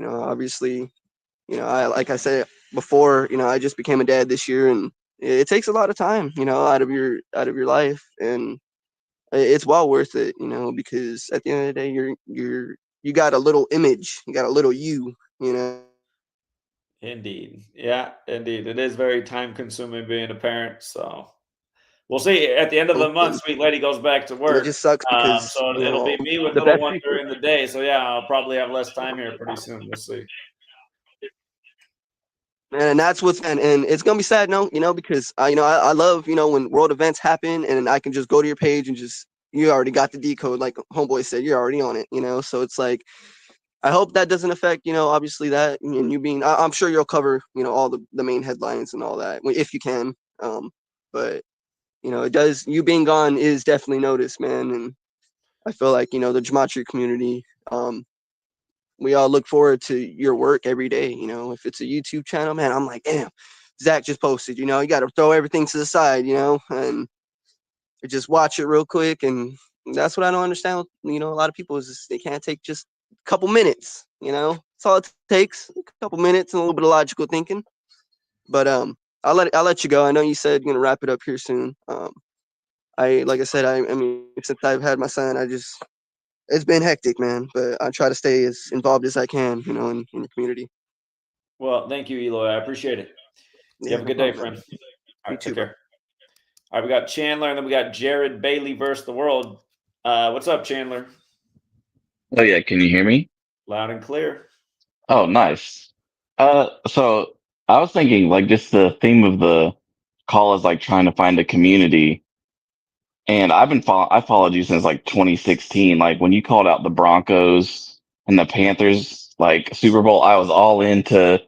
P: Obviously, I, like I said before, I just became a dad this year, and it takes a lot of time, out of your life, and it's well worth it, because at the end of the day, you got a little image, you got a little you.
A: Indeed. Yeah, indeed. It is very time consuming being a parent. So we'll see. At the end of the month,
P: And
A: Sweet Lady goes back to
P: it
A: work.
P: just sucks because,
A: So it'll be me with
P: the
A: little
P: best
A: one
P: people.
A: during the day. So yeah, I'll probably have less time here pretty soon. We'll see.
P: And that's what's, and it's gonna be sad, no, because I love, when world events happen, and I can just go to your page and just, you already got the decode, like homeboy said, you're already on it, so it's like, I hope that doesn't affect, obviously that, and you being, I'm sure you'll cover, all the main headlines and all that, if you can. But it does, you being gone is definitely noticed, man. And I feel like, the Gematria community, we all look forward to your work every day. If it's a YouTube channel, man, I'm like, damn, Zach just posted, you got to throw everything to the side, and just watch it real quick. And that's what I don't understand. A lot of people is just, they can't take just a couple minutes, that's all it takes, a couple minutes and a little bit of logical thinking. But I'll let you go. I know you said you're going to wrap it up here soon. Like I said, I mean, since I've had my son, it's been hectic, man, but I try to stay as involved as I can, in the community.
A: Well, thank you, Eloy. I appreciate it. You
P: Yeah,
A: have a
P: no
A: good day,
P: problem,
A: friend.
P: man.
A: All
P: You
A: right, take
P: too, bro.
A: care. All right, we got Chandler, and then we got Jared Bailey versus the world. What's up, Chandler?
Q: Oh yeah, can you hear me?
A: Loud and clear.
Q: Oh, nice. So I was thinking like just the theme of the call is like trying to find a community, and I followed you since like 2016. Like when you called out the Broncos and the Panthers like Super Bowl, I was all into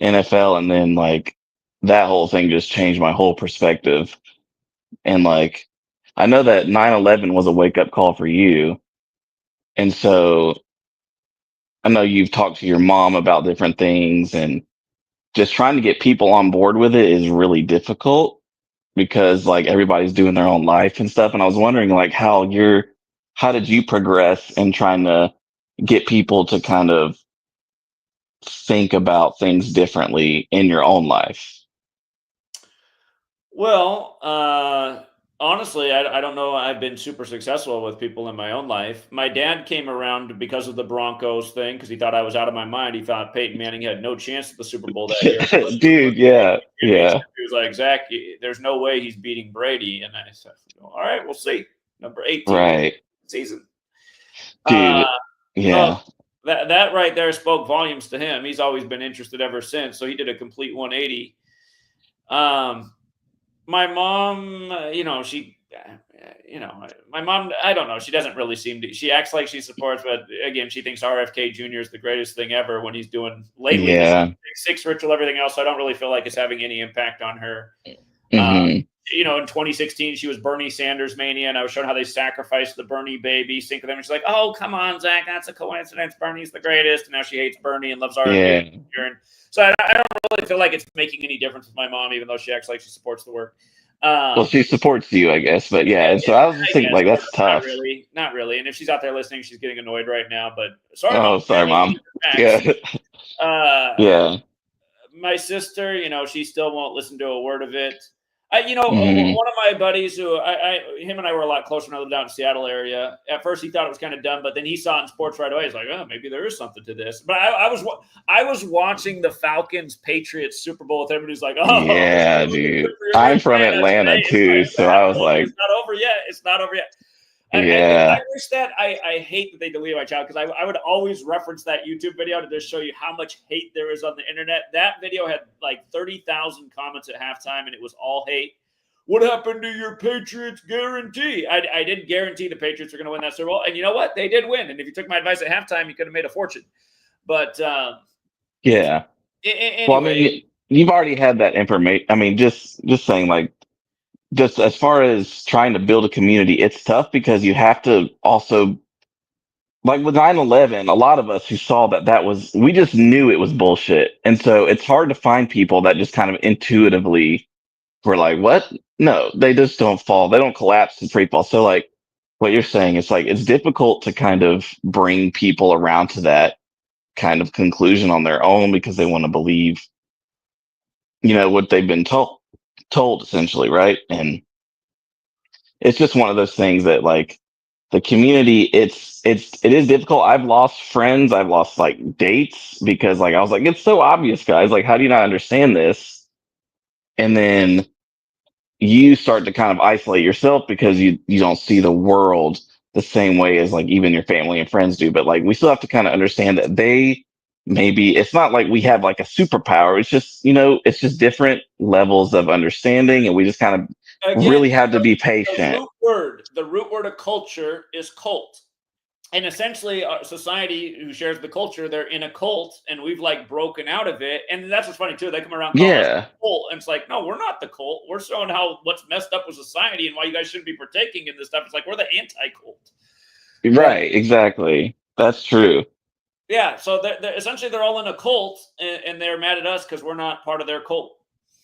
Q: NFL, and then like that whole thing just changed my whole perspective. And like I know that 9/11 was a wake up call for you, and so I know you've talked to your mom about different things, and just trying to get people on board with it is really difficult because like everybody's doing their own life and stuff. And I was wondering like how did you progress in trying to get people to kind of think about things differently in your own life?
A: Well, honestly, I don't know. I've been super successful with people in my own life. My dad came around because of the Broncos thing because he thought I was out of my mind. He thought Peyton Manning had no chance at the Super Bowl that year.
Q: Dude, yeah, yeah,
A: He was like, Zach, there's no way he's beating Brady. And I said, all right, we'll see. Number 18
Q: right,
A: season.
Q: dude,
A: So
Q: yeah,
A: that right there spoke volumes to him. He's always been interested ever since. So he did a complete 180. My mom, my mom, I don't know. She doesn't really seem to, she acts like she supports, but again, she thinks RFK Jr. is the greatest thing ever when he's doing lately
Q: yeah,
A: six ritual, everything else. So I don't really feel like it's having any impact on her.
Q: hmm
A: in 2016, she was Bernie Sanders mania, and I was showing how they sacrificed the Bernie baby, sync with them. And she's like, "Oh, come on, Zach, that's a coincidence. Bernie's the greatest." And now she hates Bernie and loves RFK.
Q: Yeah.
A: So I don't really feel like it's making any difference with my mom, even though she acts like she supports the work.
Q: Well, she supports you, I guess, but yeah. And so I was just thinking, like, that's tough.
A: Not really. And if she's out there listening, she's getting annoyed right now. But sorry,
Q: Oh,
A: Mom.
Q: sorry, Mom. Yeah. Yeah.
A: My sister, she still won't listen to a word of it.
Q: Mhm.
A: One of my buddies who him and I were a lot closer when I lived out in the Seattle area. At first, he thought it was kind of dumb, but then he saw it in sports right away. He's like, "Oh, maybe there is something to this." But I was watching the Falcons Patriots Super Bowl with him, and he's like, "Oh,
Q: yeah, dude. I'm from Atlanta too, so I was like,
A: it's not over yet. It's not over yet."
Q: Yeah.
A: I wish that I hate that they deleted my child, because I would always reference that YouTube video to just show you how much hate there is on the internet. That video had like 30,000 comments at halftime, and it was all hate. What happened to your Patriots guarantee? I didn't guarantee the Patriots were going to win that Super Bowl, and you know what? They did win. And if you took my advice at halftime, you could have made a fortune. But
Q: yeah.
A: Anyway,
Q: well, I mean, you've already had that information. I mean, just saying, like, just as far as trying to build a community, it's tough because you have to also, like with 9/11, a lot of us who saw we just knew it was bullshit. And so it's hard to find people that just kind of intuitively were like, what? No, they just don't fall. They don't collapse in free fall. So like what you're saying, it's like, it's difficult to kind of bring people around to that kind of conclusion on their own because they want to believe, what they've been told essentially. Right. And it's just one of those things that, like, the community, it is difficult. I've lost friends. I've lost like dates because, like, I was like, it's so obvious, guys. Like, how do you not understand this? And then you start to kind of isolate yourself because you don't see the world the same way as, like, even your family and friends do. But like, we still have to kind of understand that maybe it's not like we have like a superpower. It's just, it's just different levels of understanding, and we just kind of really have to be patient.
A: The root word of culture is cult. And essentially, our society who shares the culture, they're in a cult, and we've like broken out of it. And that's what's funny too. They come around calling us a cult, and it's like, no, we're not the cult. We're showing what's messed up with society and why you guys shouldn't be partaking in this stuff. It's like, we're the anti-cult.
Q: Right, exactly. That's true.
A: Yeah, so essentially they're all in a cult, and they're mad at us because we're not part of their cult.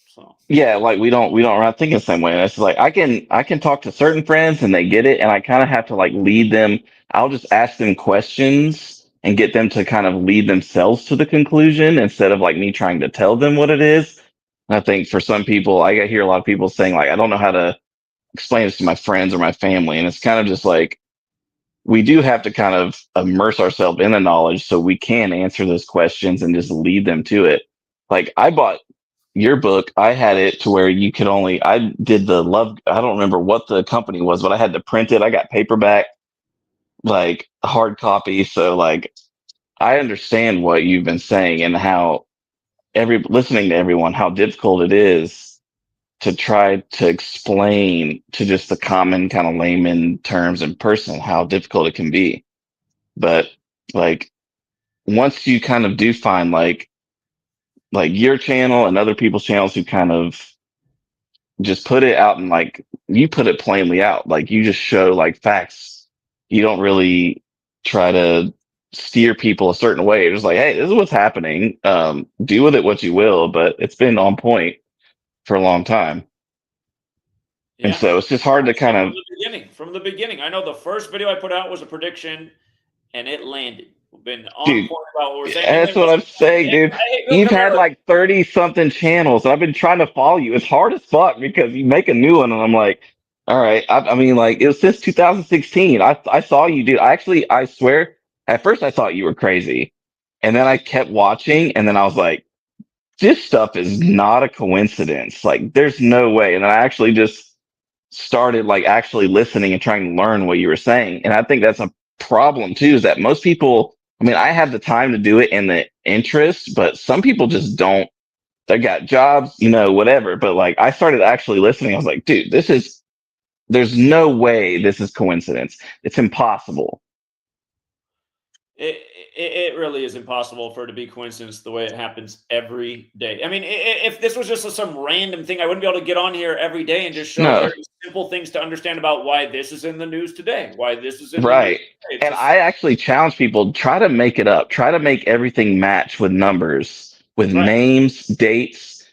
A: So
Q: yeah, like we're not thinking the same way. And it's like, I can talk to certain friends and they get it, and I kind of have to like lead them. I'll just ask them questions and get them to kind of lead themselves to the conclusion instead of like me trying to tell them what it is. And I think for some people, I hear a lot of people saying like, I don't know how to explain this to my friends or my family, and it's kind of just like, we do have to kind of immerse ourselves in the knowledge so we can answer those questions and just lead them to it. Like, I bought your book. I had it to where I did I don't remember what the company was, but I had to print it. I got paperback, like hard copy. So like, I understand what you've been saying and how listening to everyone, how difficult it is to try to explain to just the common kind of layman terms in person, how difficult it can be. But like, once you kind of do find like your channel and other people's channels who kind of just put it out, and like, you put it plainly out, like you just show like facts. You don't really try to steer people a certain way. You're just like, hey, this is what's happening. Do with it what you will, but it's been on point for a long time.
A: Yeah.
Q: And so it's just hard to kind of
A: from the beginning. I know the first video I put out was a prediction, and it landed. We've been on point about what we're saying.
Q: That's what I'm saying, dude. You've had like 30 something channels, and I've been trying to follow you. It's hard as fuck because you make a new one, and I'm like, all right. I mean, like, it was since 2016. I saw you, dude. I swear, at first I thought you were crazy, and then I kept watching, and then I was like, this stuff is not a coincidence. Like, there's no way. And then I actually just started like actually listening and trying to learn what you were saying. And I think that's a problem too, is that most people, I mean, I have the time to do it and the interest, but some people just don't. They got jobs, whatever. But like, I started actually listening. I was like, dude, there's no way this is coincidence. It's impossible.
A: it really is impossible for it to be coincidence the way it happens every day. I mean, if this was just some random thing, I wouldn't be able to get on here every day and just show
Q: No,
A: very simple things to understand about why this is in the news today, why this is in the news
Q: right.
A: today. It's
Q: And
A: just
Q: I actually challenge people, try to make it up. Try to make everything match with numbers, with
A: right.
Q: names, dates,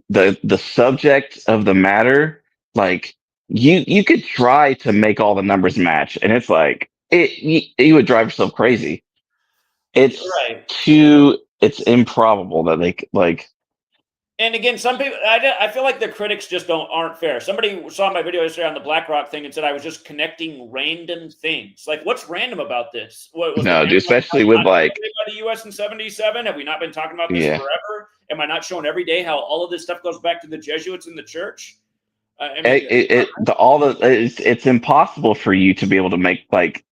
Q: the subject of the matter. Like you could try to make all the numbers match, and it's like you would drive yourself crazy.
A: Right.
Q: It's improbable that they like.
A: And again, some people, I feel like the critics just aren't fair. Somebody saw my video yesterday on the BlackRock thing and said I was just connecting random things. Like, what's random about this? What was the
Q: No,
A: dam
Q: dude, especially with
A: not
Q: like,
A: by the U.S. in '77? Have we not been talking about this
Q: yeah.
A: forever? Am I not showing every day how all of this stuff goes back to the Jesuits in the church? I mean,
Q: It's impossible for you to be able to make like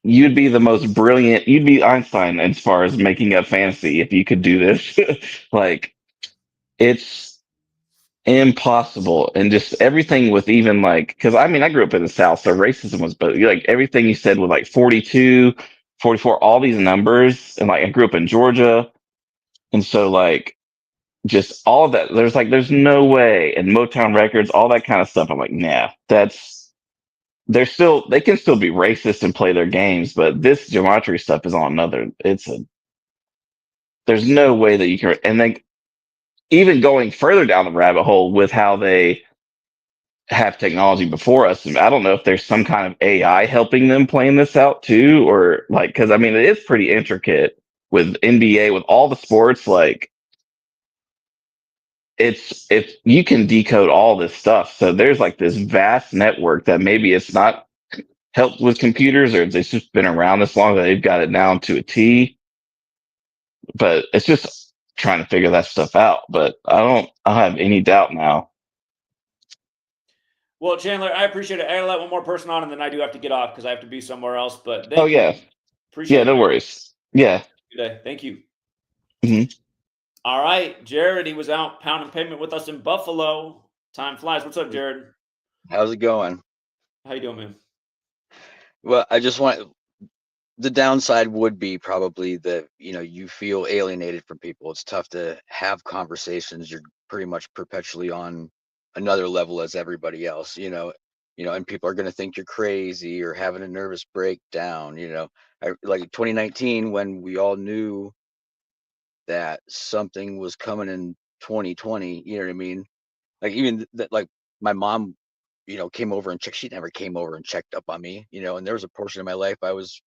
Q: you'd be the most brilliant. You'd be Einstein as far as making up fantasy if you could do this. Like it's impossible, and just everything with even like because I mean I grew up in the South, so racism was but like everything you said with like 42, 44, all these numbers, and like I grew up in Georgia, and so like just all of that. There's no way, and Motown Records, all that kind of stuff. I'm like, nah, they can still be racist and play their games, but this gematria stuff is on another. There's no way that you can, and then even going further down the rabbit hole with how they have technology before us. I don't know if there's some kind of AI helping them plan this out too, or like, because I mean, it is pretty intricate with NBA, with all the sports, like if you can decode all this stuff. So there's like this vast network that maybe it's not helped with computers or it's just been around this long that they've got it down to a T. But it's just trying to figure that stuff out. But I have any doubt now.
A: well, Chandler, I appreciate it. I gotta let one more person on, and then I do have to get off because I have to be somewhere else. But
Q: Oh
A: thank you.
Q: yeah.
A: Appreciate
Q: Yeah,
A: it,
Q: no
A: man.
Q: worries. Yeah.
A: Good day. Thank you.
Q: Mhm.
A: All right, Jared, he was out pounding pavement with us in Buffalo. Time flies. What's up, Jared?
R: How's it going?
A: How you doing, man?
R: Well, I just want the downside would be probably that, you feel alienated from people. It's tough to have conversations. You're pretty much perpetually on another level as everybody else, and people are going to think you're crazy or having a nervous breakdown, like 2019 when we all knew that something was coming in 2020, you know what I mean? Like even that, like my mom, came over and checked. She never came over and checked up on me, and there was a portion of my life I was,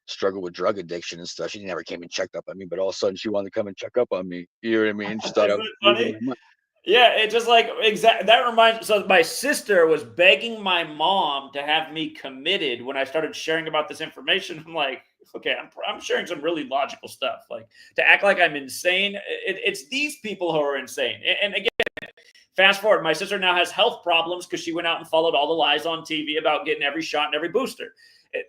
R: struggled with drug addiction and stuff. She never came and checked up on me, but all of a sudden she wanted to come and check up on me. You know what I mean? She thought I
A: Isn't
R: was
A: it
R: losing
A: funny?
R: my mind.
A: Yeah, it just like that reminds. So my sister was begging my mom to have me committed when I started sharing about this information. I'm like, okay, I'm sharing some really logical stuff. Like to act like I'm insane. It's these people who are insane. And again, fast forward, my sister now has health problems because she went out and followed all the lies on TV about getting every shot and every booster.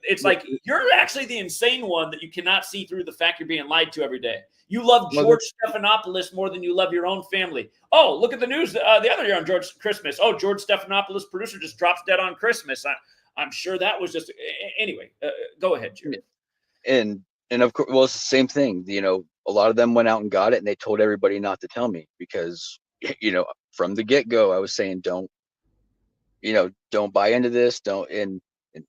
A: It's like you're actually the insane one that you cannot see through the fact you're being lied to every day. You love
R: Well,
A: George Stephanopoulos more than you love your own family. Oh, look at the news the other year on Christmas. Oh, George Stephanopoulos, producer, just drops dead on Christmas. I'm sure that was just anyway. Go ahead, Jared.
R: and of course, well, it's the same thing. A lot of them went out and got it, and they told everybody not to tell me because, from the get go, I was saying don't buy into this. Don't. And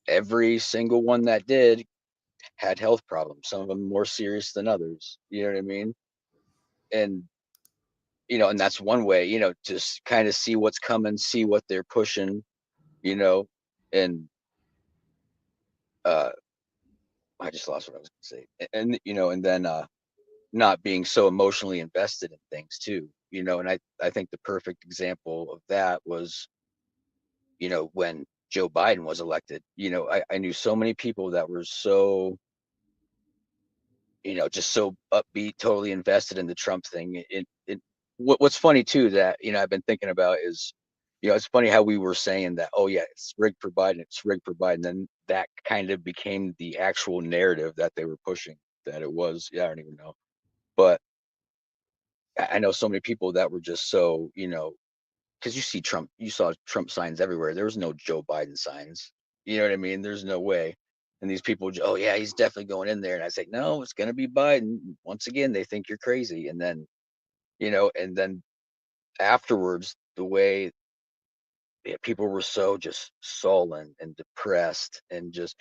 R: every single one that did had health problems. Some of them more serious than others. You know what I mean? And and that's one way. Just kind of see what's coming, see what they're pushing. And uh, I just lost what I was going to say. And then not being so emotionally invested in things too. And I think the perfect example of that was when Joe Biden was elected. I knew so many people that were so just so upbeat, totally invested in the Trump thing. What's funny too that I've been thinking about is, it's funny how we were saying that, oh yeah, it's rigged for Biden, it's rigged for Biden. Then that kind of became the actual narrative that they were pushing. That it was, yeah, I don't even know, but I know so many people that were just so, because you saw Trump signs everywhere. There was no Joe Biden signs. You know what I mean? There's no way. And these people, oh yeah, he's definitely going in there. And I say, no, it's going to be Biden. Once again, they think you're crazy. And then, and then afterwards, the way people were so just sullen and depressed, and just,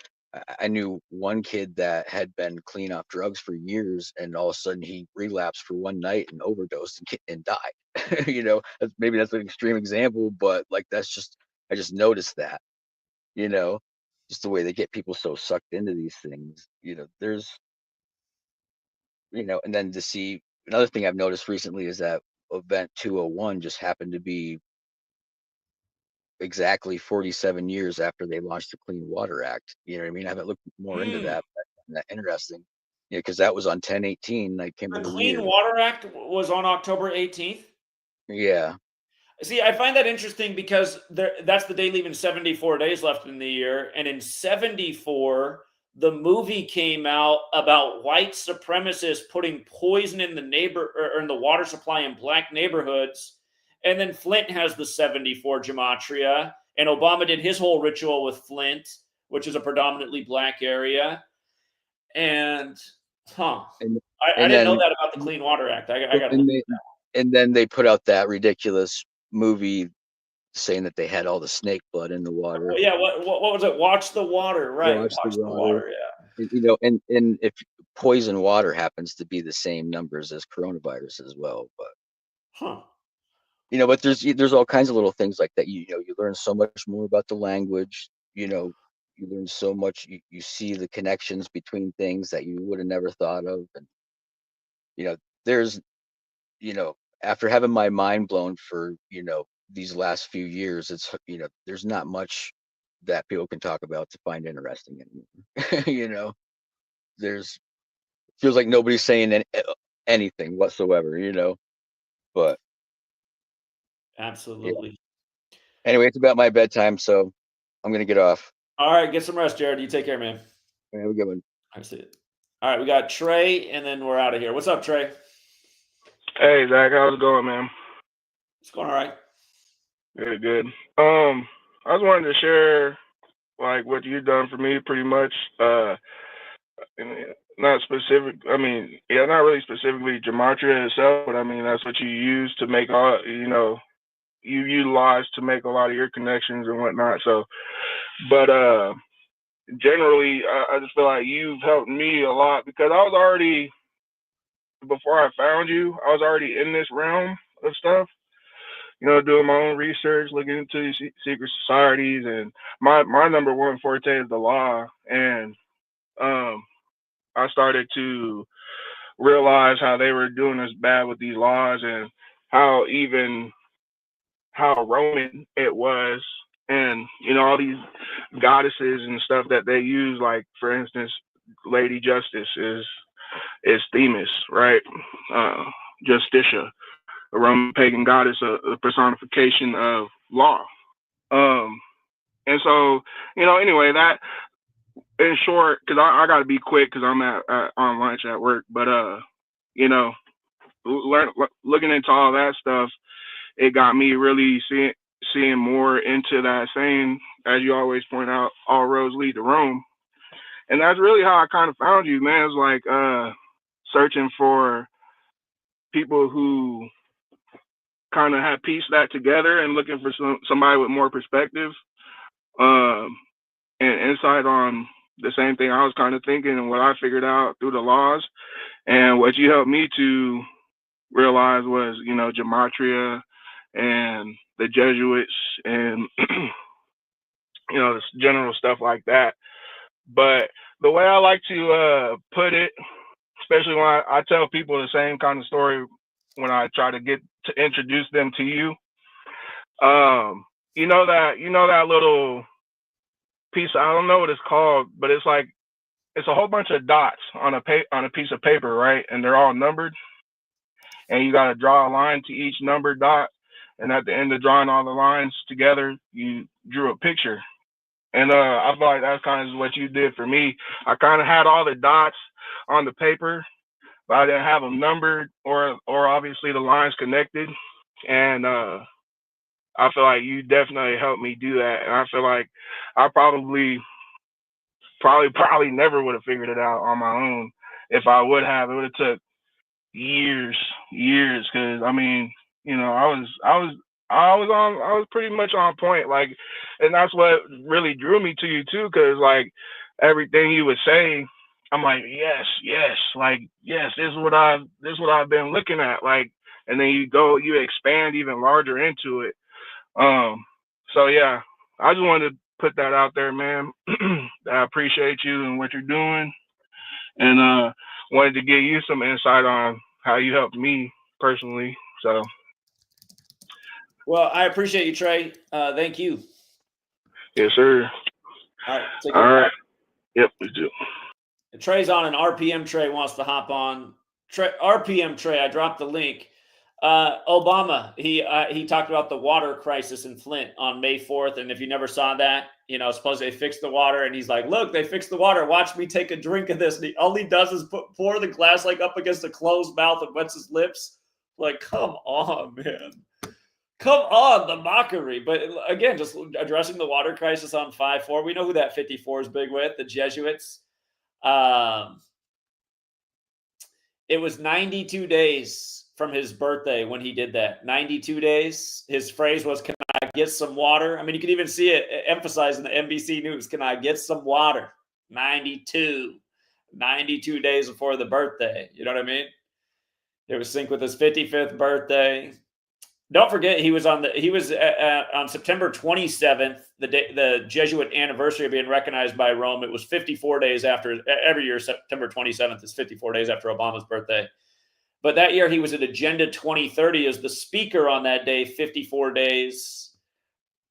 R: I knew one kid that had been clean off drugs for years, and all of a sudden he relapsed for one night and overdosed and died. Maybe that's an extreme example, but like I just noticed that, just the way they get people so sucked into these things. There's, and then to see another thing I've noticed recently is that event 201 just happened to be exactly 47 years after they launched the Clean Water Act. You know what I mean? I haven't looked more into that, but I find that interesting. Because that was on 10/18. I can't
A: The
R: remember the
A: Clean
R: year.
A: Water Act was on October 18th.
R: Yeah.
A: See, I find that interesting because that's the day leaving 74 days left in the year. And in 74, the movie came out about white supremacists putting poison in in the water supply in black neighborhoods. And then Flint has the 74 Gematria, and Obama did his whole ritual with Flint, which is a predominantly black area. And I didn't know that about the Clean Water Act. I got to look at that.
R: And then they put out that ridiculous movie saying that they had all the snake blood in the water.
A: Yeah, what was it? Watch the water, right?
R: Watch the
A: water, yeah.
R: And if poison water happens to be the same numbers as coronavirus as well, but but there's all kinds of little things like that. You learn so much more about the language. You learn so much. You see the connections between things that you would have never thought of, and there's after having my mind blown for these last few years, it's there's not much that people can talk about to find interesting anymore. There's feels like nobody's saying anything whatsoever. But
A: absolutely.
R: Yeah. Anyway, it's about my bedtime, so I'm gonna get off.
A: All right, get some rest, Jared. You take care, man.
R: Have a good one.
A: I see it. All right, we got Trey, and then we're out of here. What's up, Trey?
S: Hey, Zach, how's it going, man?
A: It's going all right.
S: Good, good. I was wanting to share like what you've done for me, pretty much. Not specific. I mean, yeah, not really specifically Gematria itself, but I mean that's what you use to make all. You utilize to make a lot of your connections and whatnot. So, but generally, I just feel like you've helped me a lot because I was already, before I found you, I was already in this realm of stuff. Doing my own research, looking into secret societies, and my number one forte is the law. And I started to realize how they were doing us bad with these laws, and how Roman it was, and all these goddesses and stuff that they use. Like for instance, Lady Justice is Themis, right? Justitia, a Roman pagan goddess, a personification of law. And so, anyway, that in short, because I got to be quick because I'm on lunch at work, but looking into all that stuff, it got me really seeing more into that saying, as you always point out, all roads lead to Rome. And that's really how I kind of found you, man. It's like searching for people who kind of have pieced that together and looking for somebody with more perspective and insight on the same thing I was kind of thinking and what I figured out through the laws. And what you helped me to realize was, Gematria and the Jesuits and, this general stuff like that. But the way I like to put it, especially when I tell people the same kind of story when I try to get to introduce them to you, that little piece, I don't know what it's called, but it's like, it's a whole bunch of dots on a piece of paper, right? And they're all numbered. And you got to draw a line to each numbered dot. And at the end of drawing all the lines together, you drew a picture. And I feel like that's kind of what you did for me. I kind of had all the dots on the paper, but I didn't have them numbered or obviously the lines connected. And I feel like you definitely helped me do that. And I feel like I probably probably never would have figured it out on my own. If I would have, it would have took years, years. Because I mean, I was pretty much on point. Like, and that's what really drew me to you too. Because like everything you would say, I'm like, yes, yes, like yes, this is what I've been looking at. Like, and then you expand even larger into it. So yeah, I just wanted to put that out there, man. I appreciate you and what you're doing, and wanted to give you some insight on how you helped me personally. So
A: Well, I appreciate you, Trey. Thank you.
S: yes, sir.
A: All right, take
S: All
A: care.
S: right. Yep, we do.
A: Trey's on an RPM. Trey wants to hop on. RPM Trey, I dropped the link. Obama, he talked about the water crisis in Flint on May 4th. And if you never saw that, suppose they fixed the water. And he's like, look, they fixed the water. Watch me take a drink of this. And all he does is pour the glass like up against a closed mouth and wets his lips. Like, come on, man. Come on, the mockery. But again, just addressing the water crisis on 5-4. We know who that 54 is big with, the Jesuits. It was 92 days from his birthday when he did that. 92 days. His phrase was, can I get some water? I mean, you can even see it emphasized in the NBC News. Can I get some water? 92 days before the birthday. You know what I mean? It was synced with his 55th birthday. Don't forget, he was on September 27th, the Jesuit anniversary of being recognized by Rome. It was 54 days after. Every year, September 27th is 54 days after Obama's birthday. But that year, he was at Agenda 2030 as the speaker on that day, 54 days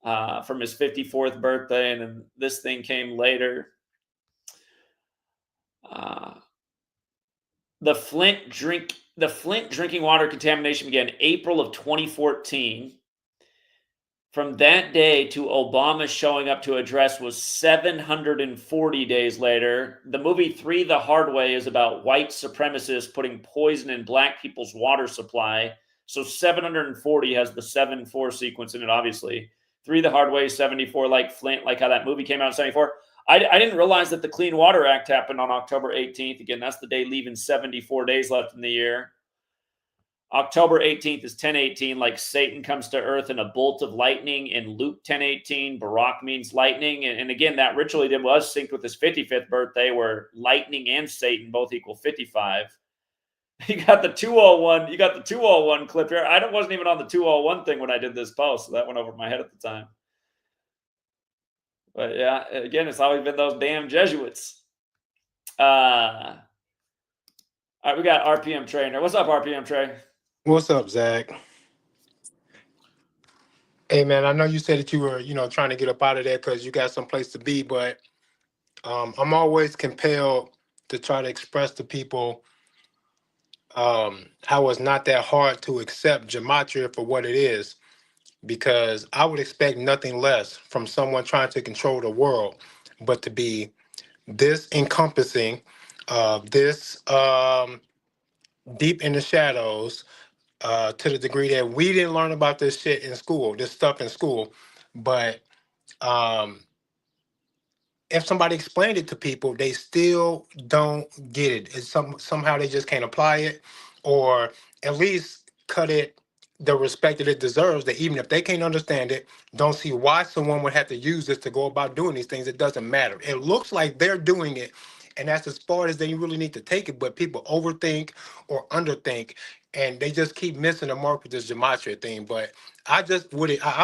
A: from his 54th birthday, and then this thing came later. The Flint drinking water contamination began April of 2014. From that day to Obama showing up to address was 740 days later. The movie 3 The Hard Way is about white supremacists putting poison in black people's water supply. So 740 has the 7-4 sequence in it, obviously. 3 The Hard Way, 74 like Flint, like how that movie came out in 74. I didn't realize that the Clean Water Act happened on October 18th. Again, that's the day leaving 74 days left in the year. October 18th is 1018, like Satan comes to earth in a bolt of lightning. In Luke 10:18, Barak means lightning. And again, that ritual he did was synced with his 55th birthday, where lightning and Satan both equal 55. You got the 201. You got the 201 clip here. I wasn't even on the 201 thing when I did this post, so that went over my head at the time. But yeah, again, it's always been those damn Jesuits. All right, we got RPM Trainer. What's up, RPM Trey?
T: What's up, Zach? Hey, man, I know you said that you were, trying to get up out of there because you got someplace to be, but I'm always compelled to try to express to people how it's not that hard to accept Gematria for what it is, because I would expect nothing less from someone trying to control the world, but to be this encompassing, this deep in the shadows, to the degree that we didn't learn about this shit in school, this stuff in school. But um, if somebody explained it to people, they still don't get it. It's somehow they just can't apply it, or at least cut it the respect that it deserves. That even if they can't understand it, don't see why someone would have to use this to go about doing these things. It doesn't matter. It looks like they're doing it, and that's as far as they really need to take it. But people overthink or underthink, and they just keep missing the mark with this gematria thing. But I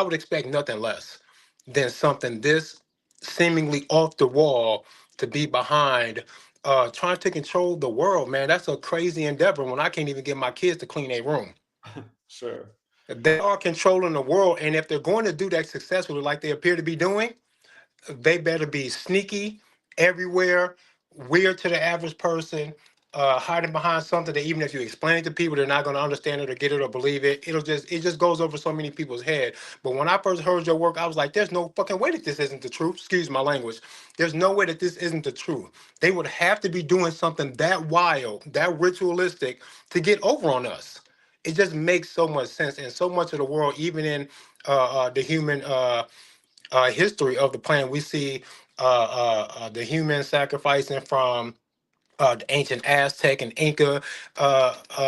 T: would expect nothing less than something this seemingly off the wall to be behind trying to control the world, man. That's a crazy endeavor when I can't even get my kids to clean their room.
A: Sure.
T: They are controlling the world, and if they're going to do that successfully like they appear to be doing, they better be sneaky everywhere, weird to the average person, hiding behind something that even if you explain it to people, they're not going to understand it or get it or believe it. It just goes over so many people's head. But when I first heard your work, I was like, there's no fucking way that this isn't the truth. Excuse my language. There's no way that this isn't the truth. They would have to be doing something that wild, that ritualistic to get over on us. It just makes so much sense. And so much of the world, even in the human history of the planet, we see the human sacrificing from the ancient Aztec and Inca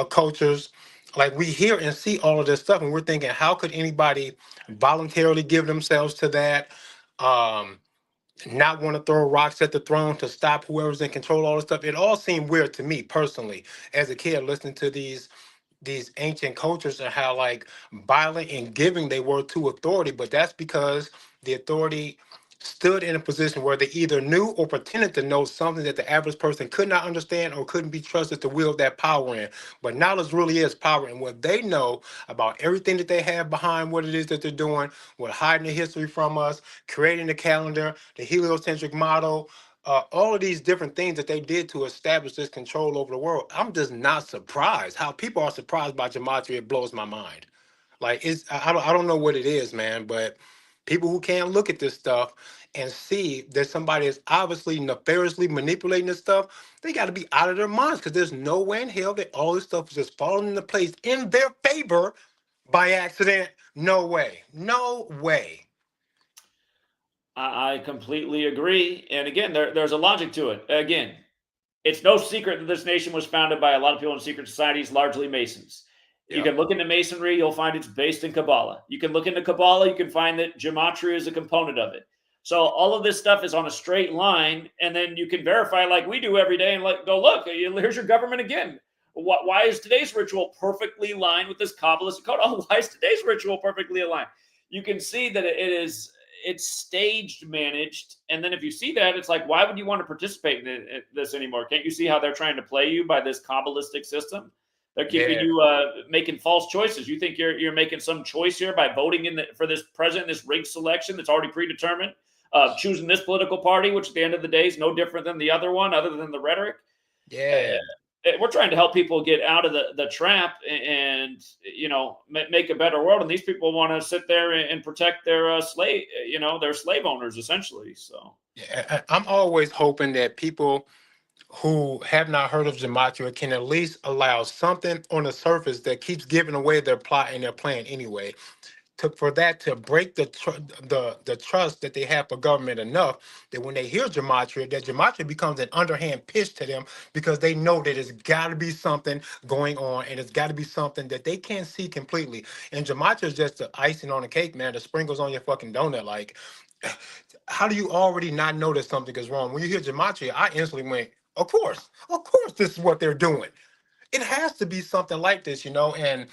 T: cultures. Like we hear and see all of this stuff, and we're thinking, how could anybody voluntarily give themselves to that? Um, Not want to throw rocks at the throne to stop whoever's in control, all this stuff. It all seemed weird to me personally as a kid listening to these ancient cultures and how like violent and giving they were to authority, but that's because the authority stood in a position where they either knew or pretended to know something that the average person could not understand or couldn't be trusted to wield that power in. But knowledge really is power, and what they know about everything that they have behind what it is that they're doing, what hiding the history from us, creating the calendar, the heliocentric model, all of these different things that they did to establish this control over the world. I'm just not surprised. How people are surprised by gematria, it blows my mind. Like I don't know what it is, man, but people who can't look at this stuff and see that somebody is obviously nefariously manipulating this stuff, they got to be out of their minds because there's no way in hell that all this stuff is just falling into place in their favor by accident. No way. No way.
A: I completely agree. And again, there's a logic to it. Again, it's no secret that this nation was founded by a lot of people in secret societies, largely Masons. You
T: Yep.
A: can look into Masonry, you'll find it's based in Kabbalah. You can look into Kabbalah, you can find that Gematria is a component of it. So all of this stuff is on a straight line, and then you can verify like we do every day and go, look, here's your government again. Why is today's ritual perfectly aligned with this Kabbalist code? Oh, why is today's ritual perfectly aligned? You can see that it's staged, managed, and then if you see that, it's like, why would you want to participate in this anymore? Can't you see how they're trying to play you by this Kabbalistic system? They're keeping
T: Yeah.
A: you making false choices. You think you're making some choice here by voting for this president, this rigged selection that's already predetermined, choosing this political party, which at the end of the day is no different than the other one, other than the rhetoric.
T: Yeah.
A: We're trying to help people get out of the trap and make a better world, and these people want to sit there and protect their their slave owners essentially. So
T: Yeah, I'm always hoping that people who have not heard of gematria can at least allow something on the surface that keeps giving away their plot and their plan anyway, for that to break the trust that they have for government enough that when they hear gematria, that gematria becomes an underhand pitch to them because they know that it's got to be something going on and it's got to be something that they can't see completely. And gematria is just the icing on the cake, man. The sprinkles on your fucking donut. Like, how do you already not know that something is wrong? When you hear gematria, I instantly went, of course, this is what they're doing. It has to be something like this, you know. And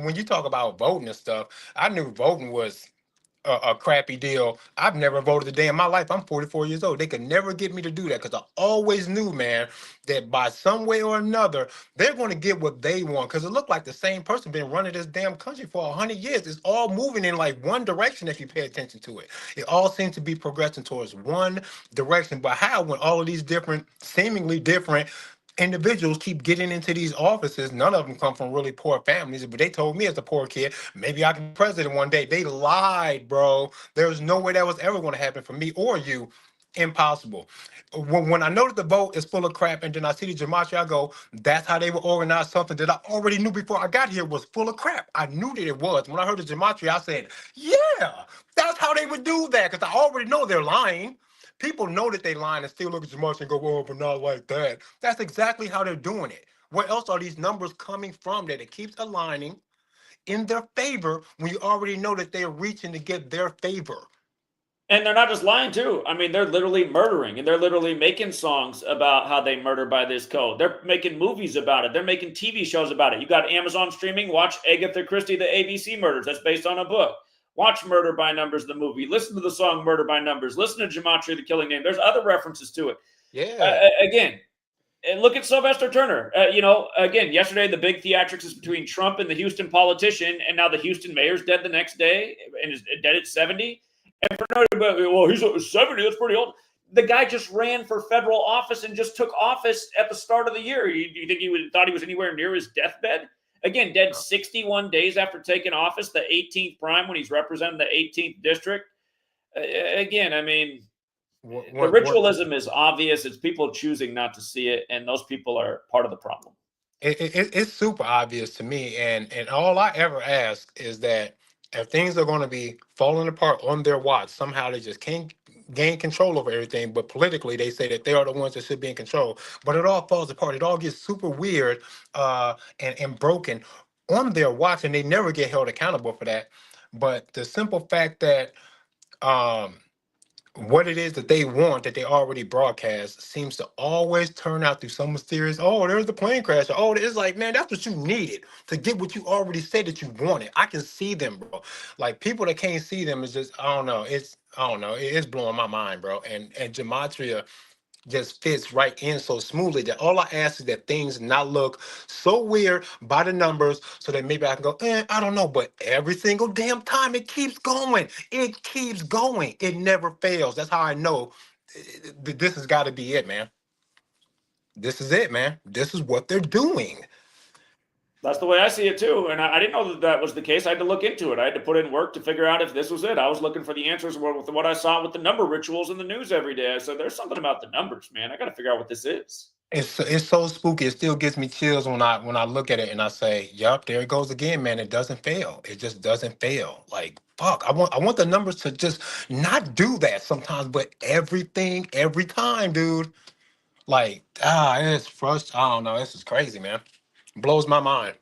T: when you talk about voting and stuff, I knew voting was a crappy deal. I've never voted a day in my life. I'm 44 years old. They could never get me to do that because I always knew, man, that by some way or another, they're going to get what they want. Because it looked like the same person been running this damn country for 100 years. It's all moving in like one direction if you pay attention to it. It all seems to be progressing towards one direction. But how, when all of these different, seemingly different individuals keep getting into these offices, none of them come from really poor families, but they told me as a poor kid, maybe I can be president one day. They lied, bro. There's no way that was ever going to happen for me or you. Impossible. When I know that the vote is full of crap and then I see the gematria, I go, that's how they would organize something that I already knew before I got here was full of crap. I knew that it was. When I heard the gematria, I said, yeah, that's how they would do that because I already know they're lying. People know that they lying and still look at gematria and go, oh, but not like that. That's exactly how they're doing it. Where else are these numbers coming from that it keeps aligning in their favor when you already know that they're reaching to get their favor?
A: and they're not just lying too. I mean, they're literally murdering, and they're literally making songs about how they murder by this code. They're making movies about it. They're making TV shows about it. You got Amazon streaming. Watch Agatha Christie, the ABC Murders. That's based on a book. Watch Murder by Numbers, the movie. Listen to the song Murder by Numbers. Listen to Gematria, the Killing Name. There's other references to it.
T: Yeah.
A: Again, and look at Sylvester Turner. Again, yesterday the big theatrics is between Trump and the Houston politician, and now the Houston mayor's dead the next day and is dead at 70. And for nobody, well, he's 70. That's pretty old. The guy just ran for federal office and just took office at the start of the year. Do you think thought he was anywhere near his deathbed? Again, dead 61 days after taking office, the 18th prime when he's representing the 18th district. Again, I mean, the ritualism is obvious. It's people choosing not to see it, and those people are part of the problem.
T: It's super obvious to me, and all I ever ask is that if things are going to be falling apart on their watch, somehow they just can't gain control over everything, but politically they say that they are the ones that should be in control. But it all falls apart. It all gets super weird and broken on their watch, and they never get held accountable for that. But the simple fact that um, what it is that they want that they already broadcast seems to always turn out through some mysterious, oh, there's the plane crash. Oh, it's like, man, that's what you needed to get what you already said that you wanted. I can see them, bro. Like people that can't see them is just, I don't know. It's blowing my mind, bro. And Gematria just fits right in so smoothly that all I ask is that things not look so weird by the numbers so that maybe I can go, I don't know. But every single damn time it keeps going. It keeps going. It never fails. That's how I know this has got to be it, man. This is it, man. This is what they're doing.
A: That's the way I see it too. And I didn't know that that was the case. I had to look into it. I had to put in work to figure out if this was it. I was looking for the answers with what I saw with the number rituals in the news every day. I said, there's something about the numbers, man. I got to figure out what this is.
T: It's so spooky. It still gives me chills when I look at it and I say, "Yup, there it goes again, man. It doesn't fail. It just doesn't fail." Like fuck, I want the numbers to just not do that sometimes, but everything, every time, dude. Like it's frustrating. I don't know. This is crazy, man. Blows my mind.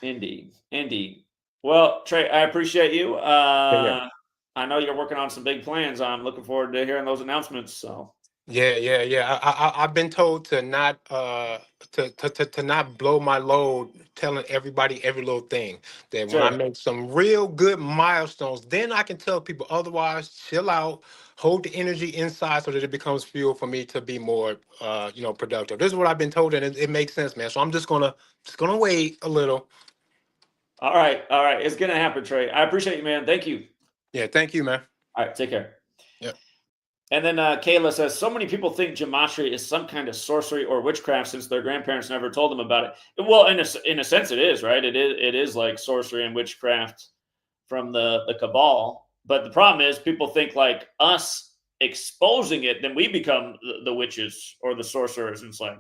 A: Indeed. Indeed. Well, Trey, I appreciate you.
T: Yeah.
A: I know you're working on some big plans. I'm looking forward to hearing those announcements. So
T: Yeah. I've been told to not to not blow my load, telling everybody every little thing. That when I
A: sure.
T: make some real good milestones, then I can tell people. Otherwise, chill out, hold the energy inside so that it becomes fuel for me to be more productive. This is what I've been told, and it makes sense, man. So I'm just gonna wait a little.
A: All right. All right. It's going to happen, Trey. I appreciate you, man. Thank you.
T: Yeah, thank you, man.
A: All right. Take care.
T: Yeah.
A: And then Kayla says, so many people think gematria is some kind of sorcery or witchcraft since their grandparents never told them about it. Well, in a sense, it is, right? It is like sorcery and witchcraft from the cabal. But the problem is people think like us exposing it, then we become the witches or the sorcerers. And it's like,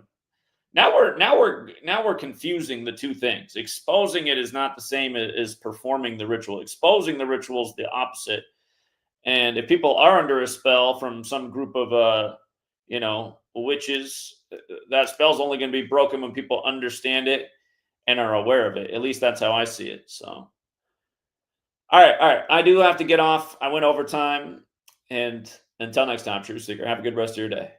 A: now we're confusing the two things. Exposing it is not the same as performing the ritual. Exposing the ritual is the opposite. And if people are under a spell from some group of witches, that spell's only going to be broken when people understand it and are aware of it. At least that's how I see it. So all right. I do have to get off. I went overtime. And until next time, True Seeker, have a good rest of your day.